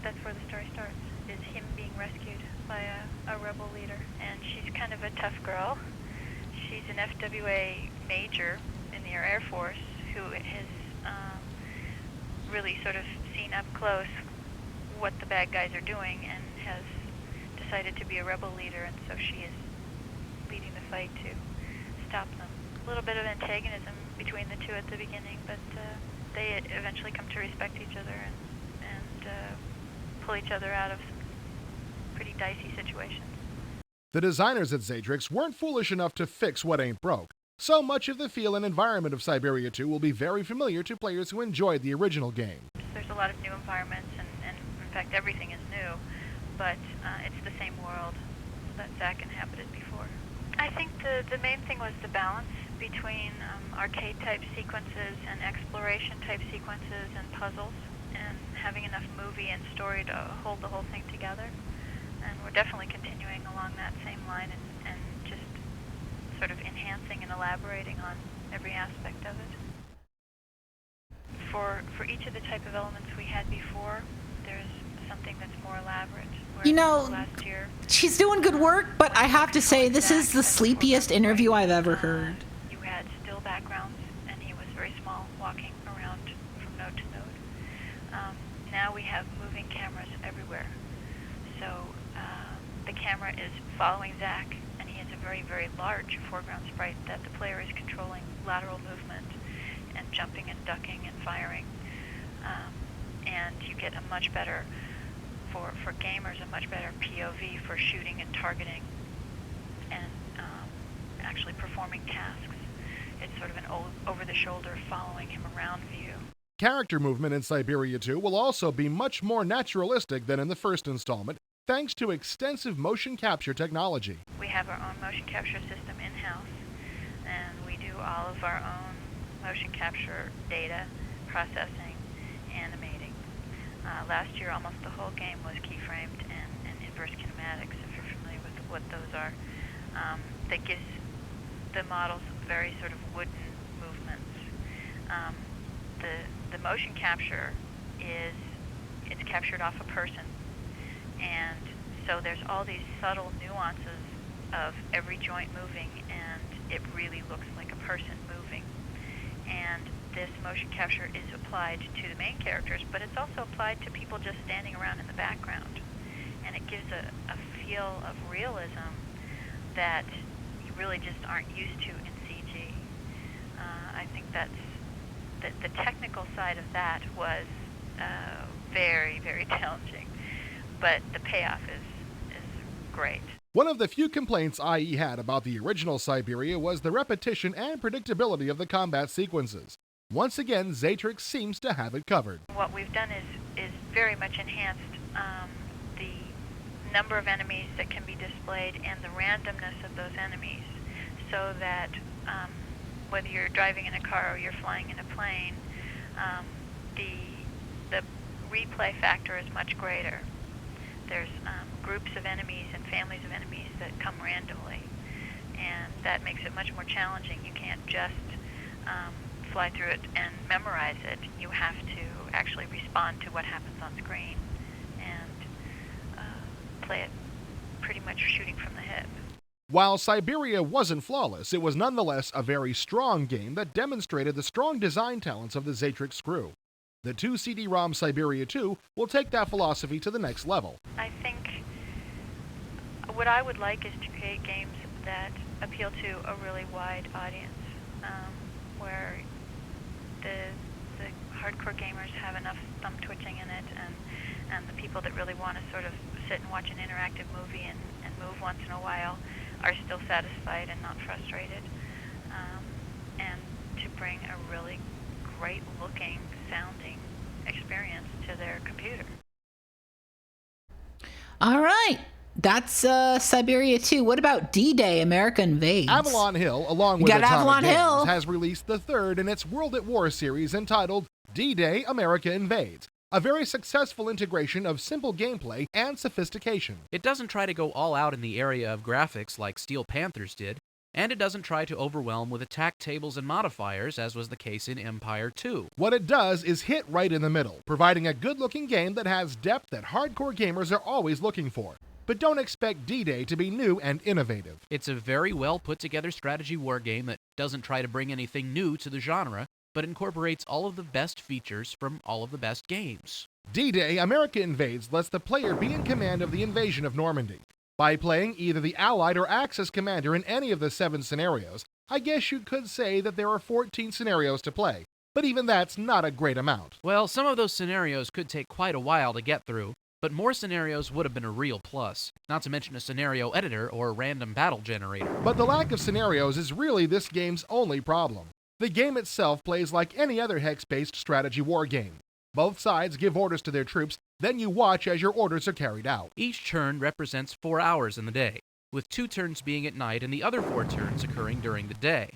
That's where the story starts, is him being rescued by a rebel leader. And she's kind of a tough girl. She's an FWA major in the Air Force who has really sort of seen up close what the bad guys are doing and has decided to be a rebel leader, and so she is leading the fight to stop them. A little bit of antagonism between the two at the beginning, but they eventually come to respect each other and pull each other out of some pretty dicey situations. The designers at Xatrix weren't foolish enough to fix what ain't broke, so much of the feel and environment of Siberia 2 will be very familiar to players who enjoyed the original game. There's a lot of new environments, and in fact everything is new, but it's the same world that Zack inhabited before. I think the main thing was the balance between arcade-type sequences and exploration-type sequences and puzzles, and having enough movie and story to hold the whole thing together. And we're definitely continuing along that same line and just sort of enhancing and elaborating on every aspect of it. For each of the type of elements we had before, there's something that's more elaborate. You know, last year, she's doing good work, but I have to say this is the sleepiest interview I've ever heard. You had still backgrounds, and he was very small, walking around from node to node. Now we have moving cameras everywhere. So the camera is following Zack, and he has a very, very large foreground sprite that the player is controlling lateral movement and jumping and ducking and firing. And you get a much better, for gamers, a much better POV for shooting and targeting and actually performing tasks. It's sort of an over-the-shoulder, following him around view. Character movement in Siberia 2 will also be much more naturalistic than in the first installment, thanks to extensive motion capture technology. We have our own motion capture system in-house, and we do all of our own motion capture data, processing, animating. Last year, almost the whole game was keyframed and inverse kinematics, if you're familiar with what those are. That gives the models very sort of wooden movements. The motion capture it's captured off a person, and so there's all these subtle nuances of every joint moving, and it really looks like a person moving. And this motion capture is applied to the main characters, but it's also applied to people just standing around in the background, and it gives a feel of realism that you really just aren't used to in CG. I think that's the technical side of that was very, very challenging, but the payoff is great. One of the few complaints IE had about the original Siberia was the repetition and predictability of the combat sequences. Once again, Xatrix seems to have it covered. What we've done is very much enhanced the number of enemies that can be displayed and the randomness of those enemies, so that whether you're driving in a car or you're flying in a plane, the replay factor is much greater. There's groups of enemies and families of enemies that come randomly, and that makes it much more challenging. You can't just fly through it and memorize it. You have to actually respond to what happens on screen and play it pretty much shooting from the hip. While Siberia wasn't flawless, it was nonetheless a very strong game that demonstrated the strong design talents of the Xatrix crew. The 2 CD-ROM Siberia 2 will take that philosophy to the next level. I think what I would like is to create games that appeal to a really wide audience, where the hardcore gamers have enough thumb twitching in it, and the people that really want to sort of sit and watch an interactive movie and move once in a while are still satisfied and not frustrated, and to bring a really great looking, sounding experience to their computer. All right. That's Siberia 2. What about D-Day, America Invades? Avalon Hill, along with got Atomic Avalon Games, Hill. has released the third in its World at War series entitled D-Day, America Invades, a very successful integration of simple gameplay and sophistication. It doesn't try to go all out in the area of graphics like Steel Panthers did. and it doesn't try to overwhelm with attack tables and modifiers as was the case in Empire 2. What it does is hit right in the middle, providing a good-looking game that has depth that hardcore gamers are always looking for. But don't expect D-Day to be new and innovative. It's a very well put together strategy war game that doesn't try to bring anything new to the genre, but incorporates all of the best features from all of the best games. D-Day America Invades lets the player be in command of the invasion of Normandy. By playing either the Allied or Axis commander in any of the 7 scenarios, I guess you could say that there are 14 scenarios to play, but even that's not a great amount. Well, some of those scenarios could take quite a while to get through, but more scenarios would have been a real plus, not to mention a scenario editor or a random battle generator. But the lack of scenarios is really this game's only problem. The game itself plays like any other hex-based strategy war game. Both sides give orders to their troops, then you watch as your orders are carried out. Each turn represents 4 hours in the day, with 2 turns being at night and the other 4 turns occurring during the day.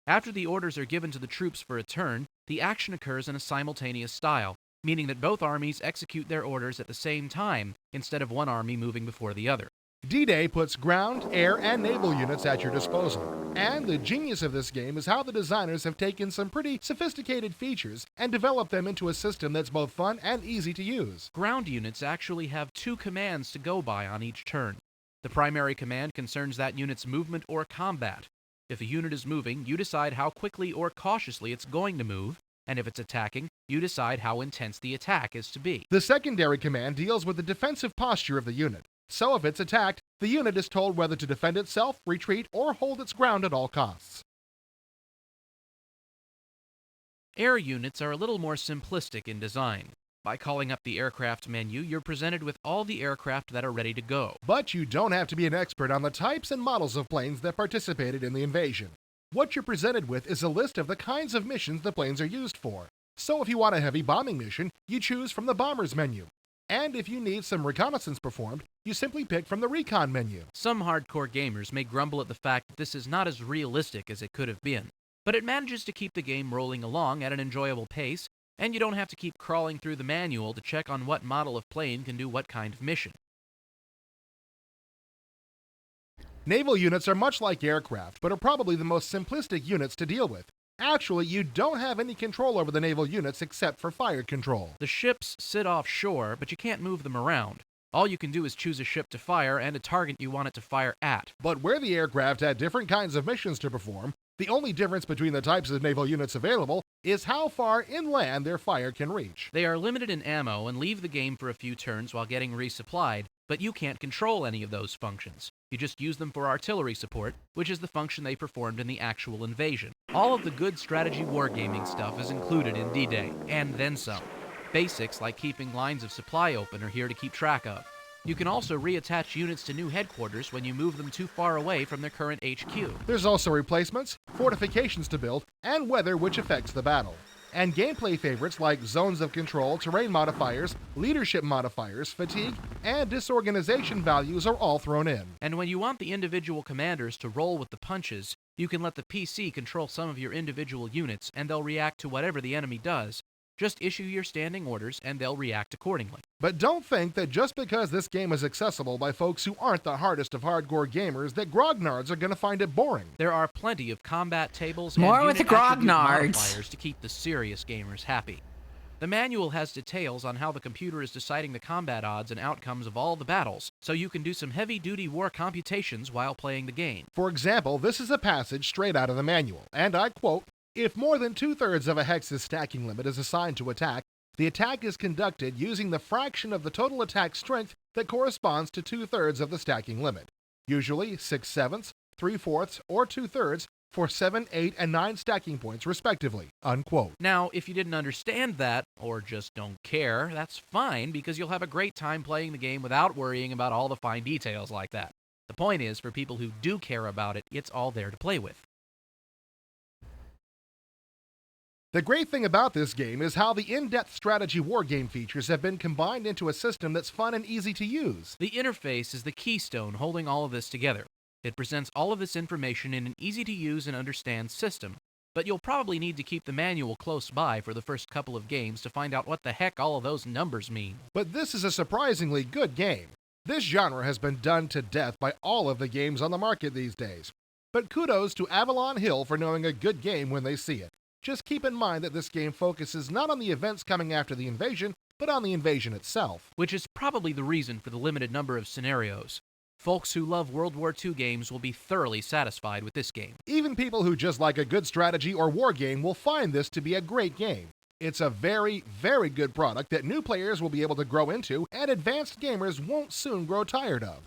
After the orders are given to the troops for a turn, the action occurs in a simultaneous style, meaning that both armies execute their orders at the same time, instead of one army moving before the other. D-Day puts ground, air, and naval units at your disposal. And the genius of this game is how the designers have taken some pretty sophisticated features and developed them into a system that's both fun and easy to use. Ground units actually have 2 commands to go by on each turn. The primary command concerns that unit's movement or combat. If a unit is moving, you decide how quickly or cautiously it's going to move, and if it's attacking, you decide how intense the attack is to be. The secondary command deals with the defensive posture of the unit. So if it's attacked, the unit is told whether to defend itself, retreat, or hold its ground at all costs. Air units are a little more simplistic in design. By calling up the aircraft menu, you're presented with all the aircraft that are ready to go. But you don't have to be an expert on the types and models of planes that participated in the invasion. What you're presented with is a list of the kinds of missions the planes are used for. So if you want a heavy bombing mission, you choose from the Bombers menu. And if you need some reconnaissance performed, you simply pick from the Recon menu. Some hardcore gamers may grumble at the fact that this is not as realistic as it could have been, but it manages to keep the game rolling along at an enjoyable pace, and you don't have to keep crawling through the manual to check on what model of plane can do what kind of mission. Naval units are much like aircraft, but are probably the most simplistic units to deal with. Actually, you don't have any control over the naval units except for fire control. The ships sit offshore, but you can't move them around. All you can do is choose a ship to fire and a target you want it to fire at. But where the aircraft had different kinds of missions to perform, the only difference between the types of naval units available is how far inland their fire can reach. They are limited in ammo and leave the game for a few turns while getting resupplied, but you can't control any of those functions. You just use them for artillery support, which is the function they performed in the actual invasion. All of the good strategy wargaming stuff is included in D-Day, and then some. Basics like keeping lines of supply open are here to keep track of. You can also reattach units to new headquarters when you move them too far away from their current HQ. There's also replacements, fortifications to build, and weather which affects the battle. And gameplay favorites like zones of control, terrain modifiers, leadership modifiers, fatigue, and disorganization values are all thrown in. And when you want the individual commanders to roll with the punches, you can let the PC control some of your individual units, and they'll react to whatever the enemy does. Just issue your standing orders, and they'll react accordingly. But don't think that just because this game is accessible by folks who aren't the hardest of hardcore gamers, that grognards are going to find it boring. There are plenty of combat tables More and with unit the attribute grognards modifiers to keep the serious gamers happy. The manual has details on how the computer is deciding the combat odds and outcomes of all the battles, so you can do some heavy-duty war computations while playing the game. For example, this is a passage straight out of the manual, and I quote, "If more than 2/3 of a hex's stacking limit is assigned to attack, the attack is conducted using the fraction of the total attack strength that corresponds to 2/3 of the stacking limit, usually 6/7, 3/4, or 2/3 for 7, 8, and 9 stacking points respectively," unquote. Now, if you didn't understand that, or just don't care, that's fine, because you'll have a great time playing the game without worrying about all the fine details like that. The point is, for people who do care about it, it's all there to play with. The great thing about this game is how the in-depth strategy wargame features have been combined into a system that's fun and easy to use. The interface is the keystone holding all of this together. It presents all of this information in an easy-to-use and understand system, but you'll probably need to keep the manual close by for the first couple of games to find out what the heck all of those numbers mean. But this is a surprisingly good game. This genre has been done to death by all of the games on the market these days. But kudos to Avalon Hill for knowing a good game when they see it. Just keep in mind that this game focuses not on the events coming after the invasion, but on the invasion itself. Which is probably the reason for the limited number of scenarios. Folks who love World War II games will be thoroughly satisfied with this game. Even people who just like a good strategy or war game will find this to be a great game. It's a very, very good product that new players will be able to grow into, and advanced gamers won't soon grow tired of.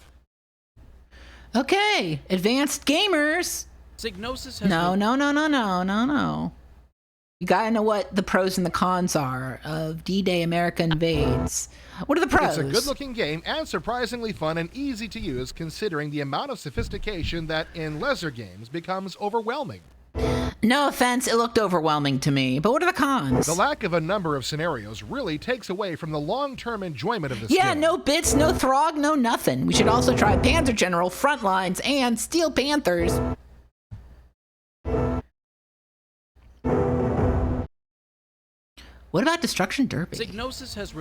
Okay, advanced gamers. Psygnosis has No. You gotta know what the pros and the cons are of D-Day America Invades. What are the pros? It's a good-looking game and surprisingly fun and easy to use considering the amount of sophistication that in lesser games becomes overwhelming. No offense, it looked overwhelming to me, but what are the cons? The lack of a number of scenarios really takes away from the long-term enjoyment of this Yeah, game. no bits, no Throg, no nothing. We should also try Panzer General, Frontlines, and Steel Panthers. What about Destruction Derby? Psygnosis has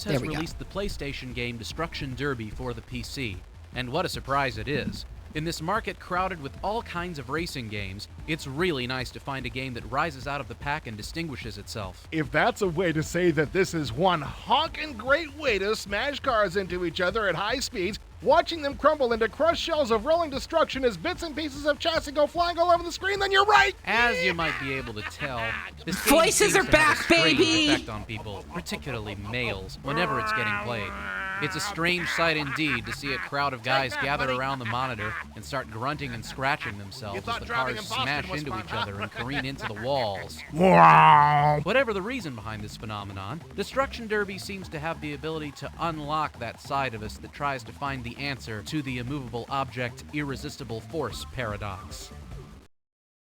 There we go. released the PlayStation game Destruction Derby for the PC, and what a surprise it is. In this market crowded with all kinds of racing games, it's really nice to find a game that rises out of the pack and distinguishes itself. If that's a way to say that this is one honkin' great way to smash cars into each other at high speeds, watching them crumble into crushed shells of rolling destruction as bits and pieces of chassis go flying all over the screen, then you're right! As you might be able to tell, this game Voices seems are to have back, a strange baby! effect on people, particularly males, whenever it's getting played. It's a strange sight indeed to see a crowd of guys gather around the monitor and start grunting and scratching themselves as the cars smash into each other and careen into the walls. Whatever the reason behind this phenomenon, Destruction Derby seems to have the ability to unlock that side of us that tries to find the answer to the immovable object, irresistible force paradox.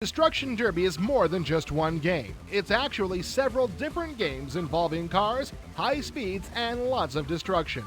Destruction Derby is more than just one game. It's actually several different games involving cars, high speeds, and lots of destruction.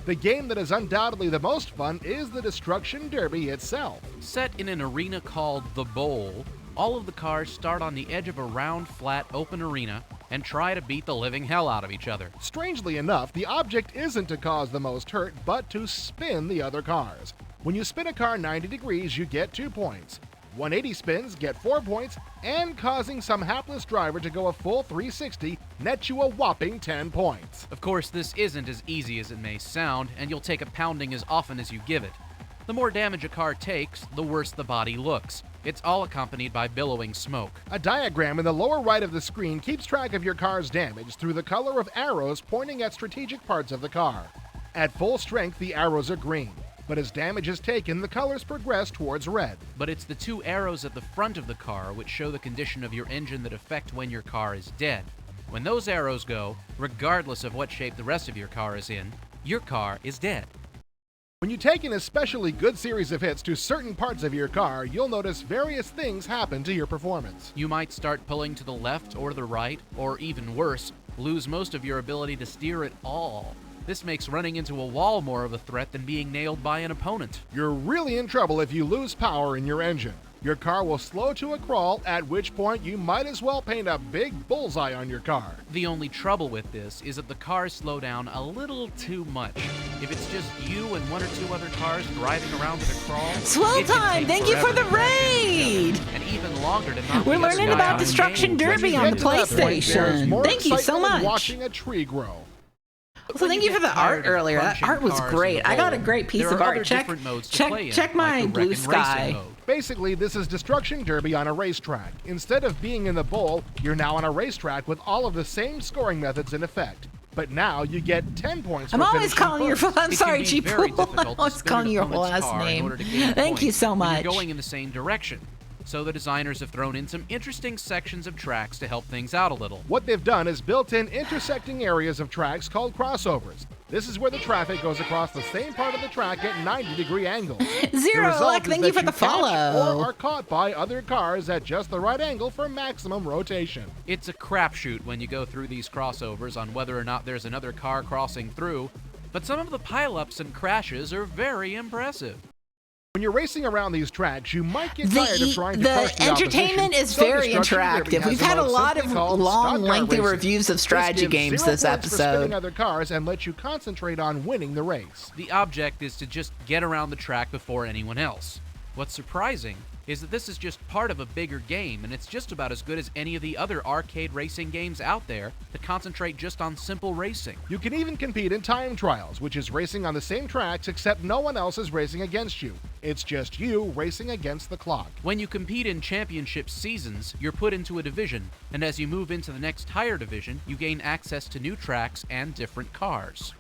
The game that is undoubtedly the most fun is the Destruction Derby itself. Set in an arena called The Bowl, all of the cars start on the edge of a round, flat, open arena and try to beat the living hell out of each other. Strangely enough, the object isn't to cause the most hurt, but to spin the other cars. When you spin a car 90 degrees, you get 2 points. 180 spins, get 4 points, and causing some hapless driver to go a full 360 nets you a whopping 10 points. Of course, this isn't as easy as it may sound, and you'll take a pounding as often as you give it. The more damage a car takes, the worse the body looks. It's all accompanied by billowing smoke. A diagram in the lower right of the screen keeps track of your car's damage through the color of arrows pointing at strategic parts of the car. At full strength, the arrows are green. But as damage is taken, the colors progress towards red. But it's the 2 arrows at the front of the car which show the condition of your engine that affect when your car is dead. When those arrows go, regardless of what shape the rest of your car is in, your car is dead. When you take an especially good series of hits to certain parts of your car, you'll notice various things happen to your performance. You might start pulling to the left or the right, or even worse, lose most of your ability to steer at all. This makes running into a wall more of a threat than being nailed by an opponent. You're really in trouble if you lose power in your engine. Your car will slow to a crawl, at which point you might as well paint a big bullseye on your car. The only trouble with this is that the cars slow down a little too much. If it's just you and 1 or 2 other cars driving around at a crawl, Swell it can time! take Thank you for forever the to crash into raid! each other, and even longer to knock We're the other learning guy about out of Destruction the game. Derby When on you the get to that point, there's PlayStation. more Thank you so excitement much. watching a tree grow. So thank you for the art earlier. That art was great. I got a great piece of art. Check my blue sky. Basically, this is Destruction Derby on a racetrack. Instead of being in the bowl, you're now on a racetrack with all of the same scoring methods in effect. But now you get 10 points for I'm always finishing calling your first. I'm sorry, Chief. I'm I'm always calling your whole last name. Thank you so much. You're going in the same direction. So the designers have thrown in some interesting sections of tracks to help things out a little. What they've done is built in intersecting areas of tracks called crossovers. This is where the traffic goes across the same part of the track at 90-degree angles. Zero luck. Thank you for the catch follow. Or are caught by other cars at just the right angle for maximum rotation. It's a crapshoot when you go through these crossovers on whether or not there's another car crossing through, but some of the pileups and crashes are very impressive. When you're racing around these tracks, you might get tired of trying to crush The the entertainment opposition, is so very Destruction Derby interactive. has We've a had a mode lot of simply called long, Stunt Car lengthy Racing. reviews of strategy This gives games 0 this points for spinning episode. other cars and lets you concentrate on winning the race. The object is to just get around the track before anyone else. What's surprising is that this is just part of a bigger game, and it's just about as good as any of the other arcade racing games out there that concentrate just on simple racing. You can even compete in time trials, which is racing on the same tracks except no one else is racing against you. It's just you racing against the clock. When you compete in championship seasons, you're put into a division, and as you move into the next higher division, you gain access to new tracks and different cars.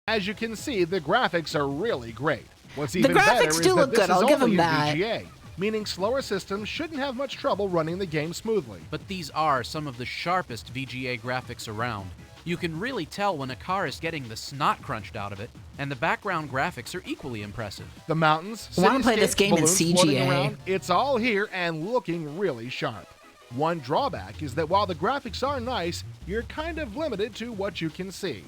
As you can see, the graphics are really great. What's even graphics better is do that look this good, is I'll give only them in that. VGA, meaning slower systems shouldn't have much trouble running the game smoothly. But these are some of the sharpest VGA graphics around. You can really tell when a car is getting the snot crunched out of it, and the background graphics are equally impressive. The mountains, I wanna play this cityscapes, game in balloons floating CGA. around, it's all here and looking really sharp. One drawback is that while the graphics are nice, you're kind of limited to what you can see.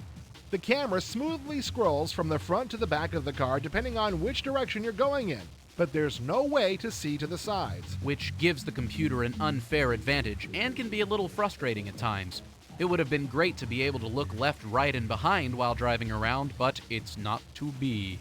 The camera smoothly scrolls from the front to the back of the car depending on which direction you're going in, but there's no way to see to the sides. Which gives the computer an unfair advantage and can be a little frustrating at times. It would have been great to be able to look left, right, and behind while driving around, but it's not to be.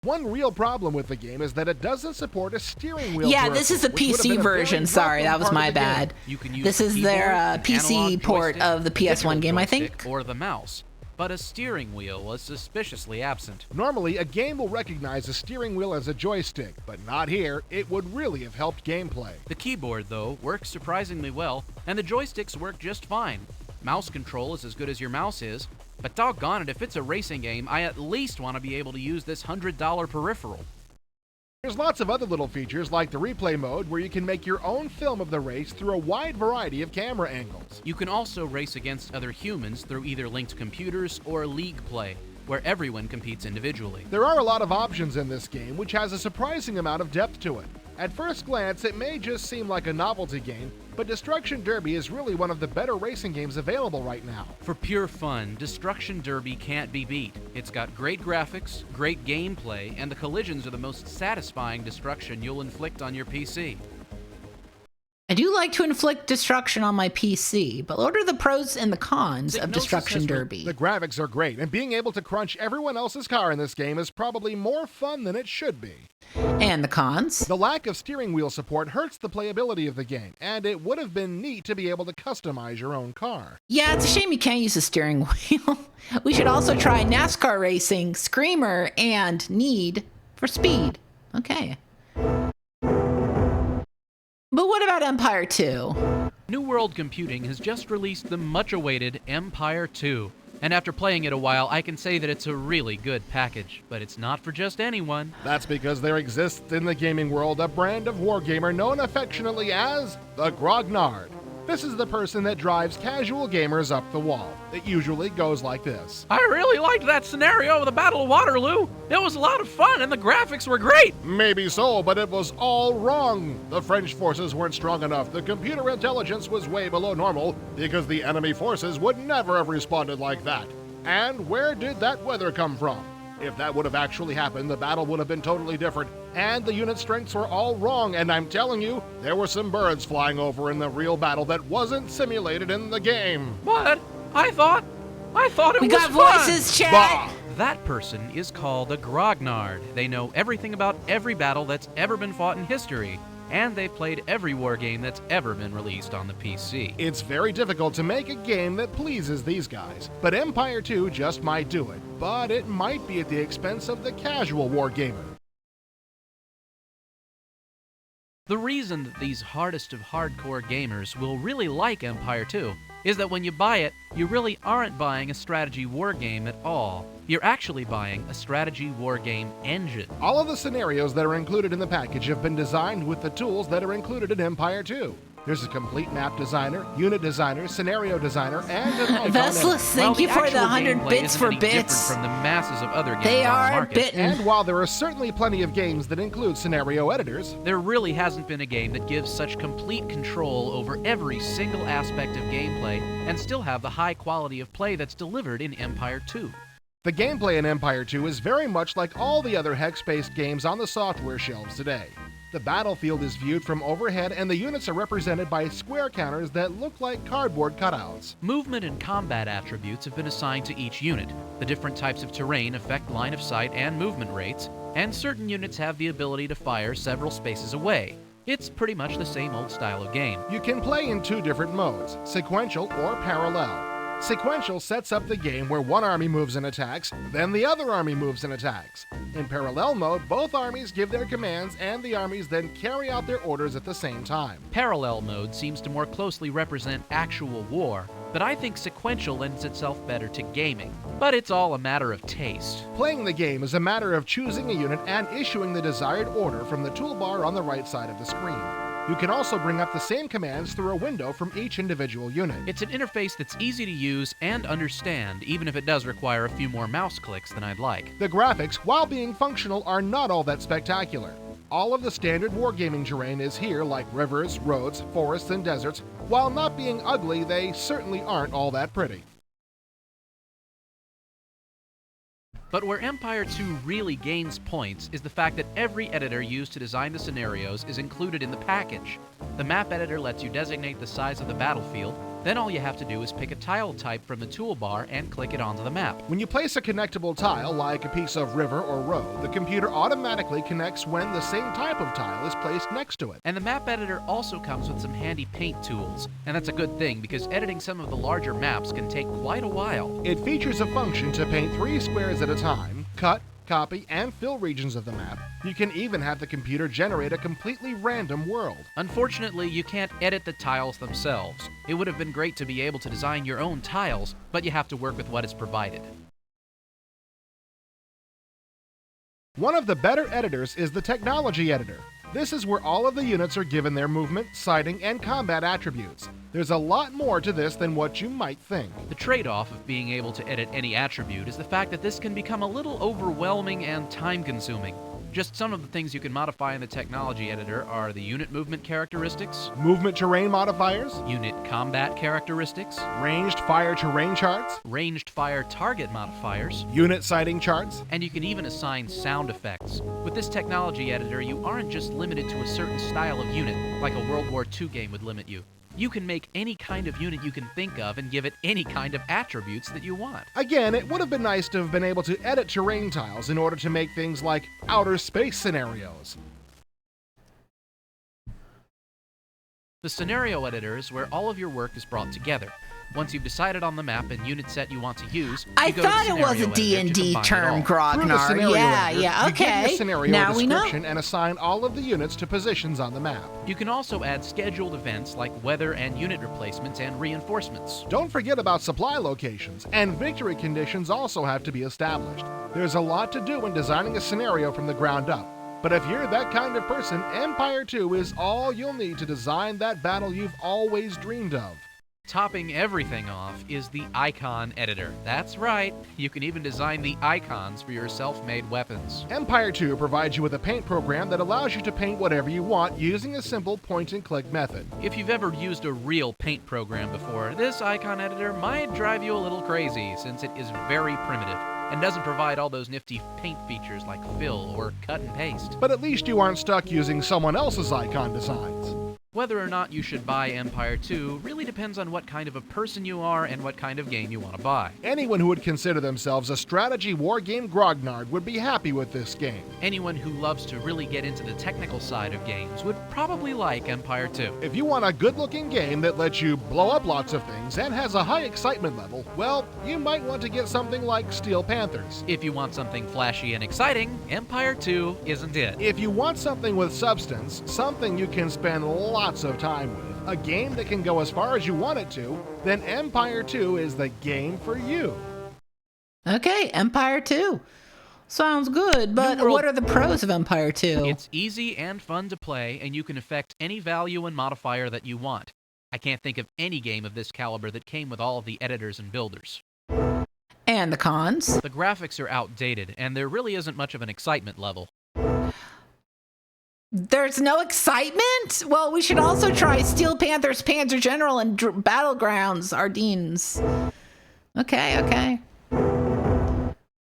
One real problem with the game is that it doesn't support a steering wheel. Yeah, this is the peripheral, which would have PC been a very version. Sorry, that welcome was part my of the game. bad. You can use This the is keyboard, their an PC analog port joystick, of the a digital PS1 game, I joystick, think. or the mouse. But a steering wheel was suspiciously absent. Normally, a game will recognize a steering wheel as a joystick, but not here. It would really have helped gameplay. The keyboard, though, works surprisingly well, and the joysticks work just fine. Mouse control is as good as your mouse is, but doggone it, if it's a racing game, I at least want to be able to use this $100 peripheral. There's lots of other little features like the replay mode where you can make your own film of the race through a wide variety of camera angles. You can also race against other humans through either linked computers or league play, where everyone competes individually. There are a lot of options in this game, which has a surprising amount of depth to it. At first glance, it may just seem like a novelty game, but Destruction Derby is really one of the better racing games available right now. For pure fun, Destruction Derby can't be beat. It's got great graphics, great gameplay, and the collisions are the most satisfying destruction you'll inflict on your PC. I do like to inflict destruction on my PC, but what are the pros and the cons of Destruction Derby? The graphics are great, and being able to crunch everyone else's car in this game is probably more fun than it should be. And the cons? The lack of steering wheel support hurts the playability of the game, and it would have been neat to be able to customize your own car. Yeah, it's a shame you can't use a steering wheel. We should also try NASCAR racing, Screamer, and Need for Speed. Okay. But what about Empire 2? New World Computing has just released the much-awaited Empire 2. And after playing it a while, I can say that it's a really good package. But it's not for just anyone. That's because there exists in the gaming world a brand of wargamer known affectionately as the Grognard. This is the person that drives casual gamers up the wall. It usually goes like this. I really liked that scenario of the Battle of Waterloo. It was a lot of fun and the graphics were great. Maybe so, but it was all wrong. The French forces weren't strong enough. The computer intelligence was way below normal because the enemy forces would never have responded like that. And where did that weather come from? If that would have actually happened, the battle would have been totally different, and the unit strengths were all wrong, and I'm telling you, there were some birds flying over in the real battle that wasn't simulated in the game. What? I thought it We was got fun. voices, chat! Bah! That person is called a Grognard. They know everything about every battle that's ever been fought in history, and they've played every war game that's ever been released on the PC. It's very difficult to make a game that pleases these guys, but Empire 2 just might do it. But it might be at the expense of the casual wargamer. The reason that these hardest of hardcore gamers will really like Empire 2 is that when you buy it, you really aren't buying a strategy war game at all. You're actually buying a strategy war game engine. All of the scenarios that are included in the package have been designed with the tools that are included in Empire 2. There's a complete map designer, unit designer, scenario designer, and an icon Vestless, editor. thank you for the 100 bits for bits. Different from the masses of other games They on the are market. bitten. And while there are certainly plenty of games that include scenario editors, There really hasn't been a game that gives such complete control over every single aspect of gameplay and still have the high quality of play that's delivered in Empire 2. The gameplay in Empire 2 is very much like all the other hex-based games on the software shelves today. The battlefield is viewed from overhead and the units are represented by square counters that look like cardboard cutouts. Movement and combat attributes have been assigned to each unit. The different types of terrain affect line of sight and movement rates, and certain units have the ability to fire several spaces away. It's pretty much the same old style of game. You can play in two different modes, sequential or parallel. Sequential sets up the game where one army moves and attacks, then the other army moves and attacks. In parallel mode, both armies give their commands and the armies then carry out their orders at the same time. Parallel mode seems to more closely represent actual war, but I think sequential lends itself better to gaming. But it's all a matter of taste. Playing the game is a matter of choosing a unit and issuing the desired order from the toolbar on the right side of the screen. You can also bring up the same commands through a window from each individual unit. It's an interface that's easy to use and understand, even if it does require a few more mouse clicks than I'd like. The graphics, while being functional, are not all that spectacular. All of the standard wargaming terrain is here, like rivers, roads, forests, and deserts. While not being ugly, they certainly aren't all that pretty. But where Empire 2 really gains points is the fact that every editor used to design the scenarios is included in the package. The map editor lets you designate the size of the battlefield, then all you have to do is pick a tile type from the toolbar and click it onto the map. When you place a connectable tile, like a piece of river or road, the computer automatically connects when the same type of tile is placed next to it. And the map editor also comes with some handy paint tools, and that's a good thing because editing some of the larger maps can take quite a while. It features a function to paint 3 squares at a time, cut, copy, and fill regions of the map. You can even have the computer generate a completely random world. Unfortunately, you can't edit the tiles themselves. It would have been great to be able to design your own tiles, but you have to work with what is provided. One of the better editors is the technology editor. This is where all of the units are given their movement, sighting, and combat attributes. There's a lot more to this than what you might think. The trade-off of being able to edit any attribute is the fact that this can become a little overwhelming and time-consuming. Just some of the things you can modify in the technology editor are the unit movement characteristics, movement terrain modifiers, unit combat characteristics, ranged fire terrain charts, ranged fire target modifiers, unit sighting charts, and you can even assign sound effects. With this technology editor, you aren't just limited to a certain style of unit, like a World War II game would limit you. You can make any kind of unit you can think of and give it any kind of attributes that you want. Again, it would have been nice to have been able to edit terrain tiles in order to make things like outer space scenarios. The scenario editor is where all of your work is brought together. Once you've decided on the map and unit set you want to use, I you go to thought it was a D&D term, Grognar. Yeah, okay. You give the scenario Now we know. description and assign all of the units to positions on the map. You can also add scheduled events like weather and unit replacements and reinforcements. Don't forget about supply locations, and victory conditions also have to be established. There's a lot to do in designing a scenario from the ground up. But if you're that kind of person, Empire 2 is all you'll need to design that battle you've always dreamed of. Topping everything off is the icon editor. That's right, you can even design the icons for your self-made weapons. Empire 2 provides you with a paint program that allows you to paint whatever you want using a simple point-and-click method. If you've ever used a real paint program before, this icon editor might drive you a little crazy since it is very primitive and doesn't provide all those nifty paint features like fill or cut and paste. But at least you aren't stuck using someone else's icon designs. Whether or not you should buy Empire 2 really depends on what kind of a person you are and what kind of game you want to buy. Anyone who would consider themselves a strategy wargame grognard would be happy with this game. Anyone who loves to really get into the technical side of games would probably like Empire 2. If you want a good-looking game that lets you blow up lots of things and has a high excitement level, well, you might want to get something like Steel Panthers. If you want something flashy and exciting, Empire 2 isn't it. If you want something with substance, something you can spend lots of time with, a game that can go as far as you want it to, then Empire 2 is the game for you. Okay, Empire 2. Sounds good, but what are the pros of Empire 2? It's easy and fun to play, and you can affect any value and modifier that you want. I can't think of any game of this caliber that came with all of the editors and builders. And the cons? The graphics are outdated, and there really isn't much of an excitement level. There's no excitement? Well, we should also try Steel Panthers, Panzer General, and Battlegrounds, Ardennes. Okay.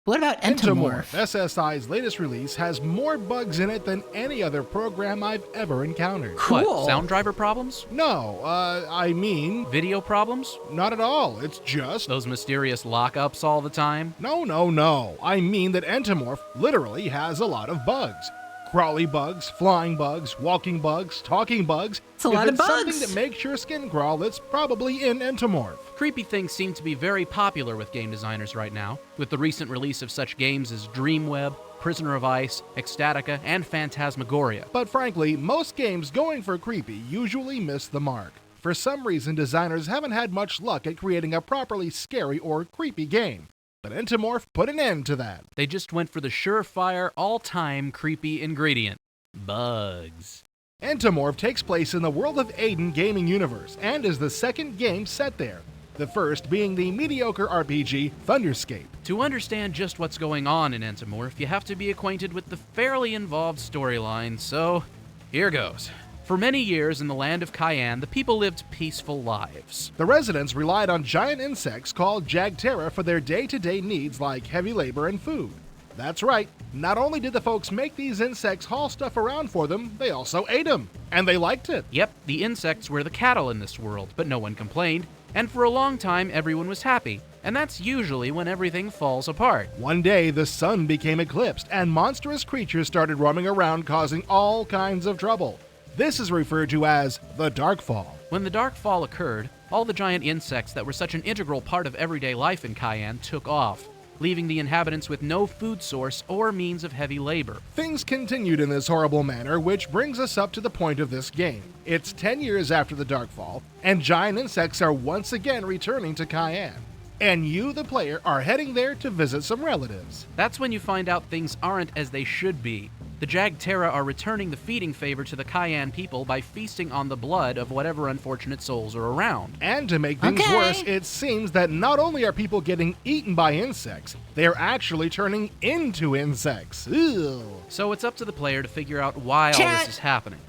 What about Entomorph? SSI's latest release, has more bugs in it than any other program I've ever encountered. Cool. What, sound driver problems? No, I mean... Video problems? Not at all. It's just... Those mysterious lockups all the time? No. I mean that Entomorph literally has a lot of bugs. Crawly bugs, flying bugs, walking bugs, talking bugs. It's a lot of bugs. If it's something that makes your skin crawl, it's probably in Entomorph. Creepy things seem to be very popular with game designers right now, with the recent release of such games as Dreamweb, Prisoner of Ice, Ecstatica, and Phantasmagoria. But frankly, most games going for creepy usually miss the mark. For some reason, designers haven't had much luck at creating a properly scary or creepy game. But Entomorph put an end to that. They just went for the surefire, all-time creepy ingredient: bugs. Entomorph takes place in the World of Aiden gaming universe and is the second game set there, the first being the mediocre RPG Thunderscape. To understand just what's going on in Entomorph, you have to be acquainted with the fairly involved storyline, so here goes. For many years in the land of Cayenne, the people lived peaceful lives. The residents relied on giant insects called Jagdterra for their day-to-day needs like heavy labor and food. That's right, not only did the folks make these insects haul stuff around for them, they also ate them, and they liked it. Yep, the insects were the cattle in this world, but no one complained, and for a long time everyone was happy, and that's usually when everything falls apart. One day, the sun became eclipsed, and monstrous creatures started roaming around causing all kinds of trouble. This is referred to as the Darkfall. When the Darkfall occurred, all the giant insects that were such an integral part of everyday life in Cayenne took off, leaving the inhabitants with no food source or means of heavy labor. Things continued in this horrible manner, which brings us up to the point of this game. It's 10 years after the Darkfall, and giant insects are once again returning to Cayenne. And you, the player, are heading there to visit some relatives. That's when you find out things aren't as they should be. The Jagdterra are returning the feeding favor to the Cayenne people by feasting on the blood of whatever unfortunate souls are around. And to make things worse, it seems that not only are people getting eaten by insects, they are actually turning into insects. Ew. So it's up to the player to figure out why all this is happening.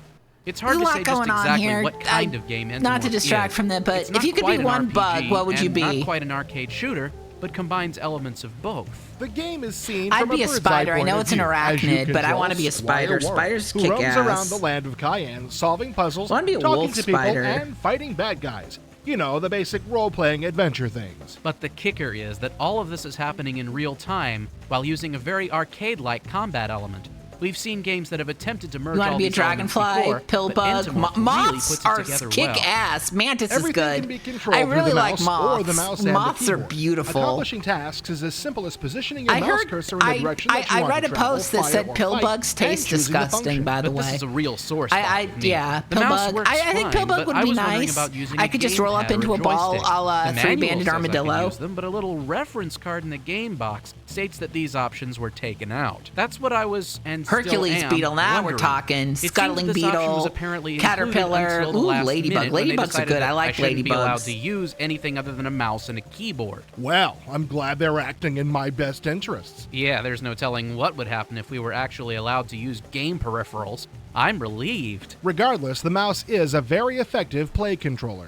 It's hard There's to a say lot just going on exactly here. what kind of game Entomorph Not to distract is. from that, but It's if not you could quite be an one RPG, bug, what would you and be? Not quite an arcade shooter, but combines elements of both. The game is seen I'd from be a bird's spider. eye I know point it's of an view, as you arachnid, but I control want to be a spider. Squire Warren, Spiders who kick roams ass. around the land of Cayenne, solving puzzles, I wanna be a talking wolf to people, spider. and fighting bad guys. You know, the basic role-playing adventure things. But the kicker is that all of this is happening in real time while using a very arcade-like combat element. We've seen games that have attempted to merge You want all to be a these elements dragonfly, before, pillbug, but Entomorph really moths puts it are together kick well. ass. Mantis is Everything good. can be controlled I through really the like mouse moths. or the mouse and Moths the are keyboard. beautiful. Accomplishing tasks is as simple as positioning your I mouse heard. cursor in the direction that you I want read to a travel, post that fire, said or pillbugs fight, and taste choosing the disgusting. function. By the But way, this is a real sore spot with me. yeah, The mouse pillbug. works I think fine, pillbug but would I be was wondering nice. about using I a could just gamepad roll up or into a ball joystick. a la The three-banded manual says I can armadillo. use them, but a little reference card in the game box states that these options were taken out. That's what I was and Hercules still am beetle. Now we're wondering. talking. It seems Scuttling this option was beetle, apparently included caterpillar. until the Ooh, last ladybug. minute when they Ladybugs are decided good. that I like shouldn't be allowed ladybugs. to use anything other than a mouse and a keyboard. Well, I'm glad they're acting in my best interests. Yeah, there's no telling what would happen if we were actually allowed to use game peripherals. I'm relieved. Regardless, the mouse is a very effective play controller.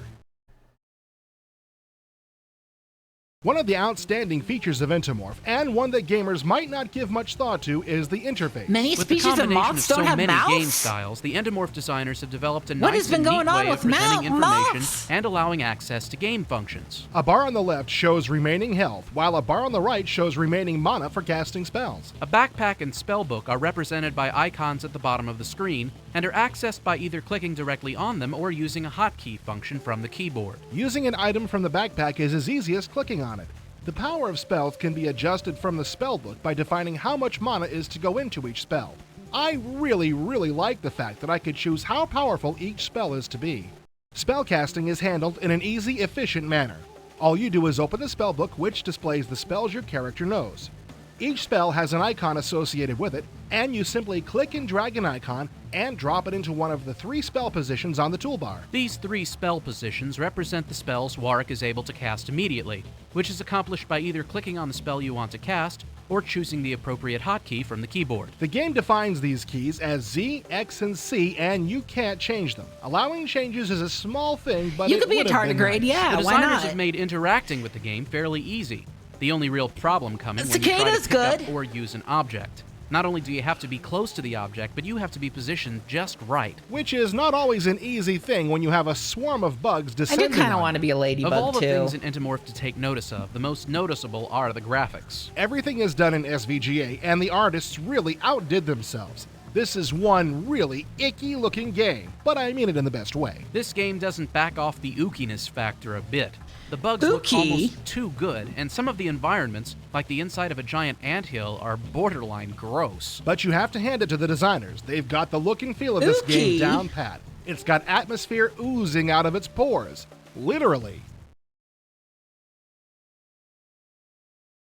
One of the outstanding features of Entomorph, and one that gamers might not give much thought to, is the interface. Many With the species of combination moths so don't have many game mouths. styles, the Entomorph designers have developed a What nice has been and neat going on way with of presenting information moths? and allowing access to game functions. A bar on the left shows remaining health, while a bar on the right shows remaining mana for casting spells. A backpack and spellbook are represented by icons at the bottom of the screen and are accessed by either clicking directly on them or using a hotkey function from the keyboard. Using an item from the backpack is as easy as clicking on it. The power of spells can be adjusted from the spellbook by defining how much mana is to go into each spell. I really like the fact that I could choose how powerful each spell is to be. Spellcasting is handled in an easy, efficient manner. All you do is open the spellbook, which displays the spells your character knows. Each spell has an icon associated with it, and you simply click and drag an icon and drop it into one of the 3 spell positions on the toolbar. These 3 spell positions represent the spells Warwick is able to cast immediately, which is accomplished by either clicking on the spell you want to cast or choosing the appropriate hotkey from the keyboard. The game defines these keys as Z, X, and C, and you can't change them. Allowing changes is a small thing, but You it could be a would have been tardigrade, nice. yeah, The why designers not? have made interacting with the game fairly easy. The only real problem coming when you try Cicada's to pick up good. or use an object. Not only do you have to be close to the object, but you have to be positioned just right. Which is not always an easy thing when you have a swarm of bugs I descending do kind of on want to you. be a ladybug, Of all the too. things in Entomorph to take notice of, the most noticeable are the graphics. Everything is done in SVGA, and the artists really outdid themselves. This is one really icky-looking game, but I mean it in the best way. This game doesn't back off the ookiness factor a bit. The bugs look Ooky? almost too good, and some of the environments, like the inside of a giant anthill, are borderline gross. But you have to hand it to the designers. They've got the look and feel of this game Ooky? down pat. It's got atmosphere oozing out of its pores. Literally.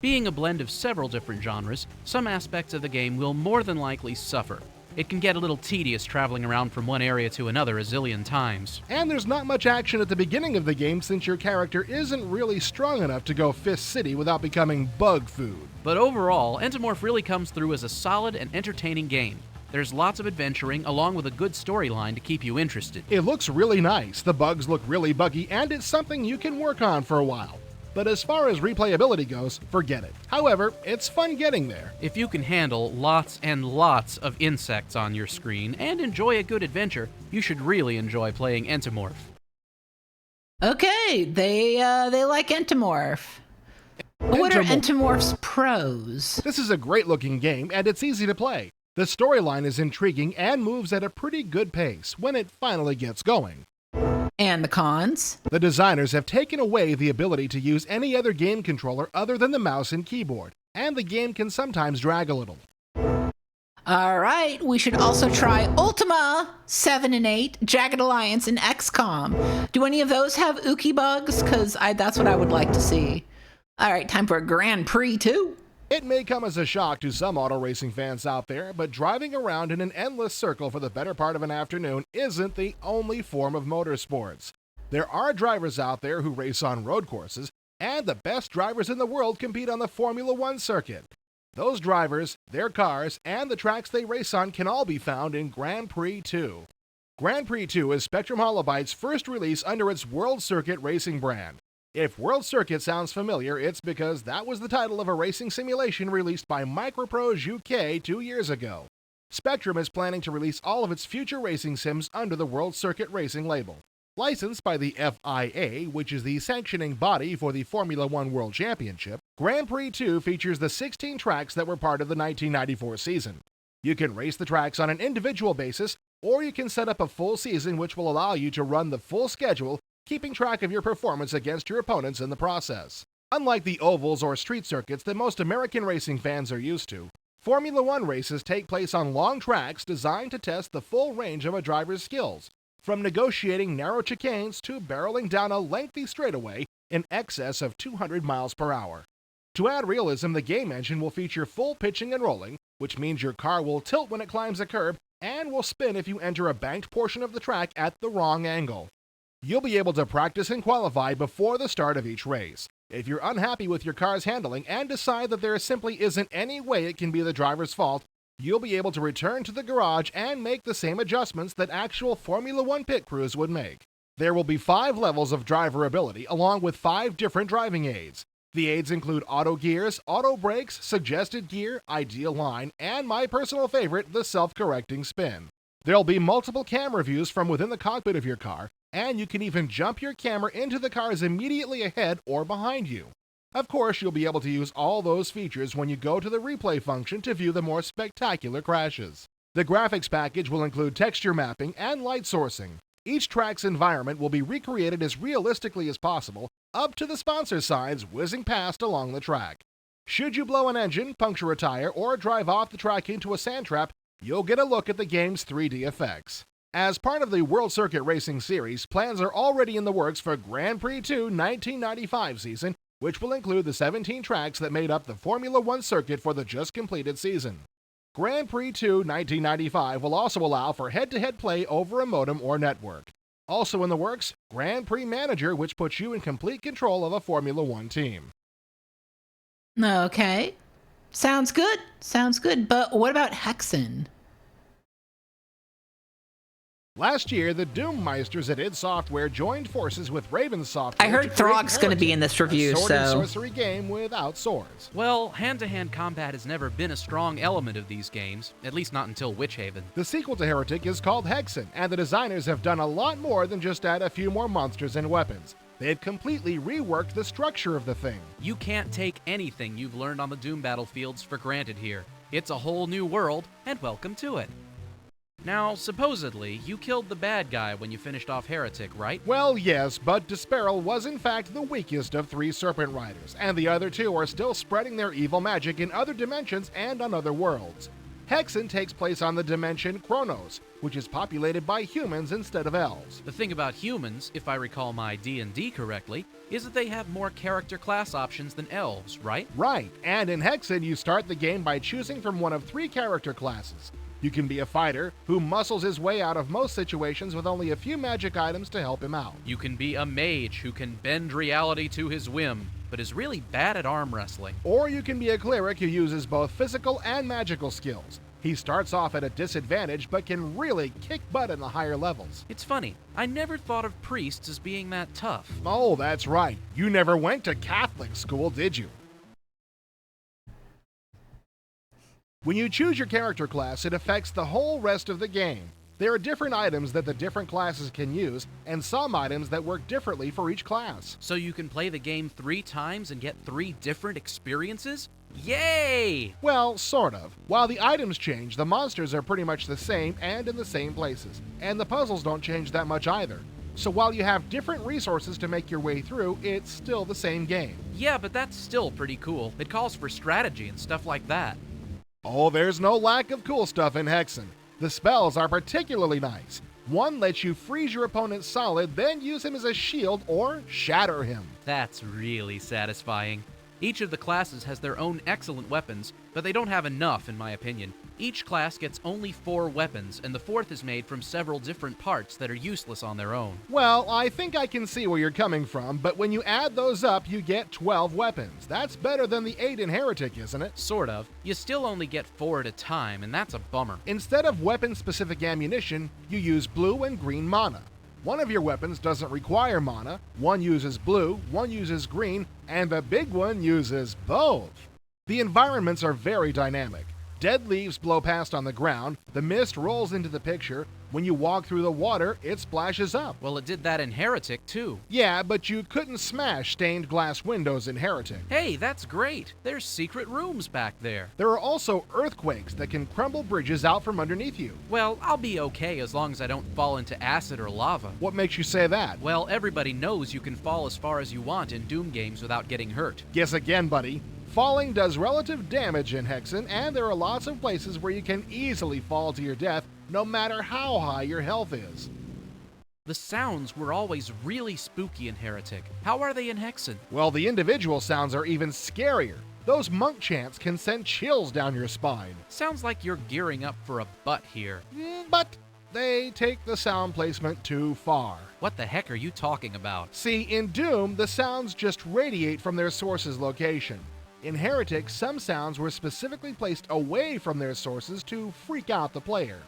Being a blend of several different genres, some aspects of the game will more than likely suffer. It can get a little tedious traveling around from one area to another a zillion times. And there's not much action at the beginning of the game since your character isn't really strong enough to go Fist City without becoming bug food. But overall, Entomorph really comes through as a solid and entertaining game. There's lots of adventuring, along with a good storyline to keep you interested. It looks really nice, the bugs look really buggy, and it's something you can work on for a while. But as far as replayability goes, forget it. However, it's fun getting there. If you can handle lots and lots of insects on your screen and enjoy a good adventure, you should really enjoy playing Entomorph. Okay, they like Entomorph. What are Entomorph's pros? This is a great looking game, and it's easy to play. The storyline is intriguing and moves at a pretty good pace when it finally gets going. And the cons? The designers have taken away the ability to use any other game controller other than the mouse and keyboard, and the game can sometimes drag a little. All right, we should also try Ultima 7 and 8, Jagged Alliance, and XCOM. Do any of those have ookie bugs? Because that's what I would like to see. All right, time for a Grand Prix 2. It may come as a shock to some auto racing fans out there, but driving around in an endless circle for the better part of an afternoon isn't the only form of motorsports. There are drivers out there who race on road courses, and the best drivers in the world compete on the Formula One circuit. Those drivers, their cars, and the tracks they race on can all be found in Grand Prix 2. Grand Prix 2 is Spectrum Holobyte's first release under its World Circuit racing brand. If World Circuit sounds familiar, it's because that was the title of a racing simulation released by Microprose UK 2 years ago. Spectrum is planning to release all of its future racing sims under the World Circuit Racing label. Licensed by the FIA, which is the sanctioning body for the Formula One World Championship, Grand Prix 2 features the 16 tracks that were part of the 1994 season. You can race the tracks on an individual basis, or you can set up a full season which will allow you to run the full schedule, keeping track of your performance against your opponents in the process. Unlike the ovals or street circuits that most American racing fans are used to, Formula One races take place on long tracks designed to test the full range of a driver's skills, from negotiating narrow chicanes to barreling down a lengthy straightaway in excess of 200 miles per hour. To add realism, the game engine will feature full pitching and rolling, which means your car will tilt when it climbs a curb and will spin if you enter a banked portion of the track at the wrong angle. You'll be able to practice and qualify before the start of each race. If you're unhappy with your car's handling and decide that there simply isn't any way it can be the driver's fault, you'll be able to return to the garage and make the same adjustments that actual Formula One pit crews would make. There will be 5 levels of driver ability along with 5 different driving aids. The aids include auto gears, auto brakes, suggested gear, ideal line, and my personal favorite, the self-correcting spin. There'll be multiple camera views from within the cockpit of your car, and you can even jump your camera into the cars immediately ahead or behind you. Of course, you'll be able to use all those features when you go to the replay function to view the more spectacular crashes. The graphics package will include texture mapping and light sourcing. Each track's environment will be recreated as realistically as possible, up to the sponsor signs whizzing past along the track. Should you blow an engine, puncture a tire, or drive off the track into a sand trap, you'll get a look at the game's 3D effects. As part of the World Circuit Racing series, plans are already in the works for Grand Prix 2 1995 season, which will include the 17 tracks that made up the Formula One circuit for the just completed season. Grand Prix 2 1995 will also allow for head-to-head play over a modem or network. Also in the works, Grand Prix Manager, which puts you in complete control of a Formula One team. Okay. Sounds good. Sounds good. But what about Hexen? Last year, the Doommeisters at id Software joined forces with Raven Software. I heard Throg's going to be in this review, a sword and so... sorcery game without swords. Well, hand-to-hand combat has never been a strong element of these games, at least not until Witch Haven. The sequel to Heretic is called Hexen, and the designers have done a lot more than just add a few more monsters and weapons. They've completely reworked the structure of the thing. You can't take anything you've learned on the Doom battlefields for granted here. It's a whole new world, and welcome to it. Now, supposedly, you killed the bad guy when you finished off Heretic, right? Well, yes, but Desperal was in fact the weakest of 3 Serpent Riders, and the other 2 are still spreading their evil magic in other dimensions and on other worlds. Hexen takes place on the dimension Chronos, which is populated by humans instead of elves. The thing about humans, if I recall my D&D correctly, is that they have more character class options than elves, right? Right, and in Hexen you start the game by choosing from one of 3 character classes. You can be a fighter who muscles his way out of most situations with only a few magic items to help him out. You can be a mage who can bend reality to his whim, but is really bad at arm wrestling. Or you can be a cleric who uses both physical and magical skills. He starts off at a disadvantage but can really kick butt in the higher levels. It's funny, I never thought of priests as being that tough. Oh, that's right. You never went to Catholic school, did you? When you choose your character class, it affects the whole rest of the game. There are different items that the different classes can use, and some items that work differently for each class. So you can play the game 3 times and get 3 different experiences? Yay! Well, sort of. While the items change, the monsters are pretty much the same and in the same places, and the puzzles don't change that much either. So while you have different resources to make your way through, it's still the same game. Yeah, but that's still pretty cool. It calls for strategy and stuff like that. Oh, there's no lack of cool stuff in Hexen. The spells are particularly nice. One lets you freeze your opponent solid, then use him as a shield or shatter him. That's really satisfying. Each of the classes has their own excellent weapons, but they don't have enough in my opinion. Each class gets only 4 weapons, and the 4th is made from several different parts that are useless on their own. Well, I think I can see where you're coming from, but when you add those up, you get 12 weapons. That's better than the 8 in Heretic, isn't it? Sort of. You still only get 4 at a time, and that's a bummer. Instead of weapon-specific ammunition, you use blue and green mana. One of your weapons doesn't require mana, one uses blue, one uses green, and the big one uses both. The environments are very dynamic. Dead leaves blow past on the ground, the mist rolls into the picture, when you walk through the water, it splashes up. Well, it did that in Heretic, too. Yeah, but you couldn't smash stained glass windows in Heretic. Hey, that's great. There's secret rooms back there. There are also earthquakes that can crumble bridges out from underneath you. Well, I'll be okay as long as I don't fall into acid or lava. What makes you say that? Well, everybody knows you can fall as far as you want in Doom games without getting hurt. Guess again, buddy. Falling does relative damage in Hexen, and there are lots of places where you can easily fall to your death, no matter how high your health is. The sounds were always really spooky in Heretic. How are they in Hexen? Well, the individual sounds are even scarier. Those monk chants can send chills down your spine. Sounds like you're gearing up for a butt here. But they take the sound placement too far. What the heck are you talking about? See, in Doom, the sounds just radiate from their source's location. In Heretic, some sounds were specifically placed away from their sources to freak out the player.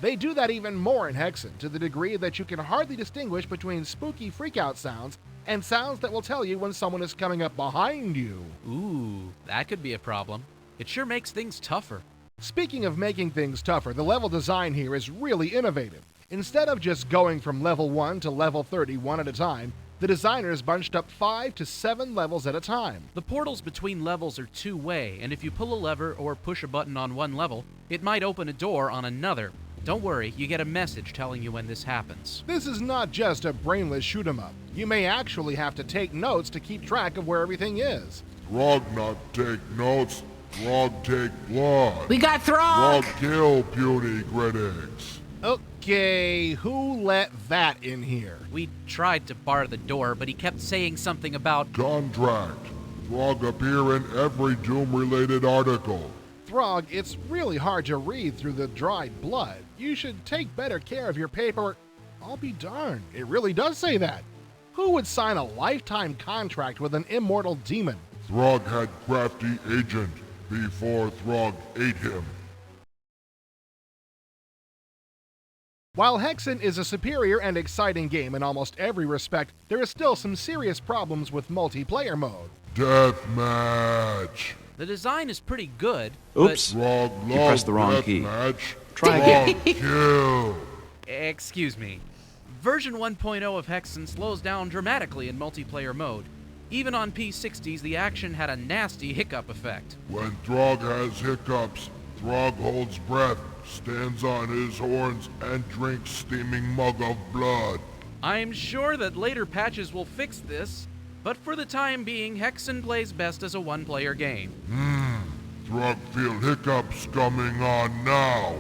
They do that even more in Hexen, to the degree that you can hardly distinguish between spooky freakout sounds and sounds that will tell you when someone is coming up behind you. Ooh, that could be a problem. It sure makes things tougher. Speaking of making things tougher, the level design here is really innovative. Instead of just going from level 1 to level 31 at a time, the designers bunched up 5 to 7 levels at a time. The portals between levels are two-way, and if you pull a lever or push a button on one level, it might open a door on another. Don't worry, you get a message telling you when this happens. This is not just a brainless shoot-'em-up. You may actually have to take notes to keep track of where everything is. Throg not take notes, Throg take blood. We got Throg! Throg kill puny critics. Okay, who let that in here? We tried to bar the door, but he kept saying something about Contract. Throg appear in every Doom-related article. Throg, it's really hard to read through the dried blood. You should take better care of your paper. I'll be darned, it really does say that. Who would sign a lifetime contract with an immortal demon? Throg had crafty agent before Throg ate him. While Hexen is a superior and exciting game in almost every respect, there is still some serious problems with multiplayer mode. Deathmatch. The design is pretty good, Oops. Frog You pressed the wrong key. deathmatch. Try again. Frog kill. Excuse me. Version 1.0 of Hexen slows down dramatically in multiplayer mode. Even on P60s, the action had a nasty hiccup effect. When Throg has hiccups, Throg holds breath, stands on his horns, and drinks steaming mug of blood. I'm sure that later patches will fix this, but for the time being, Hexen plays best as a one-player game. Throg feel hiccups coming on now.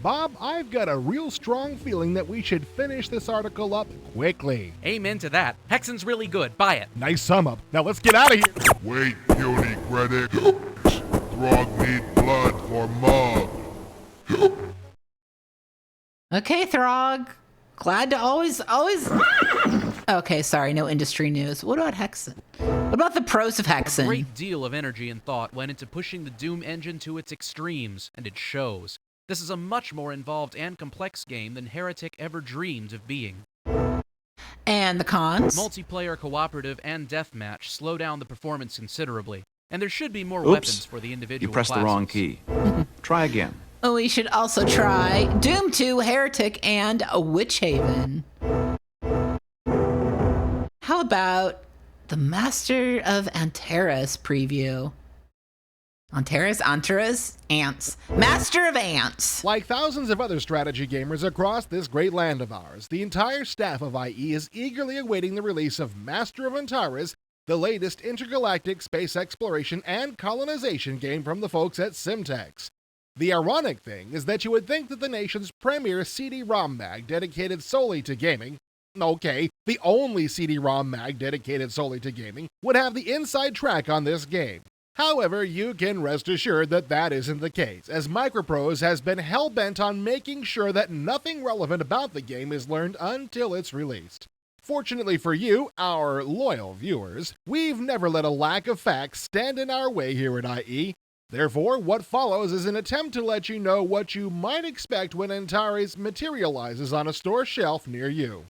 Bob, I've got a real strong feeling that we should finish this article up quickly. Amen to that. Hexen's really good. Buy it. Nice sum up. Now let's get out of here. Wait, puny critic. Throg need blood for mug. Okay, Throg. Glad to always. Okay, sorry, no industry news. What about Hexen? What about the pros of A Hexen? great deal of energy and thought went into pushing the Doom engine to its extremes, and it shows. This is a much more involved and complex game than Heretic ever dreamed of being. And the cons? Multiplayer, cooperative, and deathmatch slow down the performance considerably, and there should be more Oops. weapons for the individual You pressed classes. the wrong key. Try again. We should also try Doom 2, Heretic, and Witch Haven. How about the Master of Antares preview? Antares? Ants. Master of Ants. Like thousands of other strategy gamers across this great land of ours, the entire staff of IE is eagerly awaiting the release of Master of Antares, the latest intergalactic space exploration and colonization game from the folks at Simtex. The ironic thing is that you would think that the nation's premier CD-ROM mag dedicated solely to gaming, okay, the only CD-ROM mag dedicated solely to gaming, would have the inside track on this game. However, you can rest assured that that isn't the case, as Microprose has been hell-bent on making sure that nothing relevant about the game is learned until it's released. Fortunately for you, our loyal viewers, we've never let a lack of facts stand in our way here at IE. Therefore, what follows is an attempt to let you know what you might expect when Antares materializes on a store shelf near you.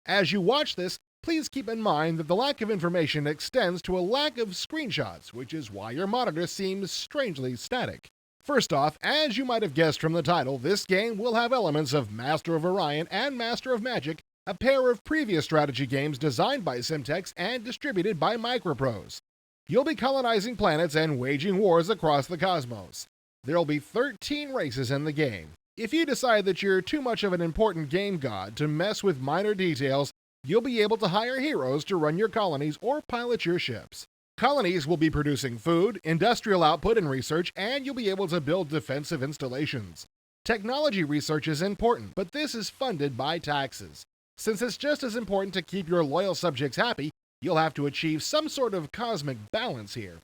As you watch this, please keep in mind that the lack of information extends to a lack of screenshots, which is why your monitor seems strangely static. First off, as you might have guessed from the title, this game will have elements of Master of Orion and Master of Magic, a pair of previous strategy games designed by Simtex and distributed by Microprose. You'll be colonizing planets and waging wars across the cosmos. There'll be 13 races in the game. If you decide that you're too much of an important game god to mess with minor details, you'll be able to hire heroes to run your colonies or pilot your ships. Colonies will be producing food, industrial output and research, and you'll be able to build defensive installations. Technology research is important, but this is funded by taxes. Since it's just as important to keep your loyal subjects happy, you'll have to achieve some sort of cosmic balance here.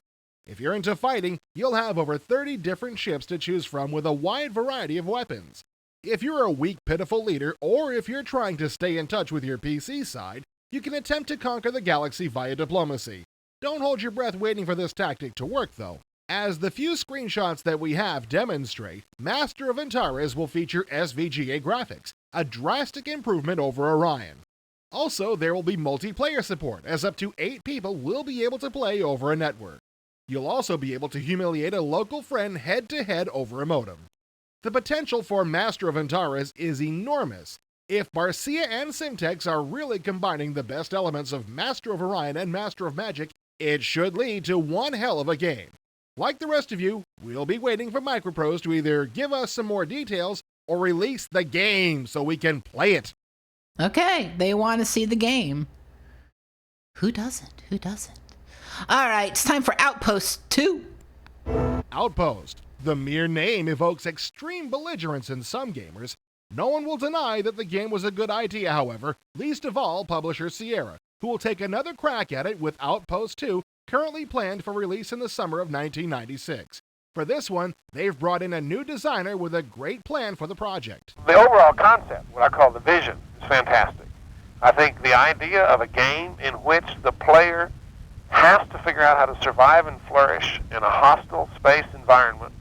If you're into fighting, you'll have over 30 different ships to choose from with a wide variety of weapons. If you're a weak, pitiful leader, or if you're trying to stay in touch with your PC side, you can attempt to conquer the galaxy via diplomacy. Don't hold your breath waiting for this tactic to work, though. As the few screenshots that we have demonstrate, Master of Antares will feature SVGA graphics, a drastic improvement over Orion. Also, there will be multiplayer support, as up to 8 people will be able to play over a network. You'll also be able to humiliate a local friend head-to-head over a modem. The potential for Master of Antares is enormous. If Barcia and Simtex are really combining the best elements of Master of Orion and Master of Magic, it should lead to one hell of a game. Like the rest of you, we'll be waiting for Microprose to either give us some more details or release the game so we can play it. Okay, they want to see the game. Who doesn't? All right, it's time for Outpost 2. Outpost. The mere name evokes extreme belligerence in some gamers. No one will deny that the game was a good idea, however, least of all publisher Sierra, who will take another crack at it with Outpost 2, currently planned for release in the summer of 1996. For this one, they've brought in a new designer with a great plan for the project. The overall concept, what I call the vision, is fantastic. I think the idea of a game in which the player has to figure out how to survive and flourish in a hostile space environment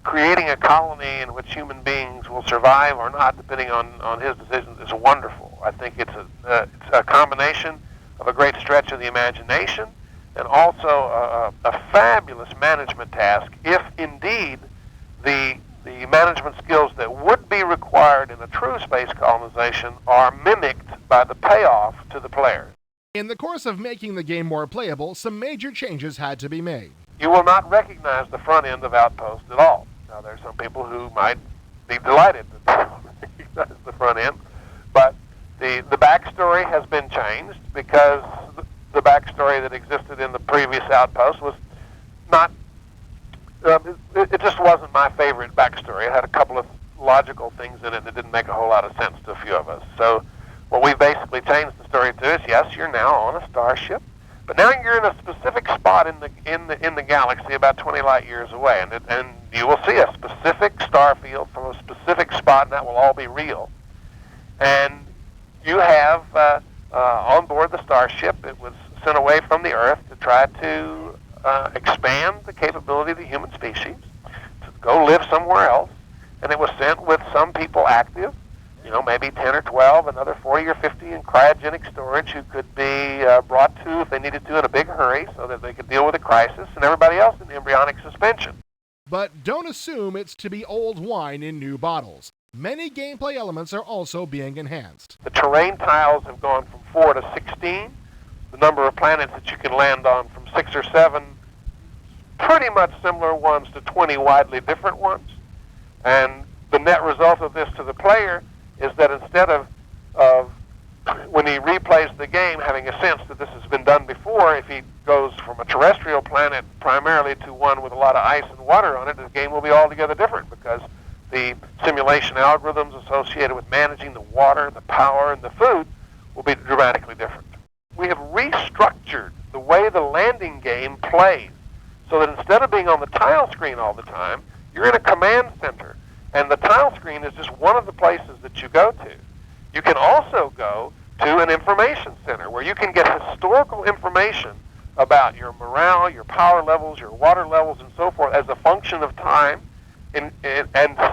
creating a colony in which human beings will survive or not, depending on his decisions, is wonderful. I think it's a combination of a great stretch of the imagination and also a fabulous management task, if indeed the management skills that would be required in a true space colonization are mimicked by the payoff to the players. In the course of making the game more playable, some major changes had to be made. You will not recognize the front end of Outpost at all. Now, there's some people who might be delighted that they don't recognize the front end, but the backstory has been changed because the backstory that existed in the previous Outpost was not, it just wasn't my favorite backstory. It had a couple of logical things in it that didn't make a whole lot of sense to a few of us. So what we've basically changed the story to is, yes, you're now on a starship, but now you're in a specific spot in the galaxy about 20 light years away, and you will see a specific star field from a specific spot, and that will all be real. And you have on board the starship, it was sent away from the Earth to try to expand the capability of the human species, to go live somewhere else, and it was sent with some people active, maybe 10 or 12, another 40 or 50 in cryogenic storage who could be brought to, if they needed to, in a big hurry so that they could deal with a crisis, and everybody else in embryonic suspension. But don't assume it's to be old wine in new bottles. Many gameplay elements are also being enhanced. The terrain tiles have gone from 4 to 16. The number of planets that you can land on from 6 or 7, pretty much similar ones to 20 widely different ones. And the net result of this to the player is that instead of when he replays the game having a sense that this has been done before, if he goes from a terrestrial planet primarily to one with a lot of ice and water on it, the game will be altogether different because the simulation algorithms associated with managing the water, the power, and the food will be dramatically different. We have restructured the way the landing game plays so that instead of being on the tile screen all the time, you're in a command center. And the tile screen is just one of the places that you go to. You can also go to an information center where you can get historical information about your morale, your power levels, your water levels, and so forth as a function of time, and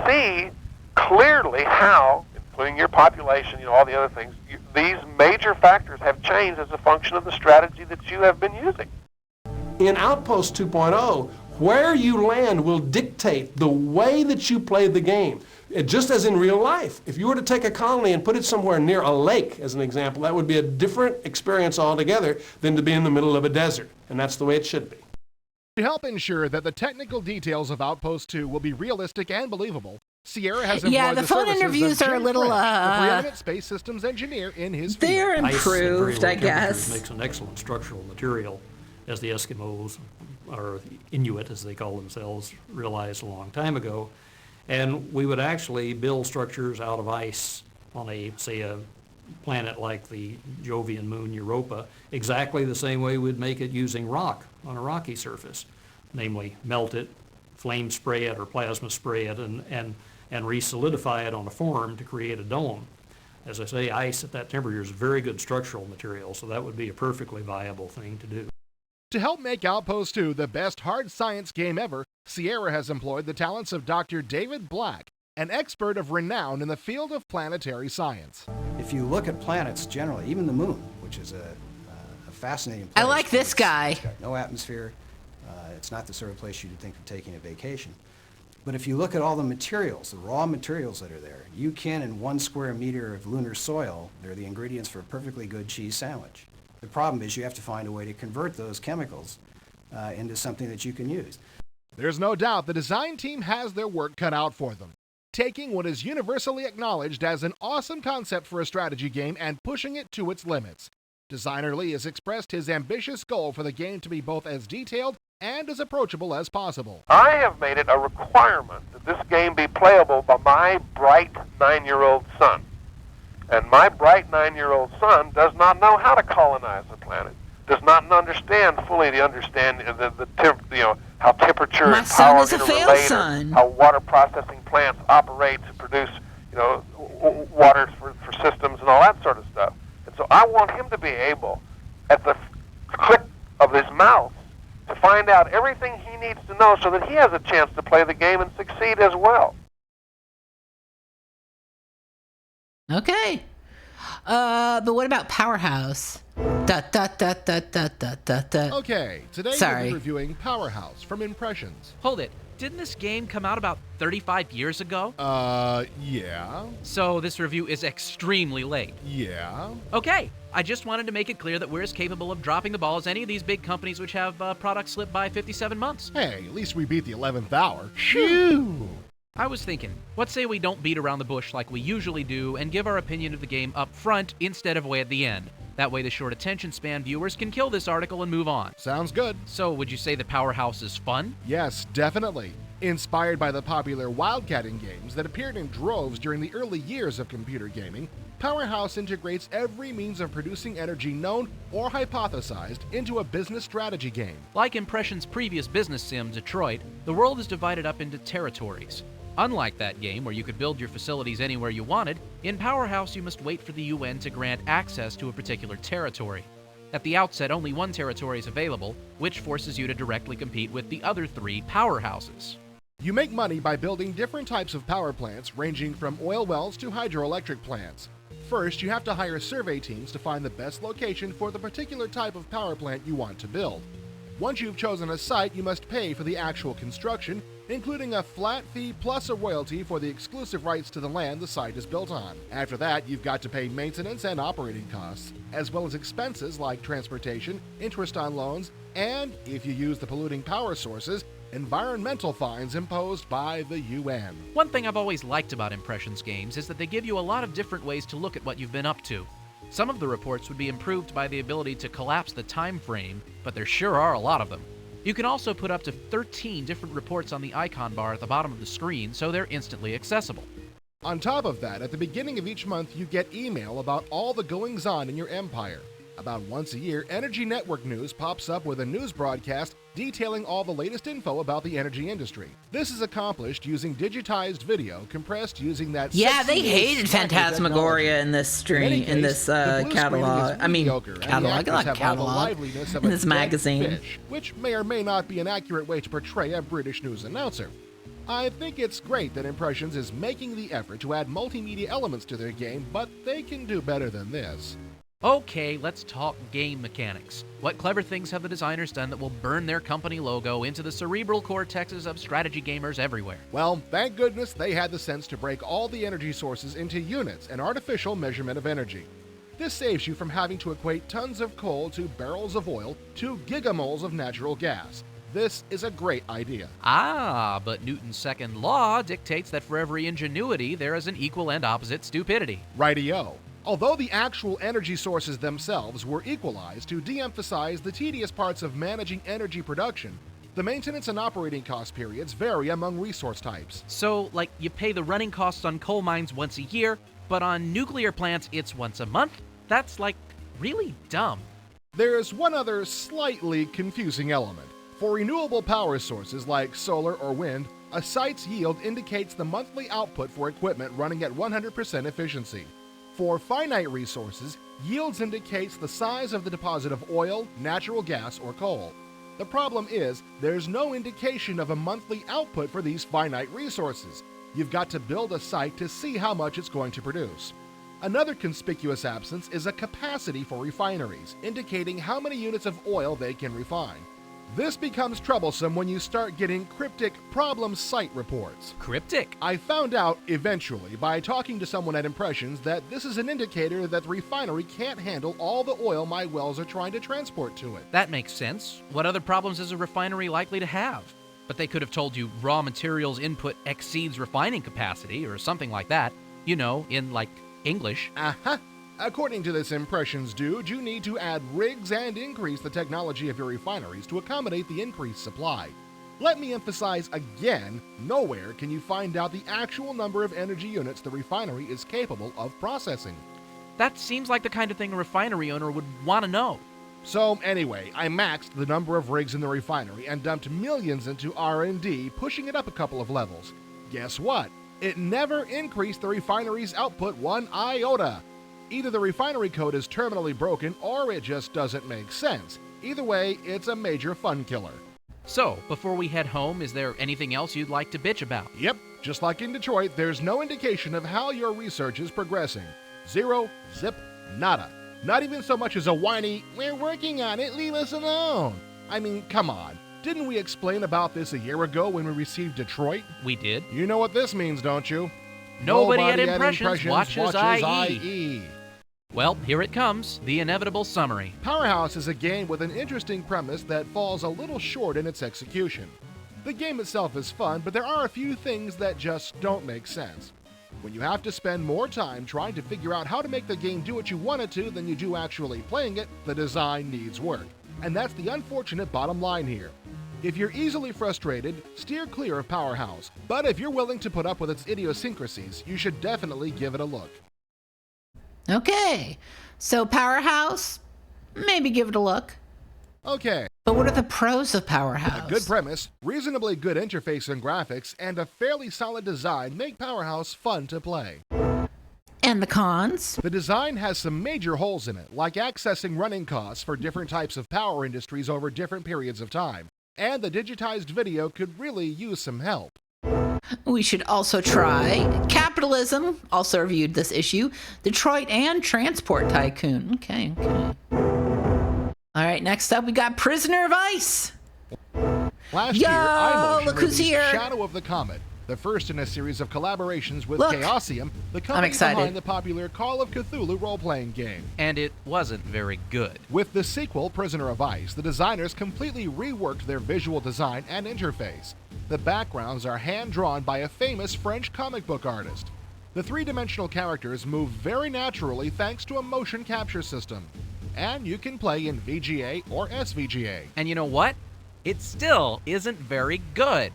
see clearly how, including your population, all the other things, these major factors have changed as a function of the strategy that you have been using. In Outpost 2.0, where you land will dictate the way that you play the game. Just as in real life, if you were to take a colony and put it somewhere near a lake, as an example, that would be a different experience altogether than to be in the middle of a desert, and that's the way it should be. To help ensure that the technical details of Outpost 2 will be realistic and believable, Sierra has employed the phone services interviews of are a Jim little, French, the preeminent space systems engineer in his field. They're improved, I guess. Makes an excellent structural material, as the Eskimos, or Inuit as they call themselves, realized a long time ago. And we would actually build structures out of ice on a planet like the Jovian moon Europa, exactly the same way we'd make it using rock on a rocky surface, namely melt it, flame spray it or plasma spray it, and re-solidify it on a form to create a dome. As I say, ice at that temperature is very good structural material, so that would be a perfectly viable thing to do. To help make Outpost 2 the best hard science game ever, Sierra has employed the talents of Dr. David Black, an expert of renown in the field of planetary science. If you look at planets generally, even the moon, which is a fascinating place. I like this guy. It's got no atmosphere. It's not the sort of place you'd think of taking a vacation. But if you look at all the materials, the raw materials that are there, you can, in 1 square meter of lunar soil, they're the ingredients for a perfectly good cheese sandwich. The problem is you have to find a way to convert those chemicals into something that you can use. There's no doubt the design team has their work cut out for them, taking what is universally acknowledged as an awesome concept for a strategy game and pushing it to its limits. Designer Lee has expressed his ambitious goal for the game to be both as detailed and as approachable as possible. I have made it a requirement that this game be playable by my bright 9-year-old son. And my bright 9-year-old son does not know how to colonize the planet, does not understand fully how temperature My and son power is a failed interrelate, son. how water processing plants operate to produce, water for systems and all that sort of stuff. And so I want him to be able, at the click of his mouse, to to find out everything he needs to know so that he has a chance to play the game and succeed as well. Okay. But what about Powerhouse? Okay, today Sorry. we'll be reviewing Powerhouse from Impressions. Hold it. Didn't this game come out about 35 years ago? Yeah. So this review is extremely late. Yeah. Okay, I just wanted to make it clear that we're as capable of dropping the ball as any of these big companies which have products slip by 57 months. Hey, at least we beat the 11th hour. Shoo! I was thinking, let's say we don't beat around the bush like we usually do and give our opinion of the game up front instead of way at the end. That way the short attention span viewers can kill this article and move on. Sounds good. So would you say the Powerhouse is fun? Yes, definitely. Inspired by the popular wildcatting games that appeared in droves during the early years of computer gaming, Powerhouse integrates every means of producing energy known or hypothesized into a business strategy game. Like Impression's previous business sim, Detroit, the world is divided up into territories. Unlike that game where you could build your facilities anywhere you wanted, in Powerhouse you must wait for the UN to grant access to a particular territory. At the outset, only one territory is available, which forces you to directly compete with the other 3 powerhouses. You make money by building different types of power plants, ranging from oil wells to hydroelectric plants. First, you have to hire survey teams to find the best location for the particular type of power plant you want to build. Once you've chosen a site, you must pay for the actual construction, including a flat fee plus a royalty for the exclusive rights to the land the site is built on. After that, you've got to pay maintenance and operating costs, as well as expenses like transportation, interest on loans, and, if you use the polluting power sources, environmental fines imposed by the UN. One thing I've always liked about Impressions games is that they give you a lot of different ways to look at what you've been up to. Some of the reports would be improved by the ability to collapse the time frame, but there sure are a lot of them. You can also put up to 13 different reports on the icon bar at the bottom of the screen, so they're instantly accessible. On top of that, at the beginning of each month, you get email about all the goings-on in your empire. About once a year, Energy Network News pops up with a news broadcast detailing all the latest info about the energy industry. This is accomplished using digitized video compressed using that. Yeah, they hated Phantasmagoria in this stream, in this catalog. I mean, catalog, not catalog. In this magazine. Fish, which may or may not be an accurate way to portray a British news announcer. I think it's great that Impressions is making the effort to add multimedia elements to their game, but they can do better than this. Okay, let's talk game mechanics. What clever things have the designers done that will burn their company logo into the cerebral cortexes of strategy gamers everywhere? Well, thank goodness they had the sense to break all the energy sources into units, an artificial measurement of energy. This saves you from having to equate tons of coal to barrels of oil to gigamoles of natural gas. This is a great idea. Ah, but Newton's second law dictates that for every ingenuity, there is an equal and opposite stupidity. Rightio. Although the actual energy sources themselves were equalized to de-emphasize the tedious parts of managing energy production, the maintenance and operating cost periods vary among resource types. So, like, you pay the running costs on coal mines once a year, but on nuclear plants it's once a month? That's, like, really dumb. There's one other slightly confusing element. For renewable power sources like solar or wind, a site's yield indicates the monthly output for equipment running at 100% efficiency. For finite resources, yields indicates the size of the deposit of oil, natural gas, or coal. The problem is, there's no indication of a monthly output for these finite resources. You've got to build a site to see how much it's going to produce. Another conspicuous absence is a capacity for refineries, indicating how many units of oil they can refine. This becomes troublesome when you start getting cryptic problem site reports. Cryptic? I found out eventually by talking to someone at Impressions that this is an indicator that the refinery can't handle all the oil my wells are trying to transport to it. That makes sense. What other problems is a refinery likely to have? But they could have told you raw materials input exceeds refining capacity or something like that. You know, in, like, English. Uh-huh. According to this Impressions dude, you need to add rigs and increase the technology of your refineries to accommodate the increased supply. Let me emphasize again, nowhere can you find out the actual number of energy units the refinery is capable of processing. That seems like the kind of thing a refinery owner would want to know. So anyway, I maxed the number of rigs in the refinery and dumped millions into R&D, pushing it up a couple of levels. Guess what? It never increased the refinery's output one iota. Either the refinery code is terminally broken or it just doesn't make sense. Either way, it's a major fun killer. So, before we head home, is there anything else you'd like to bitch about? Yep, just like in Detroit, there's no indication of how your research is progressing. Zero, zip, nada. Not even so much as a whiny, "We're working on it, leave us alone." I mean, come on. Didn't we explain about this a year ago when we received Detroit? We did. You know what this means, don't you? Nobody at Impressions watches IE. Well, here it comes, the inevitable summary. Powerhouse is a game with an interesting premise that falls a little short in its execution. The game itself is fun, but there are a few things that just don't make sense. When you have to spend more time trying to figure out how to make the game do what you want it to than you do actually playing it, the design needs work. And that's the unfortunate bottom line here. If you're easily frustrated, steer clear of Powerhouse. But if you're willing to put up with its idiosyncrasies, you should definitely give it a look. Okay, so Powerhouse, maybe give it a look. Okay. But what are the pros of Powerhouse? A good premise, reasonably good interface and graphics, and a fairly solid design make Powerhouse fun to play. And the cons? The design has some major holes in it, like accessing running costs for different types of power industries over different periods of time. And the digitized video could really use some help. We should also try Capitalism, also reviewed this issue, Detroit, and Transport Tycoon. Okay. All right, next up we got Prisoner of Ice. Last year, iMotion look who's released here. Shadow of the Comet, the first in a series of collaborations with Look. Chaosium, the company behind the popular Call of Cthulhu role-playing game. And it wasn't very good. With the sequel, Prisoner of Ice, the designers completely reworked their visual design and interface. The backgrounds are hand-drawn by a famous French comic book artist. The three-dimensional characters move very naturally thanks to a motion capture system. And you can play in VGA or SVGA. And you know what? It still isn't very good.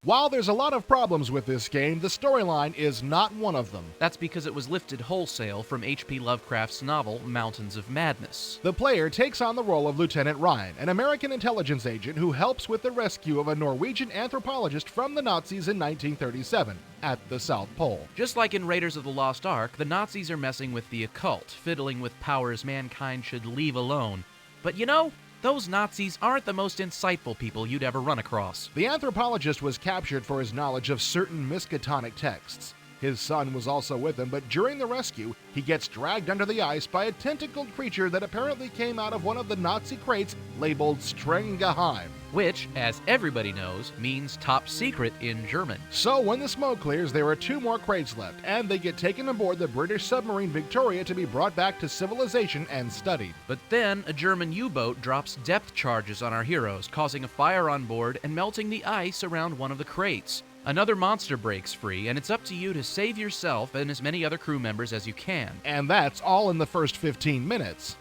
While there's a lot of problems with this game, the storyline is not one of them. That's because it was lifted wholesale from H.P. Lovecraft's novel, Mountains of Madness. The player takes on the role of Lieutenant Ryan, an American intelligence agent who helps with the rescue of a Norwegian anthropologist from the Nazis in 1937 at the South Pole. Just like in Raiders of the Lost Ark, the Nazis are messing with the occult, fiddling with powers mankind should leave alone. But you know, those Nazis aren't the most insightful people you'd ever run across. The anthropologist was captured for his knowledge of certain Miskatonic texts. His son was also with him, but during the rescue, he gets dragged under the ice by a tentacled creature that apparently came out of one of the Nazi crates labeled Strenggeheim. Which, as everybody knows, means top secret in German. So when the smoke clears, there are 2 more crates left, and they get taken aboard the British submarine Victoria to be brought back to civilization and studied. But then, a German U-boat drops depth charges on our heroes, causing a fire on board and melting the ice around one of the crates. Another monster breaks free, and it's up to you to save yourself and as many other crew members as you can. And that's all in the first 15 minutes.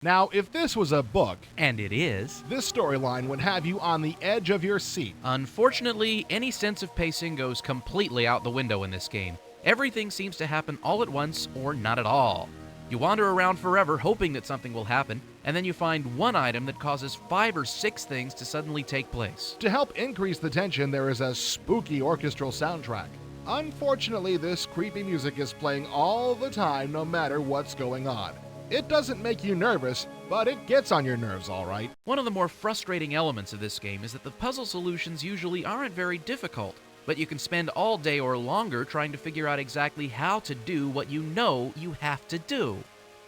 Now, if this was a book, and it is, this storyline would have you on the edge of your seat. Unfortunately, any sense of pacing goes completely out the window in this game. Everything seems to happen all at once or not at all. You wander around forever hoping that something will happen, and then you find one item that causes 5 or 6 things to suddenly take place. To help increase the tension, there is a spooky orchestral soundtrack. Unfortunately, this creepy music is playing all the time no matter what's going on. It doesn't make you nervous, but it gets on your nerves, all right. One of the more frustrating elements of this game is that the puzzle solutions usually aren't very difficult, but you can spend all day or longer trying to figure out exactly how to do what you know you have to do.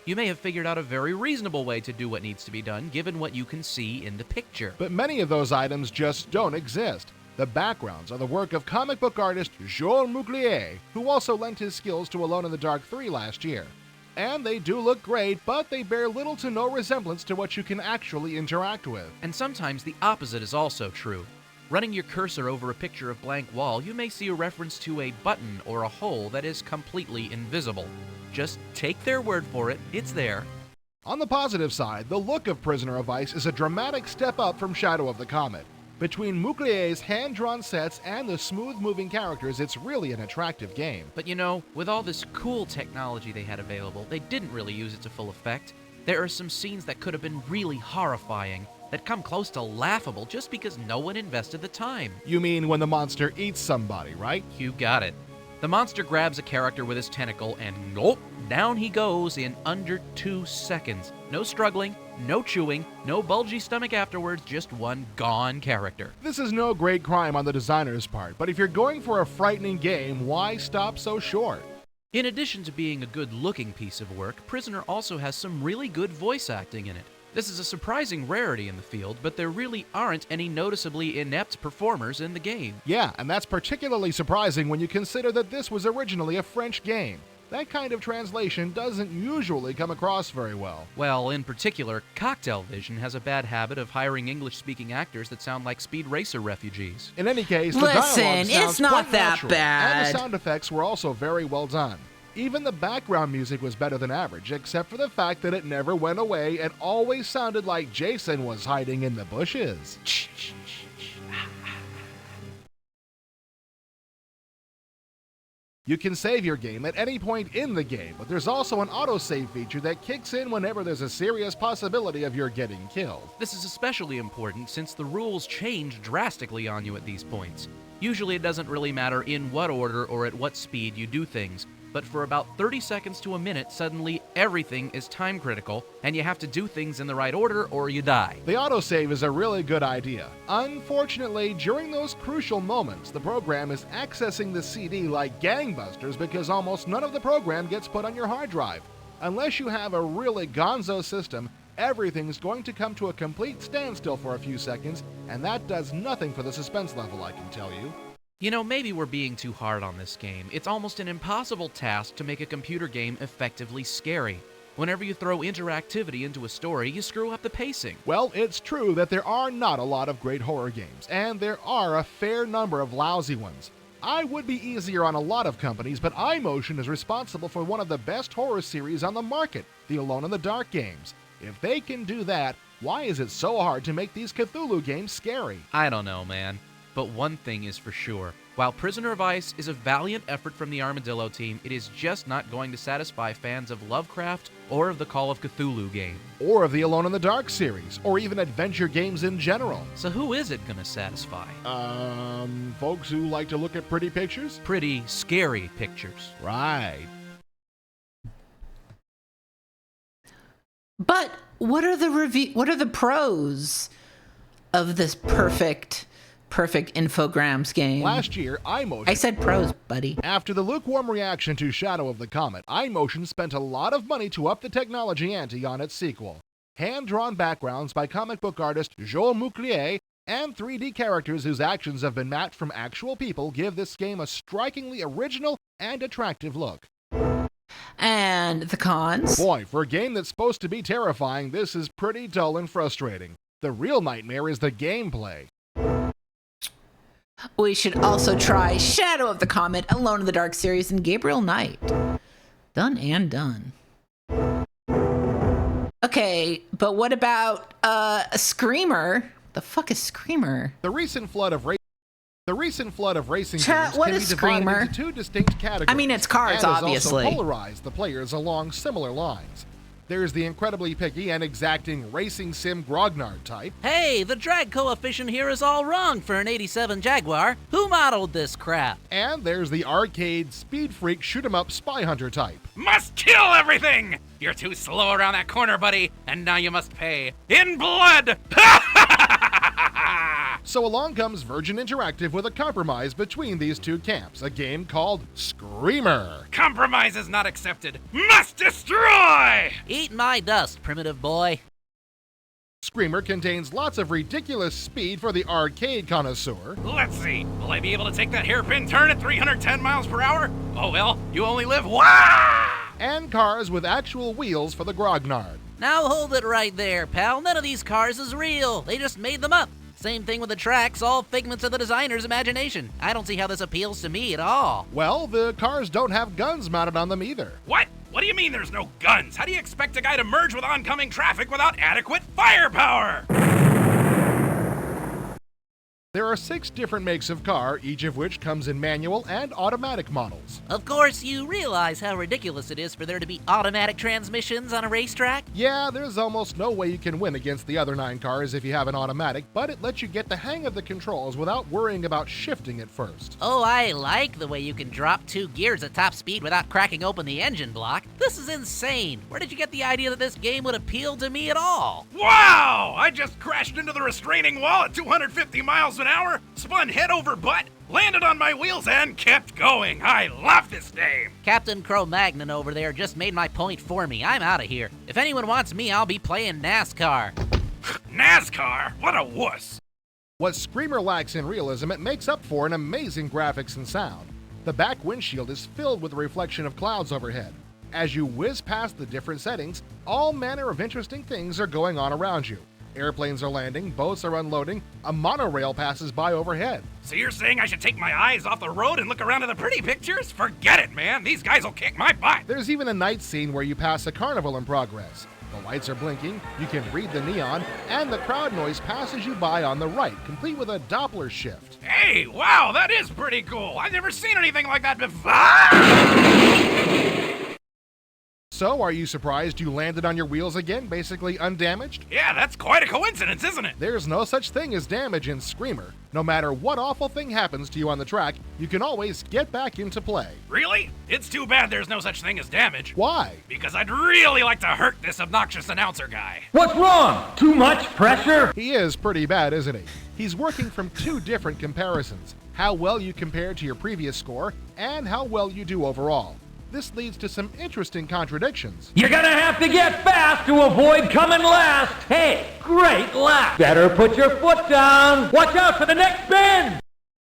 You may have figured out a very reasonable way to do what needs to be done, given what you can see in the picture. But many of those items just don't exist. The backgrounds are the work of comic book artist Jean Mouclier, who also lent his skills to Alone in the Dark 3 last year. And they do look great, but they bear little to no resemblance to what you can actually interact with. And sometimes the opposite is also true. Running your cursor over a picture of blank wall, you may see a reference to a button or a hole that is completely invisible. Just take their word for it, it's there. On the positive side, the look of Prisoner of Ice is a dramatic step up from Shadow of the Comet. Between Mouclier's hand-drawn sets and the smooth-moving characters, it's really an attractive game. But you know, with all this cool technology they had available, they didn't really use it to full effect. There are some scenes that could have been really horrifying, that come close to laughable just because no one invested the time. You mean when the monster eats somebody, right? You got it. The monster grabs a character with his tentacle and nope, down he goes in under 2 seconds. No struggling, no chewing, no bulgy stomach afterwards, just one gone character. This is no great crime on the designer's part, but if you're going for a frightening game, why stop so short? In addition to being a good-looking piece of work, Prisoner also has some really good voice acting in it. This is a surprising rarity in the field, but there really aren't any noticeably inept performers in the game. Yeah, and that's particularly surprising when you consider that this was originally a French game. That kind of translation doesn't usually come across very well. Well, in particular, Cocktail Vision has a bad habit of hiring English-speaking actors that sound like Speed Racer refugees. In any case, the Listen, dialogue sounds it's not quite that natural, bad. and the sound effects were also very well done. Even the background music was better than average, except for the fact that it never went away and always sounded like Jason was hiding in the bushes. You can save your game at any point in the game, but there's also an autosave feature that kicks in whenever there's a serious possibility of your getting killed. This is especially important since the rules change drastically on you at these points. Usually it doesn't really matter in what order or at what speed you do things, but for about 30 seconds to a minute, suddenly everything is time critical, and you have to do things in the right order or you die. The autosave is a really good idea. Unfortunately, during those crucial moments, the program is accessing the CD like gangbusters because almost none of the program gets put on your hard drive. Unless you have a really gonzo system, everything's going to come to a complete standstill for a few seconds, and that does nothing for the suspense level, I can tell you. You know, maybe we're being too hard on this game. It's almost an impossible task to make a computer game effectively scary. Whenever you throw interactivity into a story, you screw up the pacing. Well, it's true that there are not a lot of great horror games, and there are a fair number of lousy ones. I would be easier on a lot of companies, but iMotion is responsible for one of the best horror series on the market, the Alone in the Dark games. If they can do that, why is it so hard to make these Cthulhu games scary? I don't know, man. But one thing is for sure. While Prisoner of Ice is a valiant effort from the Armadillo team, it is just not going to satisfy fans of Lovecraft or of the Call of Cthulhu game. Or of the Alone in the Dark series, or even adventure games in general. So who is it gonna satisfy? Folks who like to look at pretty pictures? Pretty scary pictures. Right. But what are the pros of this perfect Infogrames game? Last year, iMotion... I said pros, buddy. After the lukewarm reaction to Shadow of the Comet, iMotion spent a lot of money to up the technology ante on its sequel. Hand-drawn backgrounds by comic book artist Joel Mouclier and 3D characters whose actions have been mapped from actual people give this game a strikingly original and attractive look. And the cons? Boy, for a game that's supposed to be terrifying, this is pretty dull and frustrating. The real nightmare is the gameplay. We should also try Shadow of the Comet, Alone in the Dark series, and Gabriel Knight. Done and done. Okay, but what about a Screamer? The fuck is Screamer? The recent flood of racing games what can is be divided Screamer? into 2 distinct categories. I mean, it's cars, and obviously. Also polarized the players along similar lines. There's the incredibly picky and exacting racing sim grognard type. Hey, the drag coefficient here is all wrong for an 87 Jaguar. Who modeled this crap? And there's the arcade speed freak shoot 'em up spy hunter type. Must kill everything! You're too slow around that corner, buddy, and now you must pay in blood! So along comes Virgin Interactive with a compromise between these two camps, a game called Screamer. Compromise is not accepted. Must destroy! Eat my dust, primitive boy. Screamer contains lots of ridiculous speed for the arcade connoisseur. Let's see, will I be able to take that hairpin turn at 310 miles per hour? Oh well, you only live once! And cars with actual wheels for the grognard. Now hold it right there, pal. None of these cars is real. They just made them up. Same thing with the tracks, all figments of the designer's imagination. I don't see how this appeals to me at all. Well, the cars don't have guns mounted on them either. What? What do you mean there's no guns? How do you expect a guy to merge with oncoming traffic without adequate firepower? There are 6 different makes of car, each of which comes in manual and automatic models. Of course, you realize how ridiculous it is for there to be automatic transmissions on a racetrack? Yeah, there's almost no way you can win against the other 9 cars if you have an automatic, but it lets you get the hang of the controls without worrying about shifting at first. Oh, I like the way you can drop 2 gears at top speed without cracking open the engine block. This is insane. Where did you get the idea that this game would appeal to me at all? Wow! I just crashed into the restraining wall at 250 miles an hour, spun head over butt, landed on my wheels, and kept going. I love this game. Captain Cro-Magnon over there just made my point for me. I'm out of here. If anyone wants me, I'll be playing NASCAR. NASCAR? What a wuss. What Screamer lacks in realism, it makes up for in amazing graphics and sound. The back windshield is filled with the reflection of clouds overhead. As you whiz past the different settings, all manner of interesting things are going on around you. Airplanes are landing, boats are unloading, a monorail passes by overhead. So you're saying I should take my eyes off the road and look around at the pretty pictures? Forget it, man. These guys will kick my butt. There's even a night scene where you pass a carnival in progress. The lights are blinking, you can read the neon, and the crowd noise passes you by on the right, complete with a Doppler shift. Hey, wow, that is pretty cool. I've never seen anything like that before. So, are you surprised you landed on your wheels again, basically undamaged? Yeah, that's quite a coincidence, isn't it? There's no such thing as damage in Screamer. No matter what awful thing happens to you on the track, you can always get back into play. Really? It's too bad there's no such thing as damage. Why? Because I'd really like to hurt this obnoxious announcer guy. What's wrong? Too much pressure? He is pretty bad, isn't he? He's working from 2 different comparisons. How well you compare to your previous score, and how well you do overall. This leads to some interesting contradictions. You're gonna have to get fast to avoid coming last. Hey, great lap. Better put your foot down. Watch out for the next bend.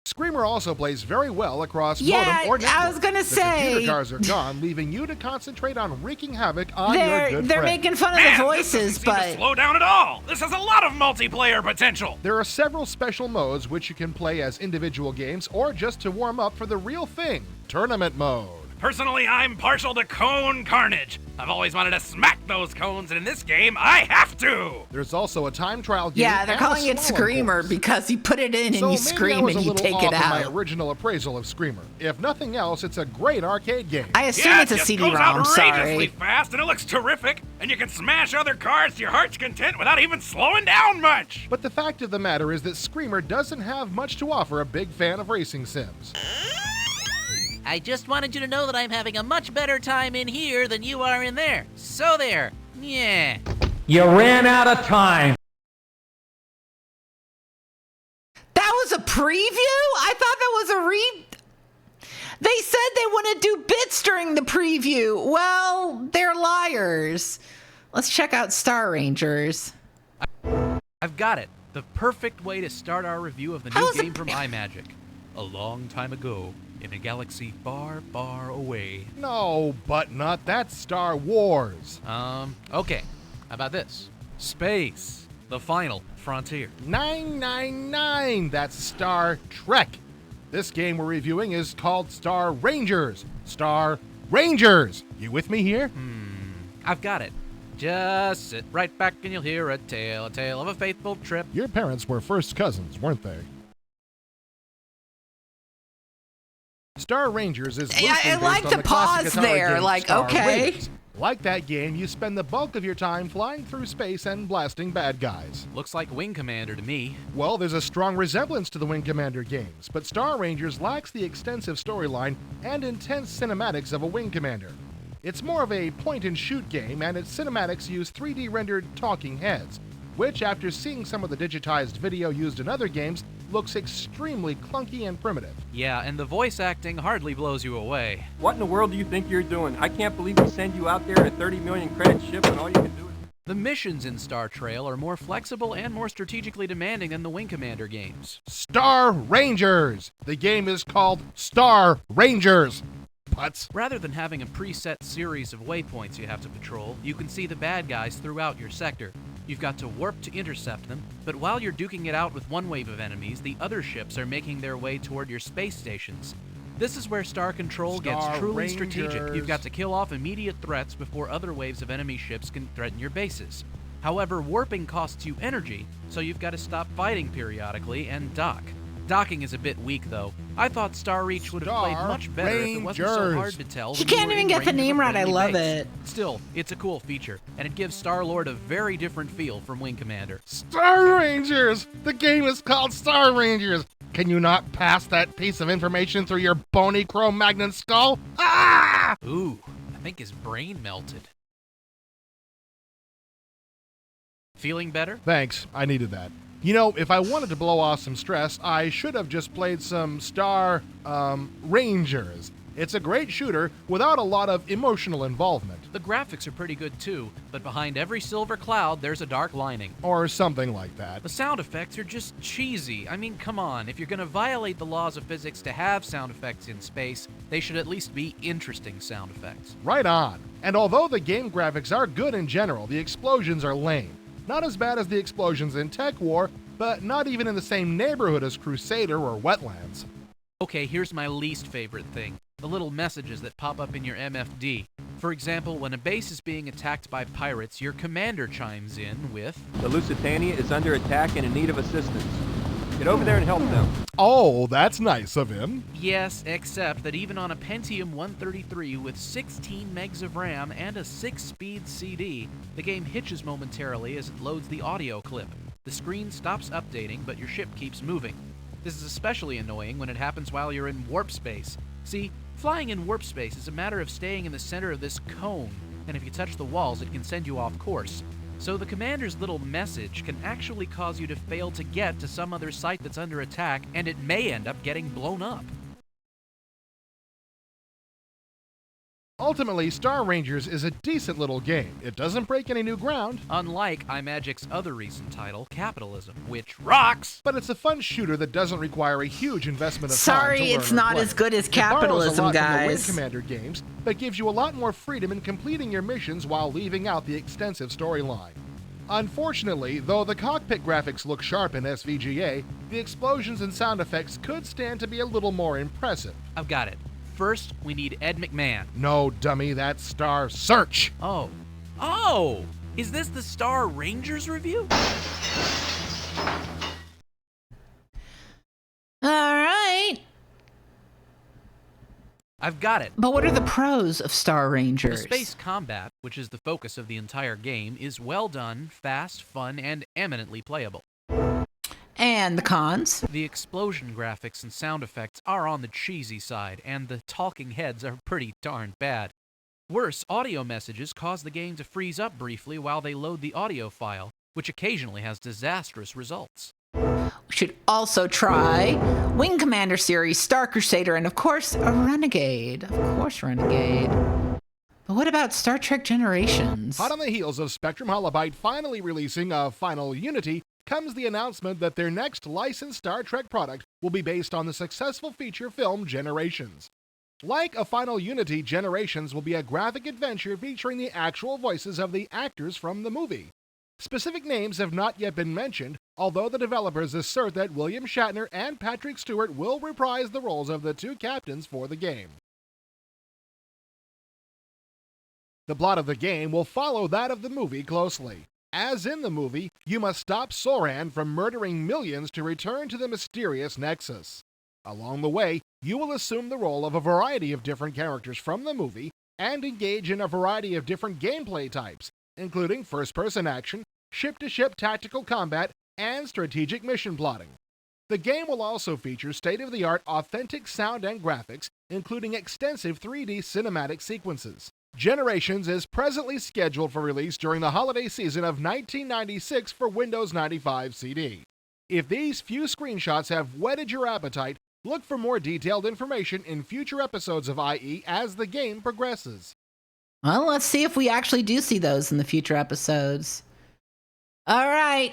Screamer also plays very well across Yeah, modem or network. I was gonna the say- computer cars are gone, leaving you to concentrate on wreaking havoc on your good They're friend. making fun of Man, the this doesn't voices, seem to but slow down at all. This has a lot of multiplayer potential. There are several special modes which you can play as individual games or just to warm up for the real thing, tournament mode. Personally, I'm partial to cone carnage. I've always wanted to smack those cones, and in this game, I have to. There's also a time trial game. yeah, they're and a calling it slalom Screamer course. because you put it in So and you maybe I scream was and a you little take off it in my out. original appraisal of Screamer. If nothing else, it's a great arcade game. I assume Yeah, it's a it just CD-ROM, goes outrageously sorry. fast, and it looks terrific, and you can smash other cars to your heart's content without even slowing down much. But the fact of the matter is that Screamer doesn't have much to offer a big fan of racing sims. I just wanted you to know that I'm having a much better time in here than you are in there. So there. Yeah. You ran out of time. That was a preview? I thought that was a They said they wouldn't do bits during the preview. Well, they're liars. Let's check out Star Rangers. I've got it. The perfect way to start our review of the new game from iMagic. A long time ago, in a galaxy far, far away. No, but not that's Star Wars. Okay. How about this? Space. The final frontier. 999, that's Star Trek. This game we're reviewing is called Star Rangers. Star Rangers. You with me here? I've got it. Just sit right back and you'll hear a tale of a faithful trip. Your parents were first cousins, weren't they? Star Rangers is loosely I based like on to the classic pause Atari there, game like, Star okay. Rangers. Like that game, you spend the bulk of your time flying through space and blasting bad guys. Looks like Wing Commander to me. Well, there's a strong resemblance to the Wing Commander games, but Star Rangers lacks the extensive storyline and intense cinematics of a Wing Commander. It's more of a point-and-shoot game, and its cinematics use 3D rendered talking heads, which, after seeing some of the digitized video used in other games, looks extremely clunky and primitive. Yeah, and the voice acting hardly blows you away. What in the world do you think you're doing? I can't believe we send you out there in a 30 million credit ship and all you can do is... The missions in Star Trail are more flexible and more strategically demanding than the Wing Commander games. Star Rangers! The game is called Star Rangers! Putz. Rather than having a preset series of waypoints you have to patrol, you can see the bad guys throughout your sector. You've got to warp to intercept them, but while you're duking it out with one wave of enemies, the other ships are making their way toward your space stations. This is where Star Control gets truly strategic. You've got to kill off immediate threats before other waves of enemy ships can threaten your bases. However, warping costs you energy, so you've got to stop fighting periodically and dock. Docking is a bit weak, though. I thought Star Reach would have played much better if it wasn't so hard to tell. You can't even get the name right. I love it. Still, it's a cool feature, and it gives Star-Lord a very different feel from Wing Commander. Star Rangers! The game is called Star Rangers! Can you not pass that piece of information through your bony Cro-Magnon skull? Ah! Ooh, I think his brain melted. Feeling better? Thanks, I needed that. You know, if I wanted to blow off some stress, I should have just played some Star, Rangers. It's a great shooter without a lot of emotional involvement. The graphics are pretty good too, but behind every silver cloud, there's a dark lining. Or something like that. The sound effects are just cheesy. I mean, come on, if you're gonna violate the laws of physics to have sound effects in space, they should at least be interesting sound effects. Right on. And although the game graphics are good in general, the explosions are lame. Not as bad as the explosions in Tech War, but not even in the same neighborhood as Crusader or Wetlands. Okay, here's my least favorite thing. The little messages that pop up in your MFD. For example, when a base is being attacked by pirates, your commander chimes in with, "The Lusitania is under attack and in need of assistance. Get over there and help them." Oh, that's nice of him. Yes, except that even on a Pentium 133 with 16 megs of RAM and a 6-speed CD, the game hitches momentarily as it loads the audio clip. The screen stops updating, but your ship keeps moving. This is especially annoying when it happens while you're in warp space. See, flying in warp space is a matter of staying in the center of this cone, and if you touch the walls, it can send you off course. So the commander's little message can actually cause you to fail to get to some other site that's under attack, and it may end up getting blown up. Ultimately, Star Rangers is a decent little game. It doesn't break any new ground. Unlike iMagic's other recent title, Capitalism, which rocks! But it's a fun shooter that doesn't require a huge investment of time Sorry, to learn it's or not play. as good as It borrows Capitalism, a lot from the Wing guys. Commander games, but gives you a lot more freedom in completing your missions while leaving out the extensive storyline. Unfortunately, though the cockpit graphics look sharp in SVGA, the explosions and sound effects could stand to be a little more impressive. I've got it. First, we need Ed McMahon. No, dummy, that's Star Search. Oh. Oh! Is this the Star Rangers review? Alright. I've got it. But what are the pros of Star Rangers? The space combat, which is the focus of the entire game, is well done, fast, fun, and eminently playable. And the cons? The explosion graphics and sound effects are on the cheesy side, and the talking heads are pretty darn bad. Worse, audio messages cause the game to freeze up briefly while they load the audio file, which occasionally has disastrous results. We should also try Wing Commander series, Star Crusader, and of course, a Renegade. Of course, Renegade. But what about Star Trek Generations? Hot on the heels of Spectrum Holobyte finally releasing a Final Unity, comes the announcement that their next licensed Star Trek product will be based on the successful feature film Generations. Like a Final Unity, Generations will be a graphic adventure featuring the actual voices of the actors from the movie. Specific names have not yet been mentioned, although the developers assert that William Shatner and Patrick Stewart will reprise the roles of the two captains for the game. The plot of the game will follow that of the movie closely. As in the movie, you must stop Soran from murdering millions to return to the mysterious Nexus. Along the way, you will assume the role of a variety of different characters from the movie and engage in a variety of different gameplay types, including first-person action, ship-to-ship tactical combat, and strategic mission plotting. The game will also feature state-of-the-art authentic sound and graphics, including extensive 3D cinematic sequences. Generations is presently scheduled for release during the holiday season of 1996 for Windows 95 CD. If these few screenshots have whetted your appetite, look for more detailed information in future episodes of IE as the game progresses. Well, let's see if we actually do see those in the future episodes. All right.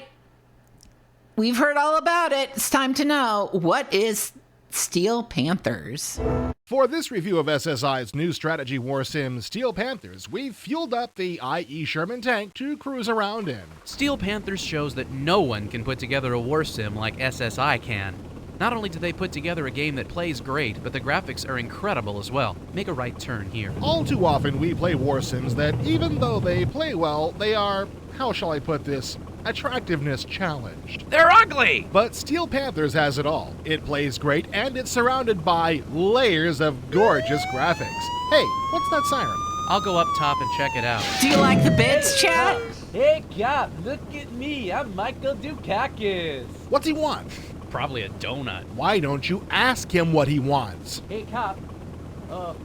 We've heard all about it. It's time to know, what is Steel Panthers? For this review of SSI's new strategy war sim, Steel Panthers, we've fueled up the IE Sherman tank to cruise around in. Steel Panthers shows that no one can put together a war sim like SSI can. Not only do they put together a game that plays great, but the graphics are incredible as well. Make a right turn here. All too often we play war sims that, even though they play well, they are, how shall I put this, attractiveness challenged. They're ugly! But Steel Panthers has it all. It plays great, and it's surrounded by layers of gorgeous graphics. Hey, what's that siren? I'll go up top and check it out. Do you like the bits, chat? Hey, Cap, look at me. I'm Michael Dukakis. What's he want? Probably a donut. Why don't you ask him what he wants? Hey, Cap.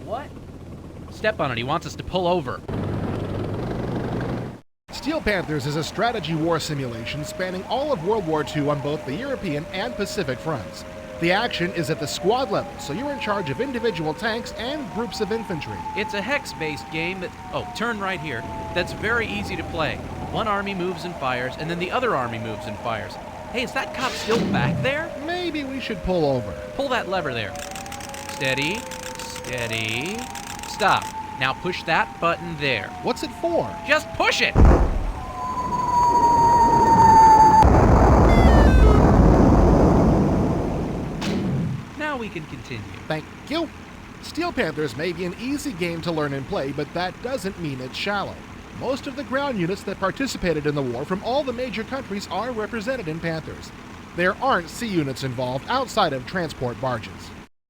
What? Step on it. He wants us to pull over. Steel Panthers is a strategy war simulation spanning all of World War II on both the European and Pacific fronts. The action is at the squad level, so you're in charge of individual tanks and groups of infantry. It's a hex-based game that... Oh, turn right here. That's very easy to play. One army moves and fires, and then the other army moves and fires. Hey, is that cop still back there? Maybe we should pull over. Pull that lever there. Steady. Steady. Stop. Now push that button there. What's it for? Just push it! Now we can continue. Thank you. Steel Panthers may be an easy game to learn and play, but that doesn't mean it's shallow. Most of the ground units that participated in the war from all the major countries are represented in Panthers. There aren't sea units involved outside of transport barges.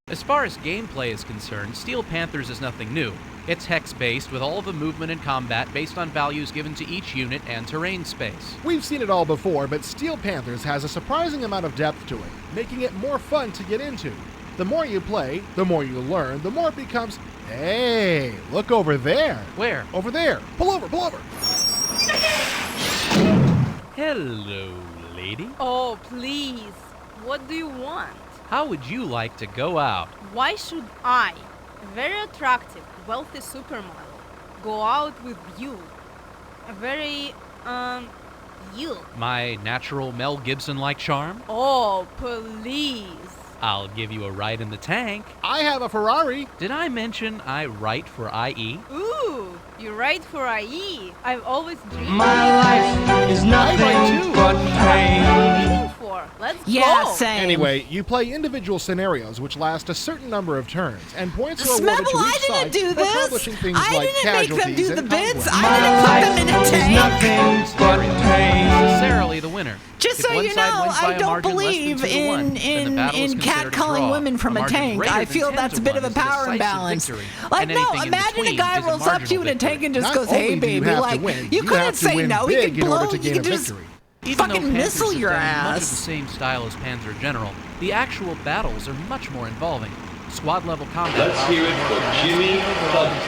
As far as gameplay is concerned, Steel Panthers is nothing new. It's hex-based with all the movement and combat based on values given to each unit and terrain space. We've seen it all before, but Steel Panthers has a surprising amount of depth to it, making it more fun to get into. The more you play, the more you learn, the more it becomes, hey, look over there. Where? Over there. Pull over, pull over. Hello, lady. Oh, please. What do you want? How would you like to go out? Why should I, a very attractive, wealthy supermodel, go out with you? A very, you. My natural Mel Gibson-like charm? Oh, please. I'll give you a ride in the tank. I have a Ferrari. Did I mention I write for IE? Ooh, you write for IE. I've always dreamed. My life is nothing but pain. What are you waiting for? Let's go. Same. Anyway, you play individual scenarios which last a certain number of turns, and points are awarded Smebble, to I each didn't side do for this. accomplishing things I like didn't make them casualties do the and bits. conquest. I didn't put them in a tank. Nothing but pain. Necessarily the winner. Just If so one you side know, wins by I a don't margin less than believe 2-1, then the battle is in considered a catcalling draw. women from a margin tank. greater I than feel 10 that's to a bit 1 of a is a power decisive imbalance. victory, Like, and no, anything in imagine a between guy is a rolls up to you marginal in a tank and just Not goes, only "Hey, do you baby," have to like win, you you couldn't have to say win no. You big could in order blow. to You gain could a just victory. Even though fucking Panthers missile is your done much of the ass. same style as Panzer General, the actual battles are much more involving. Squad-level combat. Let's hear it for Jimmy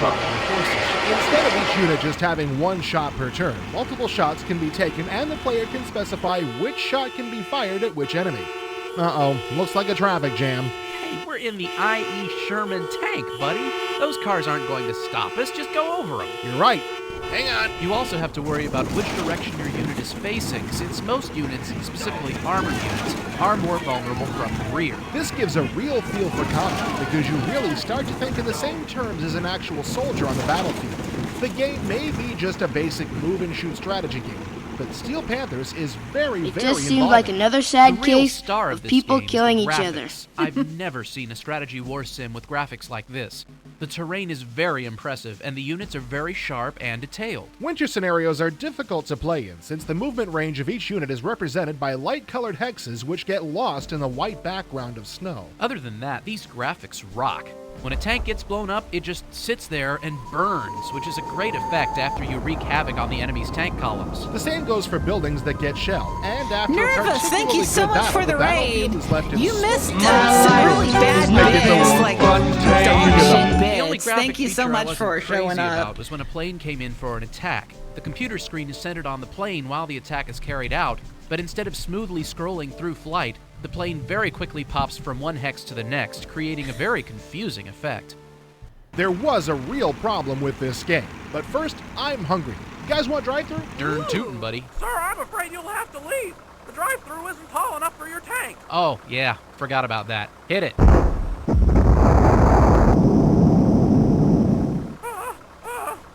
Instead of each unit just having one shot per turn, multiple shots can be taken and the player can specify which shot can be fired at which enemy. Uh-oh, looks like a traffic jam. Hey, we're in the IE Sherman tank, buddy. Those cars aren't going to stop us. Just go over them. You're right. Hang on. You also have to worry about which direction your unit is facing, since most units, specifically armored units, are more vulnerable from the rear. This gives a real feel for combat because you really start to think in the same terms as an actual soldier on the battlefield. The game may be just a basic move and shoot strategy game, but Steel Panthers is very, It very just seems involving. like another sad The real case star of this people game is killing the each other. graphics. I've never seen a strategy war sim with graphics like this. The terrain is very impressive, and the units are very sharp and detailed. Winter scenarios are difficult to play in since the movement range of each unit is represented by light-colored hexes which get lost in the white background of snow. Other than that, these graphics rock. When a tank gets blown up, it just sits there and burns, which is a great effect after you wreak havoc on the enemy's tank columns. The same goes for buildings that get shelled, and after a Nervous, thank you particularly so good much for battle, the raid. battlefield is left in You missed smoke. some really bad bits, like dog shit The only bits. graphic Thank you so feature I much wasn't for crazy showing about up. was when a plane came in for an attack. The computer screen is centered on the plane while the attack is carried out, but instead of smoothly scrolling through flight, the plane very quickly pops from one hex to the next, creating a very confusing effect. There was a real problem with this game, but first, I'm hungry. You guys want drive-thru? Darn tootin', buddy. Sir, I'm afraid you'll have to leave. The drive-thru isn't tall enough for your tank. Oh, yeah, forgot about that. Hit it.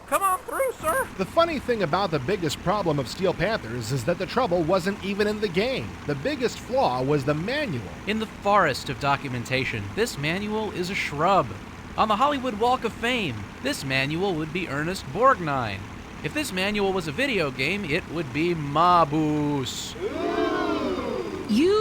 Come on through, sir. The funny thing about the biggest problem of Steel Panthers is that the trouble wasn't even in the game. The biggest flaw was the manual. In the forest of documentation, this manual is a shrub. On the Hollywood Walk of Fame, this manual would be Ernest Borgnine. If this manual was a video game, it would be Mabuse.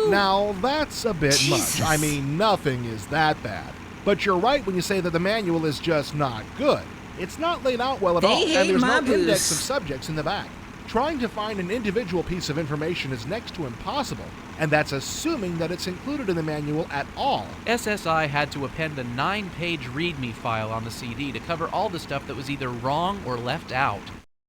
Now, that's a bit Jesus. much. I mean, nothing is that bad. But you're right when you say that the manual is just not good. It's not laid out well at They all, hate and there's no Mabuse. index of subjects in the back. Trying to find an individual piece of information is next to impossible, and that's assuming that it's included in the manual at all. SSI had to append a 9-page README file on the CD to cover all the stuff that was either wrong or left out.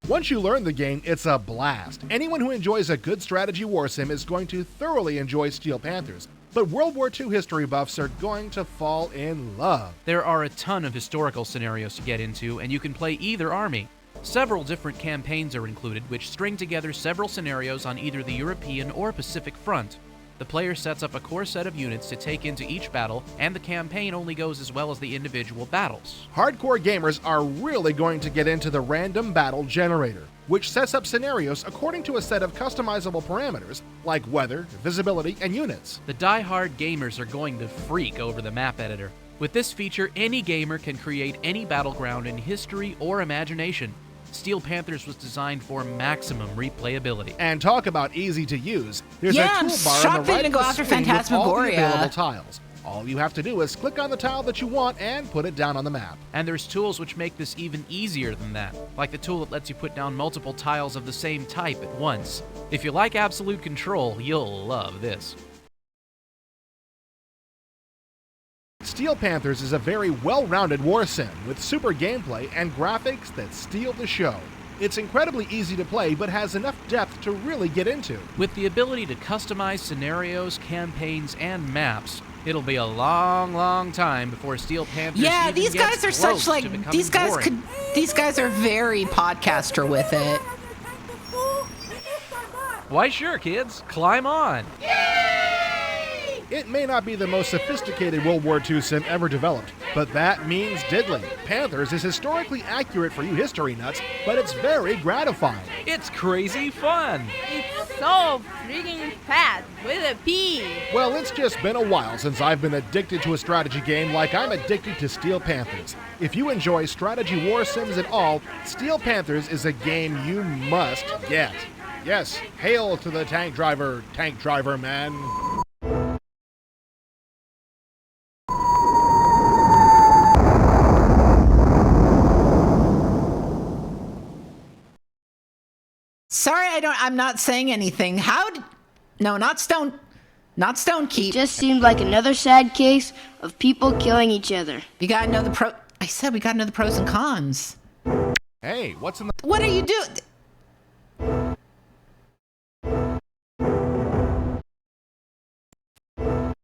Once you learn the game, it's a blast. Anyone who enjoys a good strategy war sim is going to thoroughly enjoy Steel Panthers, but World War II history buffs are going to fall in love. There are a ton of historical scenarios to get into, and you can play either army. Several different campaigns are included, which string together several scenarios on either the European or Pacific front. The player sets up a core set of units to take into each battle, and the campaign only goes as well as the individual battles. Hardcore gamers are really going to get into the random battle generator, which sets up scenarios according to a set of customizable parameters like weather, visibility, and units. The die-hard gamers are going to freak over the map editor. With this feature, any gamer can create any battleground in history or imagination. Steel Panthers was designed for maximum replayability. And talk about easy to use. There's Yeah, a I'm toolbar on shocked the they right didn't of go the after screen with all the Phantasmagoria. available tiles. All you have to do is click on the tile that you want and put it down on the map. And there's tools which make this even easier than that, like the tool that lets you put down multiple tiles of the same type at once. If you like absolute control, you'll love this. Steel Panthers is a very well-rounded war sim with super gameplay and graphics that steal the show. It's incredibly easy to play, but has enough depth to really get into. With the ability to customize scenarios, campaigns, and maps, it'll be a long, long time before Steel Panthers Yeah, even these gets guys are close such to like becoming these guys boring. these guys are very podcaster with it. Why sure, kids, climb on. It may not be the most sophisticated World War II sim ever developed, but that means diddly. Panthers is historically accurate for you history nuts, but it's very gratifying. It's crazy fun. It's so freaking fast with a P. Well, it's just been a while since I've been addicted to a strategy game like I'm addicted to Steel Panthers. If you enjoy strategy war sims at all, Steel Panthers is a game you must get. Yes, hail to the tank driver man. Sorry, I'm not saying anything. No, not Stone Keep. It just seemed like another sad case of people killing each other. You gotta know I said we gotta know the pros and cons. Hey, what's in the... What are you doing?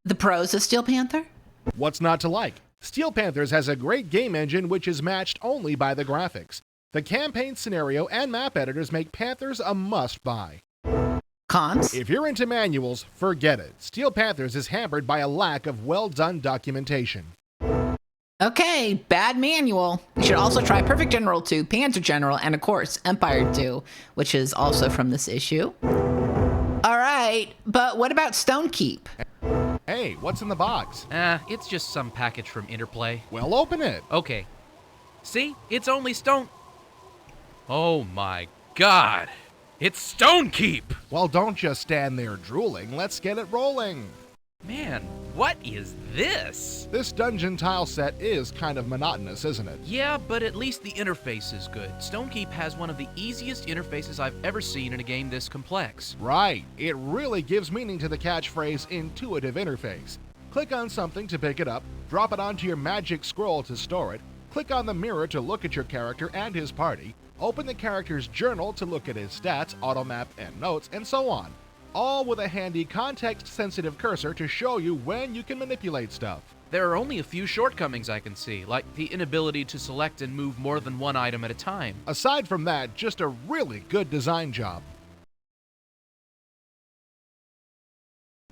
The pros of Steel Panther? What's not to like? Steel Panthers has a great game engine which is matched only by the graphics. The campaign scenario and map editors make Panthers a must-buy. Cons? If you're into manuals, forget it. Steel Panthers is hampered by a lack of well-done documentation. Okay, bad manual. You should also try Perfect General 2, Panzer General, and of course, Empire 2, which is also from this issue. Alright, but what about Stone Keep? Hey, what's in the box? It's just some package from Interplay. Well, open it. Okay. See? It's only Stone... Oh my god! It's Stone Keep! Well, don't just stand there drooling. Let's get it rolling. Man, what is this? This dungeon tile set is kind of monotonous, isn't it? Yeah, but at least the interface is good. Stone Keep has one of the easiest interfaces I've ever seen in a game this complex. Right. It really gives meaning to the catchphrase intuitive interface. Click on something to pick it up, drop it onto your magic scroll to store it, click on the mirror to look at your character and his party, open the character's journal to look at his stats, automap, and notes, and so on. All with a handy context-sensitive cursor to show you when you can manipulate stuff. There are only a few shortcomings I can see, like the inability to select and move more than one item at a time. Aside from that, just a really good design job.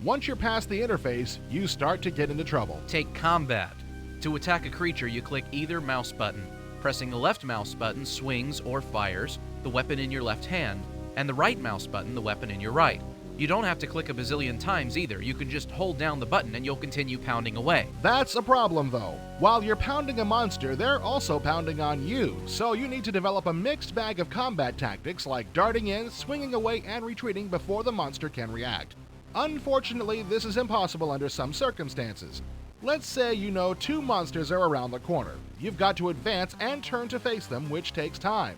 Once you're past the interface, you start to get into trouble. Take combat. To attack a creature, you click either mouse button. Pressing the left mouse button swings or fires the weapon in your left hand, and the right mouse button the weapon in your right. You don't have to click a bazillion times either. You can just hold down the button and you'll continue pounding away. That's a problem, though. While you're pounding a monster, they're also pounding on you, so you need to develop a mixed bag of combat tactics like darting in, swinging away, and retreating before the monster can react. Unfortunately, this is impossible under some circumstances. Let's say you know 2 monsters are around the corner. You've got to advance and turn to face them, which takes time.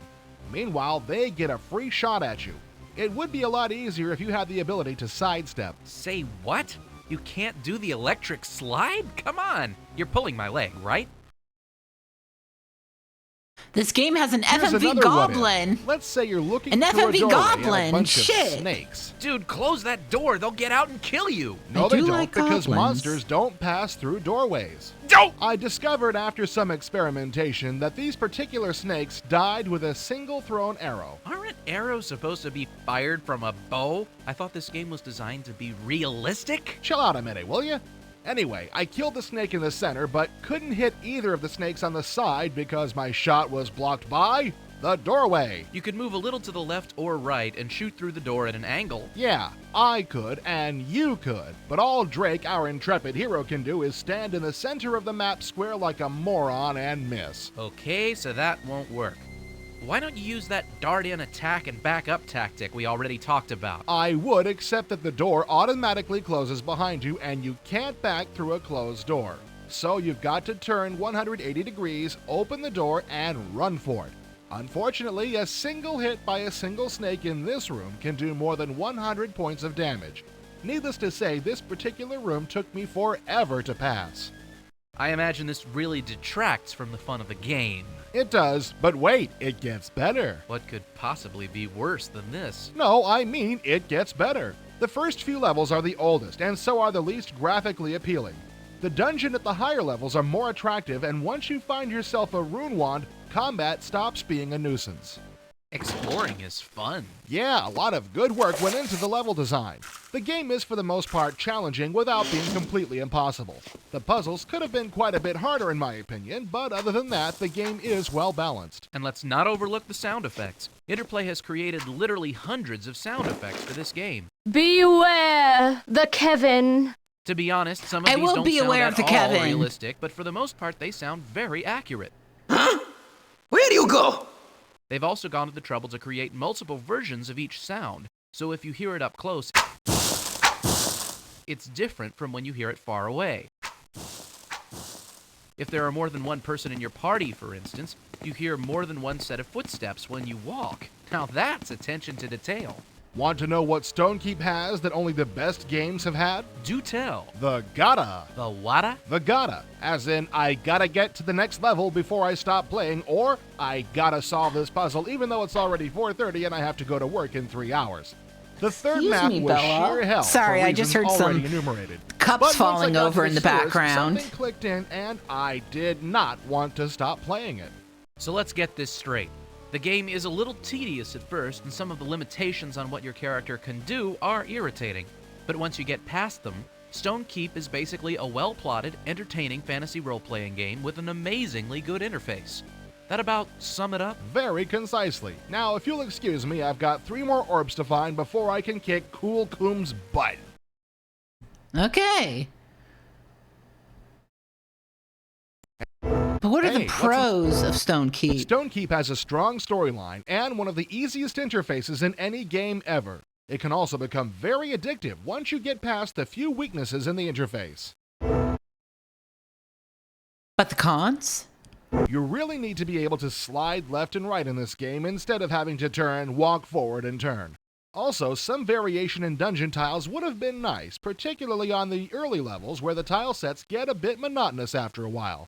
Meanwhile, they get a free shot at you. It would be a lot easier if you had the ability to sidestep. Say what? You can't do the electric slide? Come on! You're pulling my leg, right? This game has an Here's FMV another goblin. what-if. Let's say you're looking An through a FMV doorway goblin. and a bunch Shit. of snakes. Dude, close that door. They'll get out and kill you. No, they don't, like because goblins. monsters don't pass through doorways. Don't! I discovered after some experimentation that these particular snakes died with a single thrown arrow. Aren't arrows supposed to be fired from a bow? I thought this game was designed to be realistic. Chill out a minute, will you? Anyway, I killed the snake in the center, but couldn't hit either of the snakes on the side because my shot was blocked by the doorway. You could move a little to the left or right and shoot through the door at an angle. Yeah, I could, and you could. But all Drake, our intrepid hero, can do is stand in the center of the map square like a moron and miss. Okay, so that won't work. Why don't you use that dart in, attack, and back up tactic we already talked about? I would, except that the door automatically closes behind you and you can't back through a closed door. So you've got to turn 180 degrees, open the door, and run for it. Unfortunately, a single hit by a single snake in this room can do more than 100 points of damage. Needless to say, this particular room took me forever to pass. I imagine this really detracts from the fun of the game. It does, but wait, it gets better. What could possibly be worse than this? No, I mean it gets better. The first few levels are the oldest, and so are the least graphically appealing. The dungeon at the higher levels are more attractive, and once you find yourself a rune wand, combat stops being a nuisance. Exploring is fun. Yeah, a lot of good work went into the level design. The game is for the most part challenging without being completely impossible. The puzzles could have been quite a bit harder in my opinion, but other than that, the game is well balanced. And let's not overlook the sound effects. Interplay has created literally hundreds of sound effects for this game. Beware the Kevin. To be honest, some of I these will don't be sound aware at of the all Kevin. realistic, but for the most part, they sound very accurate. Where do you go? They've also gone to the trouble to create multiple versions of each sound, so if you hear it up close, it's different from when you hear it far away. If there are more than one person in your party, for instance, you hear more than one set of footsteps when you walk. Now that's attention to detail. Want to know what Stonekeep has that only the best games have had? Do tell. The gotta. The whata? The gotta. As in, I gotta get to the next level before I stop playing, or I gotta solve this puzzle even though it's already 4:30 and I have to go to work in 3 hours. The third Excuse map me, was Bella. sheer hell. Sorry, for I just reasons heard some already enumerated. cups But once I falling got to over in the sewers, background. Something clicked in, and I did not want to stop playing it. So let's get this straight. The game is a little tedious at first, and some of the limitations on what your character can do are irritating. But once you get past them, Stonekeep is basically a well-plotted, entertaining fantasy role-playing game with an amazingly good interface. That about sum it up? Very concisely. Now, if you'll excuse me, I've got 3 more orbs to find before I can kick Cool Coom's butt. Okay. But what are the pros of Stonekeep? Stonekeep has a strong storyline and one of the easiest interfaces in any game ever. It can also become very addictive once you get past the few weaknesses in the interface. But the cons? You really need to be able to slide left and right in this game instead of having to turn, walk forward, and turn. Also, some variation in dungeon tiles would have been nice, particularly on the early levels where the tile sets get a bit monotonous after a while.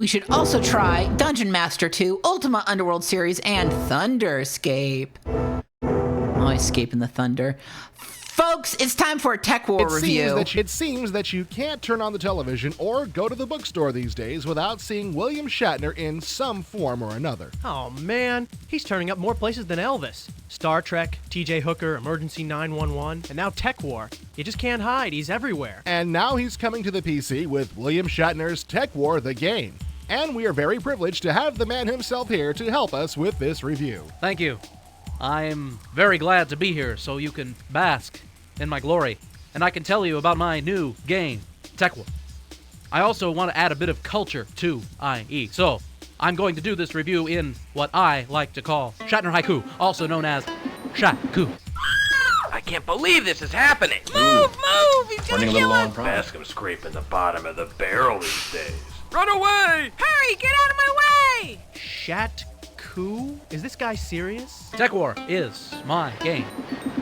We should also try Dungeon Master 2, Ultima Underworld series, and Thunder Escape. Oh, escape in the thunder. Folks, it's time for a Tech War review. It seems that you can't turn on the television or go to the bookstore these days without seeing William Shatner in some form or another. Oh man, he's turning up more places than Elvis. Star Trek, TJ Hooker, Emergency 911, and now Tech War. You just can't hide, he's everywhere. And now he's coming to the PC with William Shatner's Tech War the Game. And we are very privileged to have the man himself here to help us with this review. Thank you. I'm very glad to be here so you can bask in my glory, and I can tell you about my new game, Tech War. I also want to add a bit of culture to IE, so I'm going to do this review in what I like to call Shatner Haiku, also known as Shatku. I can't believe this is happening. Move! He's gonna Running a kill little us! long problem. Bascom's scraping the bottom of the barrel these days. Run away! Hurry, get out of my way! Shatku? Is this guy serious? Tech War is my game.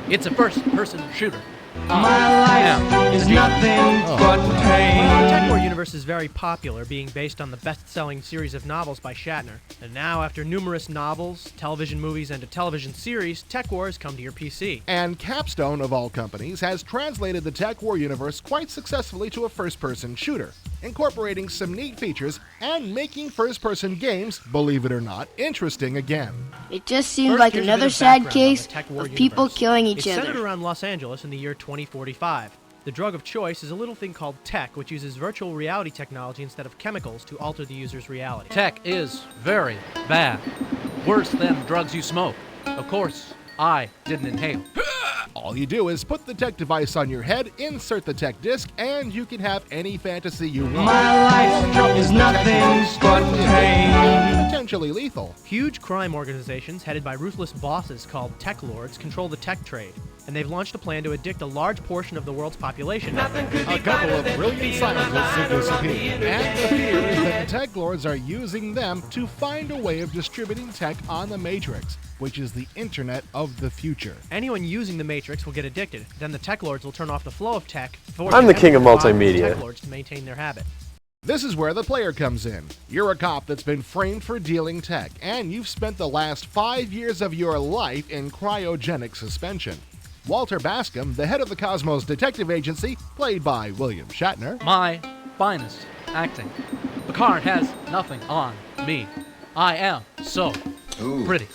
It's a first-person shooter. My life is nothing but pain. Well, the Tech War universe is very popular, being based on the best-selling series of novels by Shatner. And now, after numerous novels, television movies, and a television series, Tech War has come to your PC. And Capstone, of all companies, has translated the Tech War universe quite successfully to a first-person shooter, incorporating some neat features and making first-person games, believe it or not, interesting again. It just seemed First, like here's a bit another of sad background on case the Tech War of people universe. killing each It's other. centered around Los Angeles in the year 2045. The drug of choice is a little thing called tech, which uses virtual reality technology instead of chemicals to alter the user's reality. Tech is very bad. Worse than drugs you smoke. Of course, I didn't inhale. All you do is put the tech device on your head, insert the tech disc, and you can have any fantasy you want. My life is nothing but pain. Potentially lethal. Huge crime organizations headed by ruthless bosses called tech lords control the tech trade, and they've launched a plan to addict a large portion of the world's population. A couple of brilliant scientists have disappeared, and the fear is that the tech lords are using them to find a way of distributing tech on the Matrix, which is the internet of the future. Anyone using the Matrix will get addicted. Then the tech lords will turn off the flow of tech. I'm the king of multimedia. Tech lords to maintain their habit. This is where the player comes in. You're a cop that's been framed for dealing tech, and you've spent the last 5 years of your life in cryogenic suspension. Walter Bascom, the head of the Cosmos Detective Agency, played by William Shatner. My finest acting. Picard has nothing on me. I am so pretty.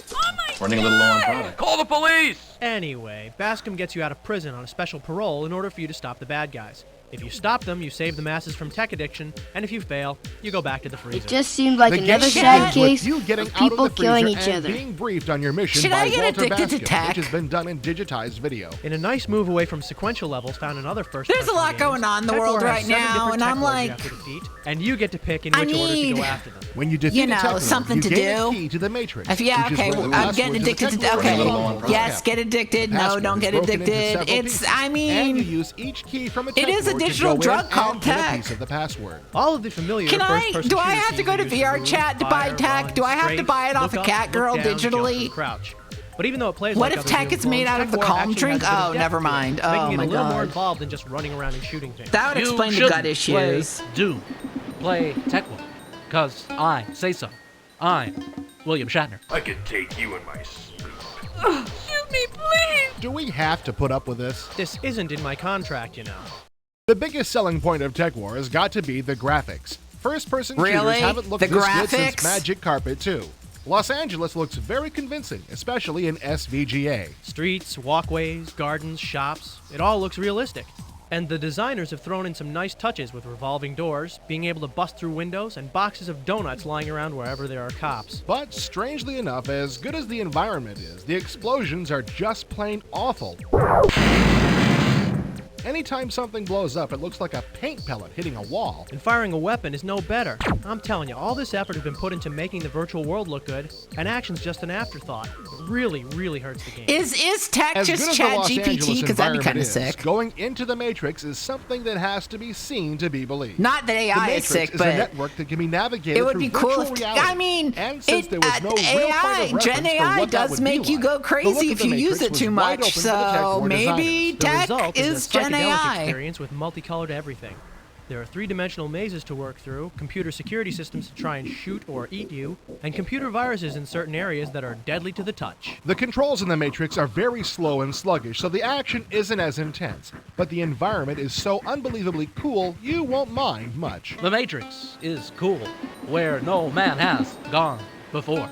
Running a little low on product. Call the police! Anyway, Bascom gets you out of prison on a special parole in order for you to stop the bad guys. If you stop them, you save the masses from tech addiction, and if you fail, you go back to the freezer. It just seemed like The another game sad begins with case you getting of out people of the killing freezer each and other. being briefed on your mission Should by I get Walter addicted to Bascom, tech? which has been done in digitized video. In a nice move away from sequential levels found in other first There's a lot going on in the Tech world War has right 7 now, different and tech I'm lords you like, have to defeat, and you get to pick in I which order to need, go after them. When you defeat you a know, tech lord, something you to gain do. a key to the Matrix. Yeah, which is okay, where the I'm last getting words of the addicted to tech lord okay. are Yes, kept. get addicted. The No, password don't is get broken into addicted. several It's, pieces, I and you mean, use each key from a it tech is a lord to digital go in drug and called get a tech. piece of the password. All of the familiar Can I? first-person Do I shooter have to go to scenes use VR move, chat to buy fire, tech? run, Do I have to strafe, buy it off look a up, cat girl look down, jump, digitally? and crouch. But even though it plays What like if other tech Doom is made clones, out of Tech the War calm actually drink? has a bit of Oh, depth never to it, mind. making Oh, it my a little more God. involved than just running around and shooting things. That would You explain the shouldn't gut issues. Play Doom. Play Tech War. Because I say so. I'm William Shatner. I could take you in my sleep. Shoot me, please! Do we have to put up with this? This isn't in my contract, you know. The biggest selling point of Tech War has got to be the graphics. First-person Really? shooters haven't looked The this good graphics? since Magic Carpet 2. Los Angeles looks very convincing, especially in SVGA. Streets, walkways, gardens, shops, it all looks realistic. And the designers have thrown in some nice touches with revolving doors, being able to bust through windows, and boxes of donuts lying around wherever there are cops. But strangely enough, as good as the environment is, the explosions are just plain awful. Anytime something blows up, it looks like a paint pellet hitting a wall. And firing a weapon is no better. I'm telling you, all this effort has been put into making the virtual world look good, and action's just an afterthought. It really, really hurts the game. Is tech As just good as chat the Los GPT? Angeles Because that'd be environment kind of is, sick. going into the Matrix is something that has to be seen to be believed. Not that the AI Matrix is sick, is but a network that can be navigated it would through be cool virtual if, reality. I mean, And since there was no real AI, point of Gen reference for AI what that does would be make you like, go the look crazy of if the you use Matrix it was too wide much. open for the Tech So War maybe designers. The tech result is is a Gen psychedelic AI. experience with multicolored everything. There are three-dimensional mazes to work through, computer security systems to try and shoot or eat you, and computer viruses in certain areas that are deadly to the touch. The controls in the Matrix are very slow and sluggish, so the action isn't as intense. But the environment is so unbelievably cool, you won't mind much. The Matrix is cool, where no man has gone before.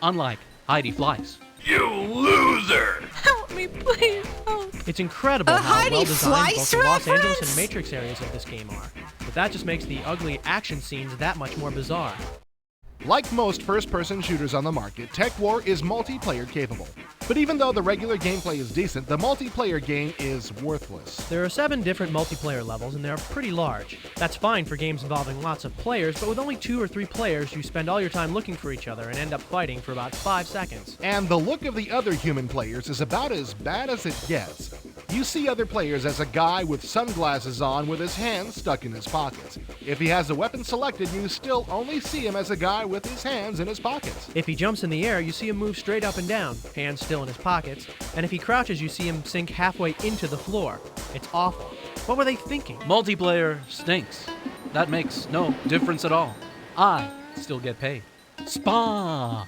Unlike Heidi Fleiss. You loser! Help me, please. Help. It's incredible A how Heidi well designed both Fleiss the Los Angeles reference? and Matrix areas of this game are. But that just makes the ugly action scenes that much more bizarre. Like most first-person shooters on the market, Tech War is multiplayer capable. But even though the regular gameplay is decent, the multiplayer game is worthless. There are 7 different multiplayer levels, and they're pretty large. That's fine for games involving lots of players, but with only 2 or 3 players, you spend all your time looking for each other and end up fighting for about 5 seconds. And the look of the other human players is about as bad as it gets. You see other players as a guy with sunglasses on with his hands stuck in his pockets. If he has a weapon selected, you still only see him as a guy with his hands in his pockets. If he jumps in the air, you see him move straight up and down, hands still in his pockets, and if he crouches, you see him sink halfway into the floor. It's awful. What were they thinking? Multiplayer stinks. That makes no difference at all. I still get paid. Spa!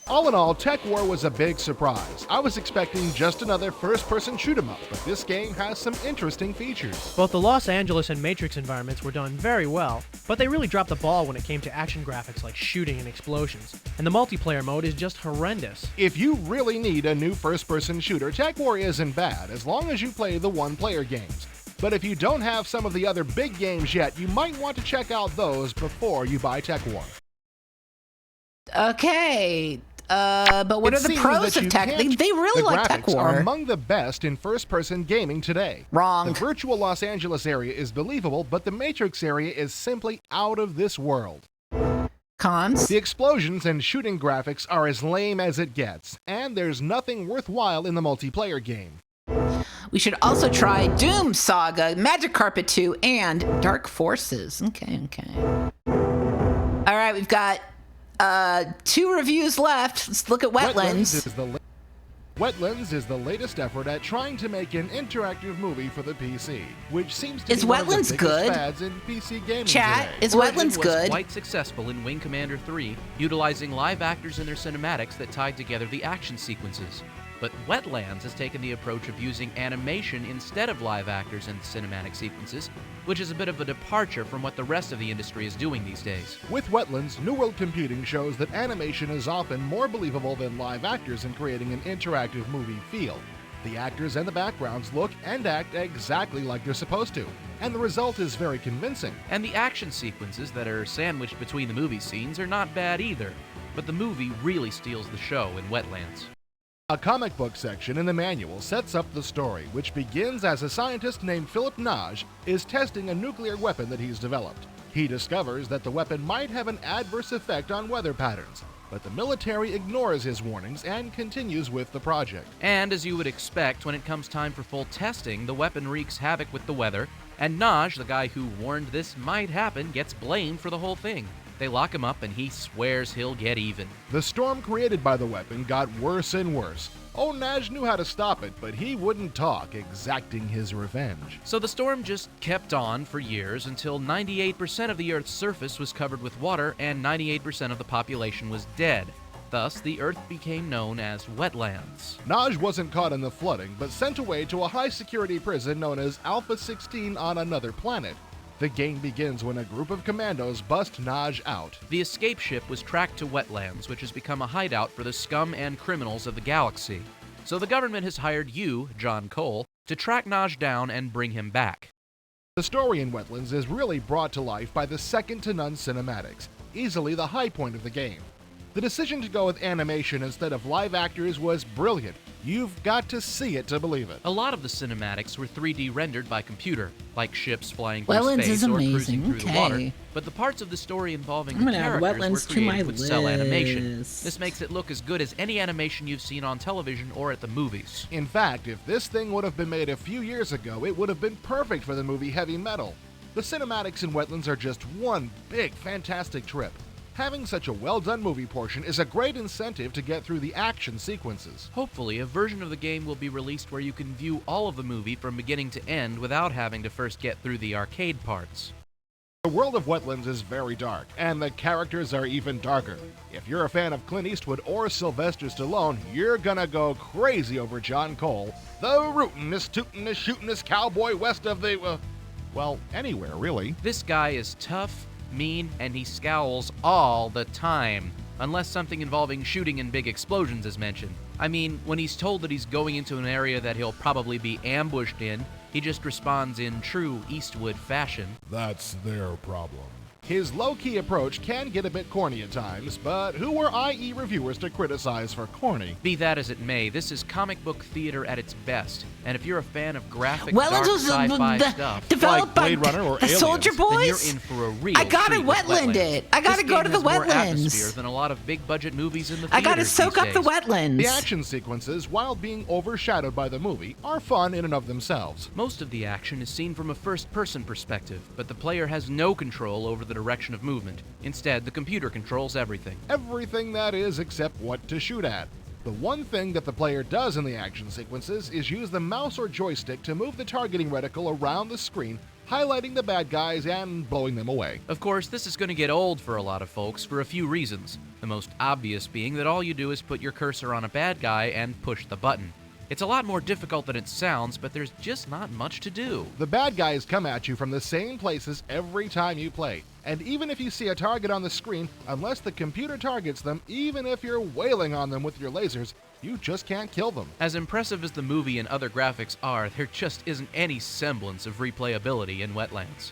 All in all, Tech War was a big surprise. I was expecting just another first-person shoot-'em-up, but this game has some interesting features. Both the Los Angeles and Matrix environments were done very well, but they really dropped the ball when it came to action graphics like shooting and explosions. And the multiplayer mode is just horrendous. If you really need a new first-person shooter, Tech War isn't bad, as long as you play the one-player games. But if you don't have some of the other big games yet, you might want to check out those before you buy Tech War. Okay. But what are the pros of Tech? They really like Tech War. The graphics are among the best in first-person gaming today. Wrong. The virtual Los Angeles area is believable, but the Matrix area is simply out of this world. Cons? The explosions and shooting graphics are as lame as it gets, and there's nothing worthwhile in the multiplayer game. We should also try Doom Saga, Magic Carpet 2, and Dark Forces. Okay. All right, we've got 2 reviews left. Let's look at Wetlands. Wetlands is the latest effort at trying to make an interactive movie for the PC, which seems to be one one of Wetlands the biggest good? fads in PC gaming Chat, today. is Wetlands was good? Quite successful in Wing Commander 3, utilizing live actors in their cinematics that tied together the action sequences. But Wetlands has taken the approach of using animation instead of live actors in the cinematic sequences, which is a bit of a departure from what the rest of the industry is doing these days. With Wetlands, New World Computing shows that animation is often more believable than live actors in creating an interactive movie feel. The actors and the backgrounds look and act exactly like they're supposed to, and the result is very convincing. And the action sequences that are sandwiched between the movie scenes are not bad either, but the movie really steals the show in Wetlands. A comic book section in the manual sets up the story, which begins as a scientist named Philip Naj is testing a nuclear weapon that he's developed. He discovers that the weapon might have an adverse effect on weather patterns, but the military ignores his warnings and continues with the project. And as you would expect, when it comes time for full testing, the weapon wreaks havoc with the weather, and Naj, the guy who warned this might happen, gets blamed for the whole thing. They lock him up and he swears he'll get even. The storm created by the weapon got worse and worse. Old Naj knew how to stop it, but he wouldn't talk, exacting his revenge. So the storm just kept on for years until 98% of the Earth's surface was covered with water and 98% of the population was dead. Thus, the Earth became known as Wetlands. Naj wasn't caught in the flooding, but sent away to a high-security prison known as Alpha 16 on another planet. The game begins when a group of commandos bust Naj out. The escape ship was tracked to Wetlands, which has become a hideout for the scum and criminals of the galaxy. So the government has hired you, John Cole, to track Naj down and bring him back. The story in Wetlands is really brought to life by the second-to-none cinematics, easily the high point of the game. The decision to go with animation instead of live actors was brilliant. You've got to see it to believe it. A lot of the cinematics were 3D rendered by computer, like ships flying through Wetlands space is or amazing. cruising through the water. Okay. But the parts of the story involving I'm the gonna add characters Wetlands were to my created with cell animation. list. This makes it look as good as any animation you've seen on television or at the movies. In fact, if this thing would have been made a few years ago, it would have been perfect for the movie Heavy Metal. The cinematics in Wetlands are just one big, fantastic trip. Having such a well-done movie portion is a great incentive to get through the action sequences. Hopefully, a version of the game will be released where you can view all of the movie from beginning to end without having to first get through the arcade parts. The world of Wetlands is very dark, and the characters are even darker. If you're a fan of Clint Eastwood or Sylvester Stallone, you're gonna go crazy over John Cole, the rootin'est, tootin'est, shootin'est cowboy west of the, well, anywhere, really. This guy is tough, mean, and he scowls all the time, unless something involving shooting and big explosions is mentioned. I mean, when he's told that he's going into an area that he'll probably be ambushed in, He just responds in true Eastwood fashion. That's their problem. His low-key approach can get a bit corny at times, but who are IE reviewers to criticize for corny? Be that as it may, this is comic book theater at its best, and if you're a fan of graphic, Wetlands dark was sci-fi stuff, developed like Blade by Runner or the Soldier Aliens, Boys. then you're in for a real I gotta treat with wetland Wetlands. it. I gotta This go game to the has more atmosphere wetlands. than a lot of big-budget movies in the I gotta theaters soak these up the days. wetlands. The action sequences, while being overshadowed by the movie, are fun in and of themselves. Most of the action is seen from a first-person perspective, but the player has no control over the direction of movement. Instead, the computer controls everything. Everything, that is, except what to shoot at. The one thing that the player does in the action sequences is use the mouse or joystick to move the targeting reticle around the screen, highlighting the bad guys and blowing them away. Of course, this is going to get old for a lot of folks for a few reasons. The most obvious being that all you do is put your cursor on a bad guy and push the button. It's a lot more difficult than it sounds, but there's just not much to do. The bad guys come at you from the same places every time you play, and even if you see a target on the screen, unless the computer targets them, even if you're wailing on them with your lasers, you just can't kill them. As impressive as the movie and other graphics are, there just isn't any semblance of replayability in Wetlands.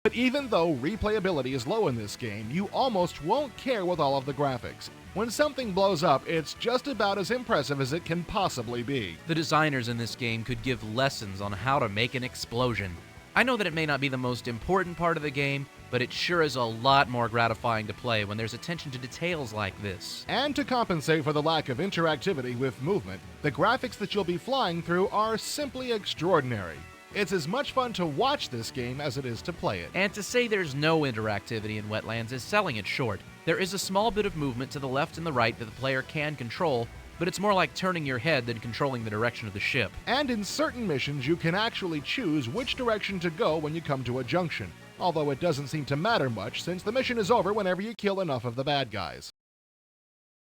But even though replayability is low in this game, you almost won't care with all of the graphics. When something blows up, it's just about as impressive as it can possibly be. The designers in this game could give lessons on how to make an explosion. I know that it may not be the most important part of the game, but it sure is a lot more gratifying to play when there's attention to details like this. And to compensate for the lack of interactivity with movement, the graphics that you'll be flying through are simply extraordinary. It's as much fun to watch this game as it is to play it. And to say there's no interactivity in Wetlands is selling it short. There is a small bit of movement to the left and the right that the player can control, but it's more like turning your head than controlling the direction of the ship. And in certain missions, you can actually choose which direction to go when you come to a junction, although it doesn't seem to matter much since the mission is over whenever you kill enough of the bad guys.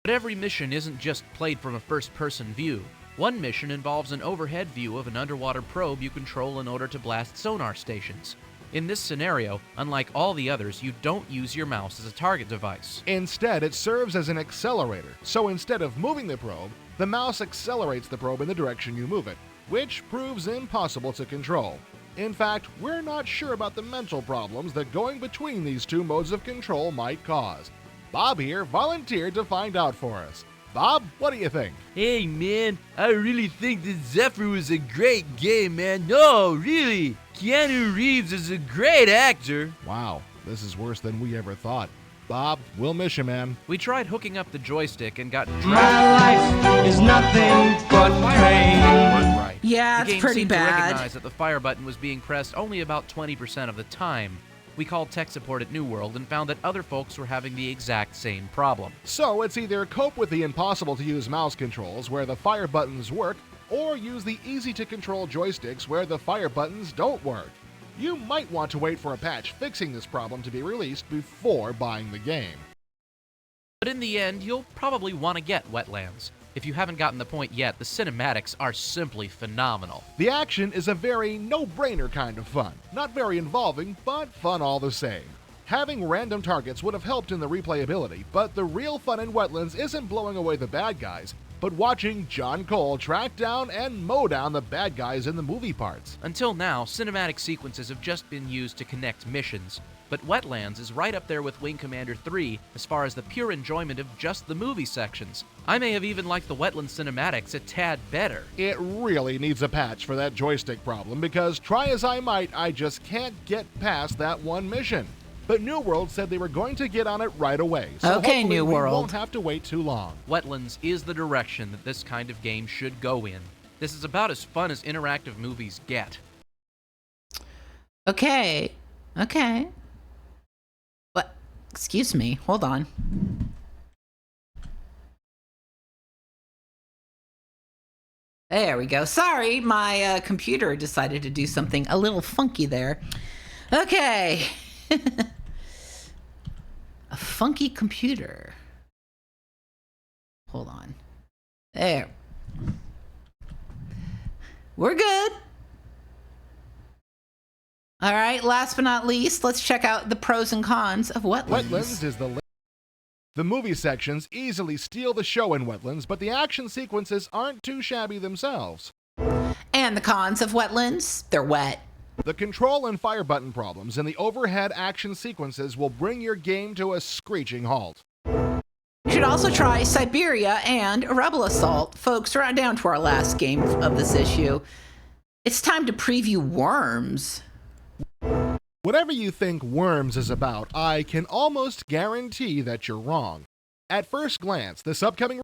But every mission isn't just played from a first-person view. One mission involves an overhead view of an underwater probe you control in order to blast sonar stations. In this scenario, unlike all the others, you don't use your mouse as a target device. Instead, it serves as an accelerator, so instead of moving the probe, the mouse accelerates the probe in the direction you move it, which proves impossible to control. In fact, we're not sure about the mental problems that going between these two modes of control might cause. Bob here volunteered to find out for us. Bob, what do you think? Hey, man, I really think that Zephyr was a great game, man. No, really. Keanu Reeves is a great actor. Wow, this is worse than we ever thought. Bob, we'll miss you, man. We tried hooking up the joystick and got My life is nothing but pain. Yeah, the it's game pretty seemed bad. to recognize that the fire button was being pressed only about 20% of the time. We called tech support at New World and found that other folks were having the exact same problem. So it's either cope with the impossible-to-use mouse controls where the fire buttons work, or use the easy-to-control joysticks where the fire buttons don't work. You might want to wait for a patch fixing this problem to be released before buying the game. But in the end, you'll probably want to get Wetlands. If you haven't gotten the point yet, the cinematics are simply phenomenal. The action is a very no-brainer kind of fun. Not very involving, but fun all the same. Having random targets would have helped in the replayability, but the real fun in Wetlands isn't blowing away the bad guys, but watching John Cole track down and mow down the bad guys in the movie parts. Until now, cinematic sequences have just been used to connect missions, but Wetlands is right up there with Wing Commander 3 as far as the pure enjoyment of just the movie sections. I may have even liked the Wetlands cinematics a tad better. It really needs a patch for that joystick problem because try as I might, I just can't get past that one mission. But New World said they were going to get on it right away, so okay, New we World won't have to wait too long. Wetlands is the direction that this kind of game should go in. This is about as fun as interactive movies get. Okay. What? Excuse me. Hold on. There we go. Sorry, my computer decided to do something a little funky there. Okay. A funky computer. Hold on. There. We're good. All right, last but not least, let's check out the pros and cons of Wetlands. Wetlands is the movie sections easily steal the show in Wetlands, but the action sequences aren't too shabby themselves. And understand the cons of wetlands. They're wet. The control and fire button problems and the overhead action sequences will bring your game to a screeching halt. You should also try Siberia and Rebel Assault. Folks, we're down to our last game of this issue. It's time to preview Worms. Whatever you think Worms is about, I can almost guarantee that you're wrong. At first glance, this upcoming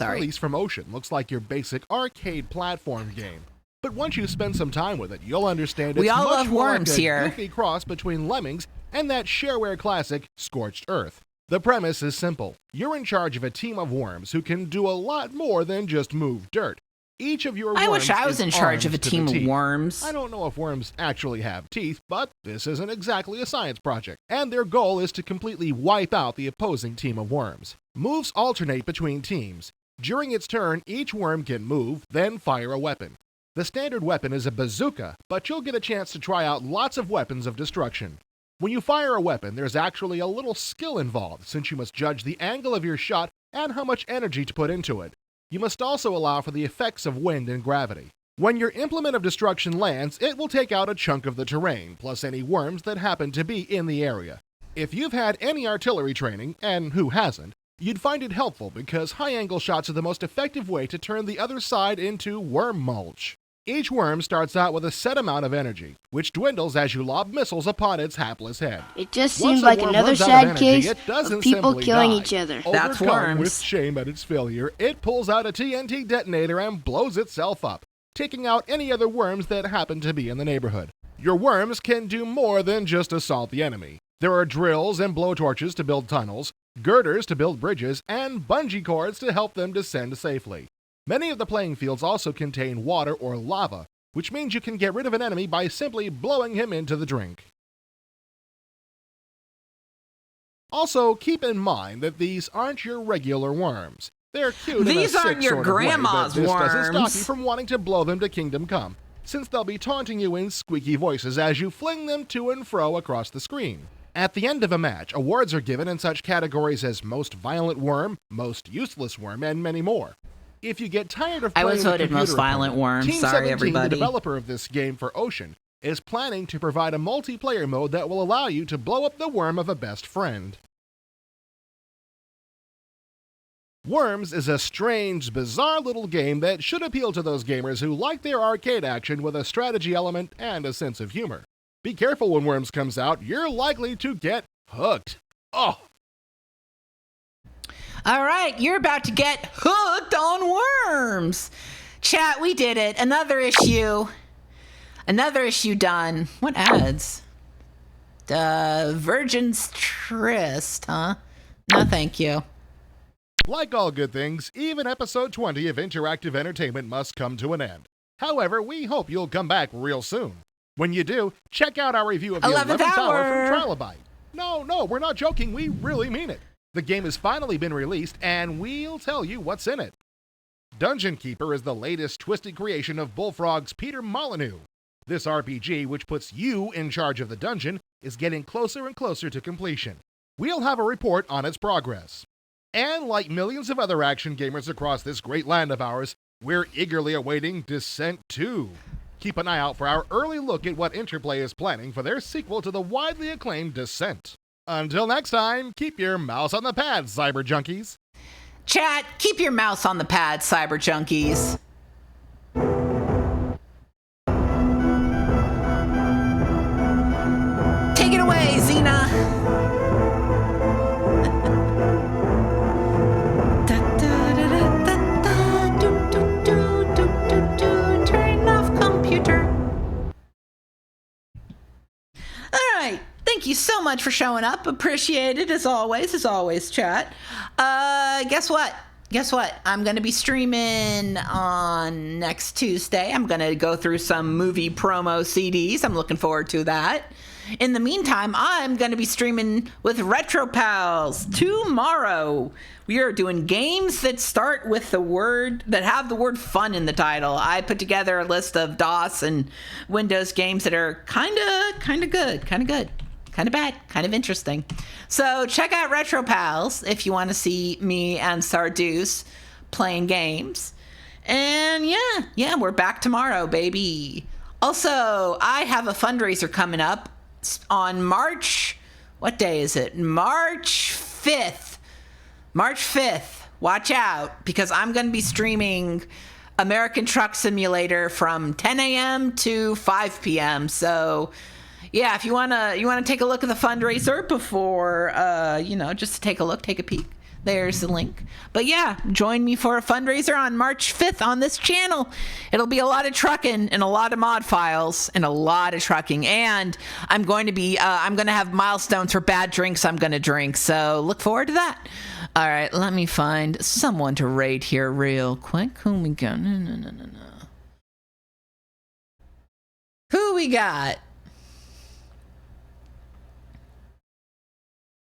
release from Ocean looks like your basic arcade platform game. But once you spend some time with it, you'll understand it's We all much love more Worms like a here. goofy cross between Lemmings and that shareware classic, Scorched Earth. The premise is simple. You're in charge of a team of worms who can do a lot more than just move dirt. Each of your worms I wish I was is in charge of a armed to team the of teeth. worms. I don't know if worms actually have teeth, but this isn't exactly a science project, and their goal is to completely wipe out the opposing team of worms. Moves alternate between teams. During its turn, each worm can move, then fire a weapon. The standard weapon is a bazooka, but you'll get a chance to try out lots of weapons of destruction. When you fire a weapon, there's actually a little skill involved, since you must judge the angle of your shot and how much energy to put into it. You must also allow for the effects of wind and gravity. When your implement of destruction lands, it will take out a chunk of the terrain, plus any worms that happen to be in the area. If you've had any artillery training, and who hasn't, you'd find it helpful because high-angle shots are the most effective way to turn the other side into worm mulch. Each worm starts out with a set amount of energy, which dwindles as you lob missiles upon its hapless head. It just Once seems a like worm another runs out of sad energy, case it doesn't of people simply killing die. each other. That's Overcome worms. with shame at its failure, it pulls out a TNT detonator and blows itself up, taking out any other worms that happen to be in the neighborhood. Your worms can do more than just assault the enemy. There are drills and blowtorches to build tunnels, girders to build bridges, and bungee cords to help them descend safely. Many of the playing fields also contain water or lava, which means you can get rid of an enemy by simply blowing him into the drink. Also, keep in mind that these aren't your regular worms. They're cute These in a aren't sick your sort of way, grandma's but this doesn't stop worms. you from wanting to blow them to kingdom come, since they'll be taunting you in squeaky voices as you fling them to and fro across the screen. At the end of a match, awards are given in such categories as Most Violent Worm, Most Useless Worm, and many more. If you get tired of I playing was the voted computer Most Violent opponent, Worm. Team Sorry, 17, everybody. the developer of this game for Ocean, is planning to provide a multiplayer mode that will allow you to blow up the worm of a best friend. Worms is a strange, bizarre little game that should appeal to those gamers who like their arcade action with a strategy element and a sense of humor. Be careful when Worms comes out, you're likely to get hooked. Oh! All right, you're about to get hooked on worms. Chat, we did it. Another issue. Another issue done. What ads? Virgin's Tryst, huh? No, thank you. Like all good things, even episode 20 of Interactive Entertainment must come to an end. However, we hope you'll come back real soon. When you do, check out our review of the 11th 11th Hour Hour. from Trilobite. No, we're not joking, we really mean it. The game has finally been released, and we'll tell you what's in it. Dungeon Keeper is the latest twisted creation of Bullfrog's Peter Molyneux. This RPG, which puts you in charge of the dungeon, is getting closer and closer to completion. We'll have a report on its progress. And like millions of other action gamers across this great land of ours, we're eagerly awaiting Descent 2. Keep an eye out for our early look at what Interplay is planning for their sequel to the widely acclaimed Descent. Until next time, keep your mouse on the pad, cyber junkies. Chat, keep your mouse on the pad, cyber junkies. Take it away, Xena. Turn off computer. All right. Thank you so much for showing up. Appreciate it as always, chat. Guess what? I'm going to be streaming on next Tuesday. I'm going to go through some movie promo CDs. I'm looking forward to that. In the meantime, I'm going to be streaming with Retro Pals tomorrow. We are doing games that start with that have the word fun in the title. I put together a list of DOS and Windows games that are kind of good, kind of bad, kind of interesting. So check out Retro Pals if you want to see me and Sarduce playing games. And yeah, we're back tomorrow, baby. Also, I have a fundraiser coming up on March, what day is it? March 5th. March 5th. Watch out, because I'm going to be streaming American Truck Simulator from 10 a.m. to 5 p.m. So, yeah, if you wanna take a look at the fundraiser before, just to take a look, take a peek. There's the link. But yeah, join me for a fundraiser on March 5th on this channel. It'll be a lot of trucking and a lot of mod files and a lot of trucking. And I'm going to have milestones for bad drinks I'm going to drink. So look forward to that. All right, let me find someone to raid here real quick. Who we got? No. Who we got?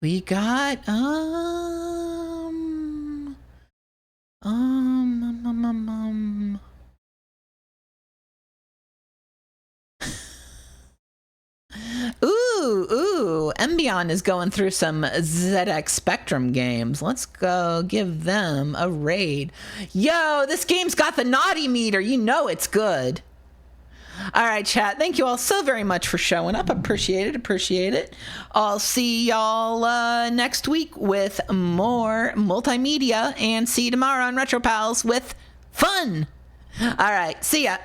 We got, Ooh, Embion is going through some ZX Spectrum games. Let's go give them a raid. Yo, this game's got the naughty meter. You know it's good. All right, chat. Thank you all so very much for showing up. Appreciate it. I'll see y'all next week with more multimedia, and see you tomorrow on Retro Pals with fun. All right, see ya.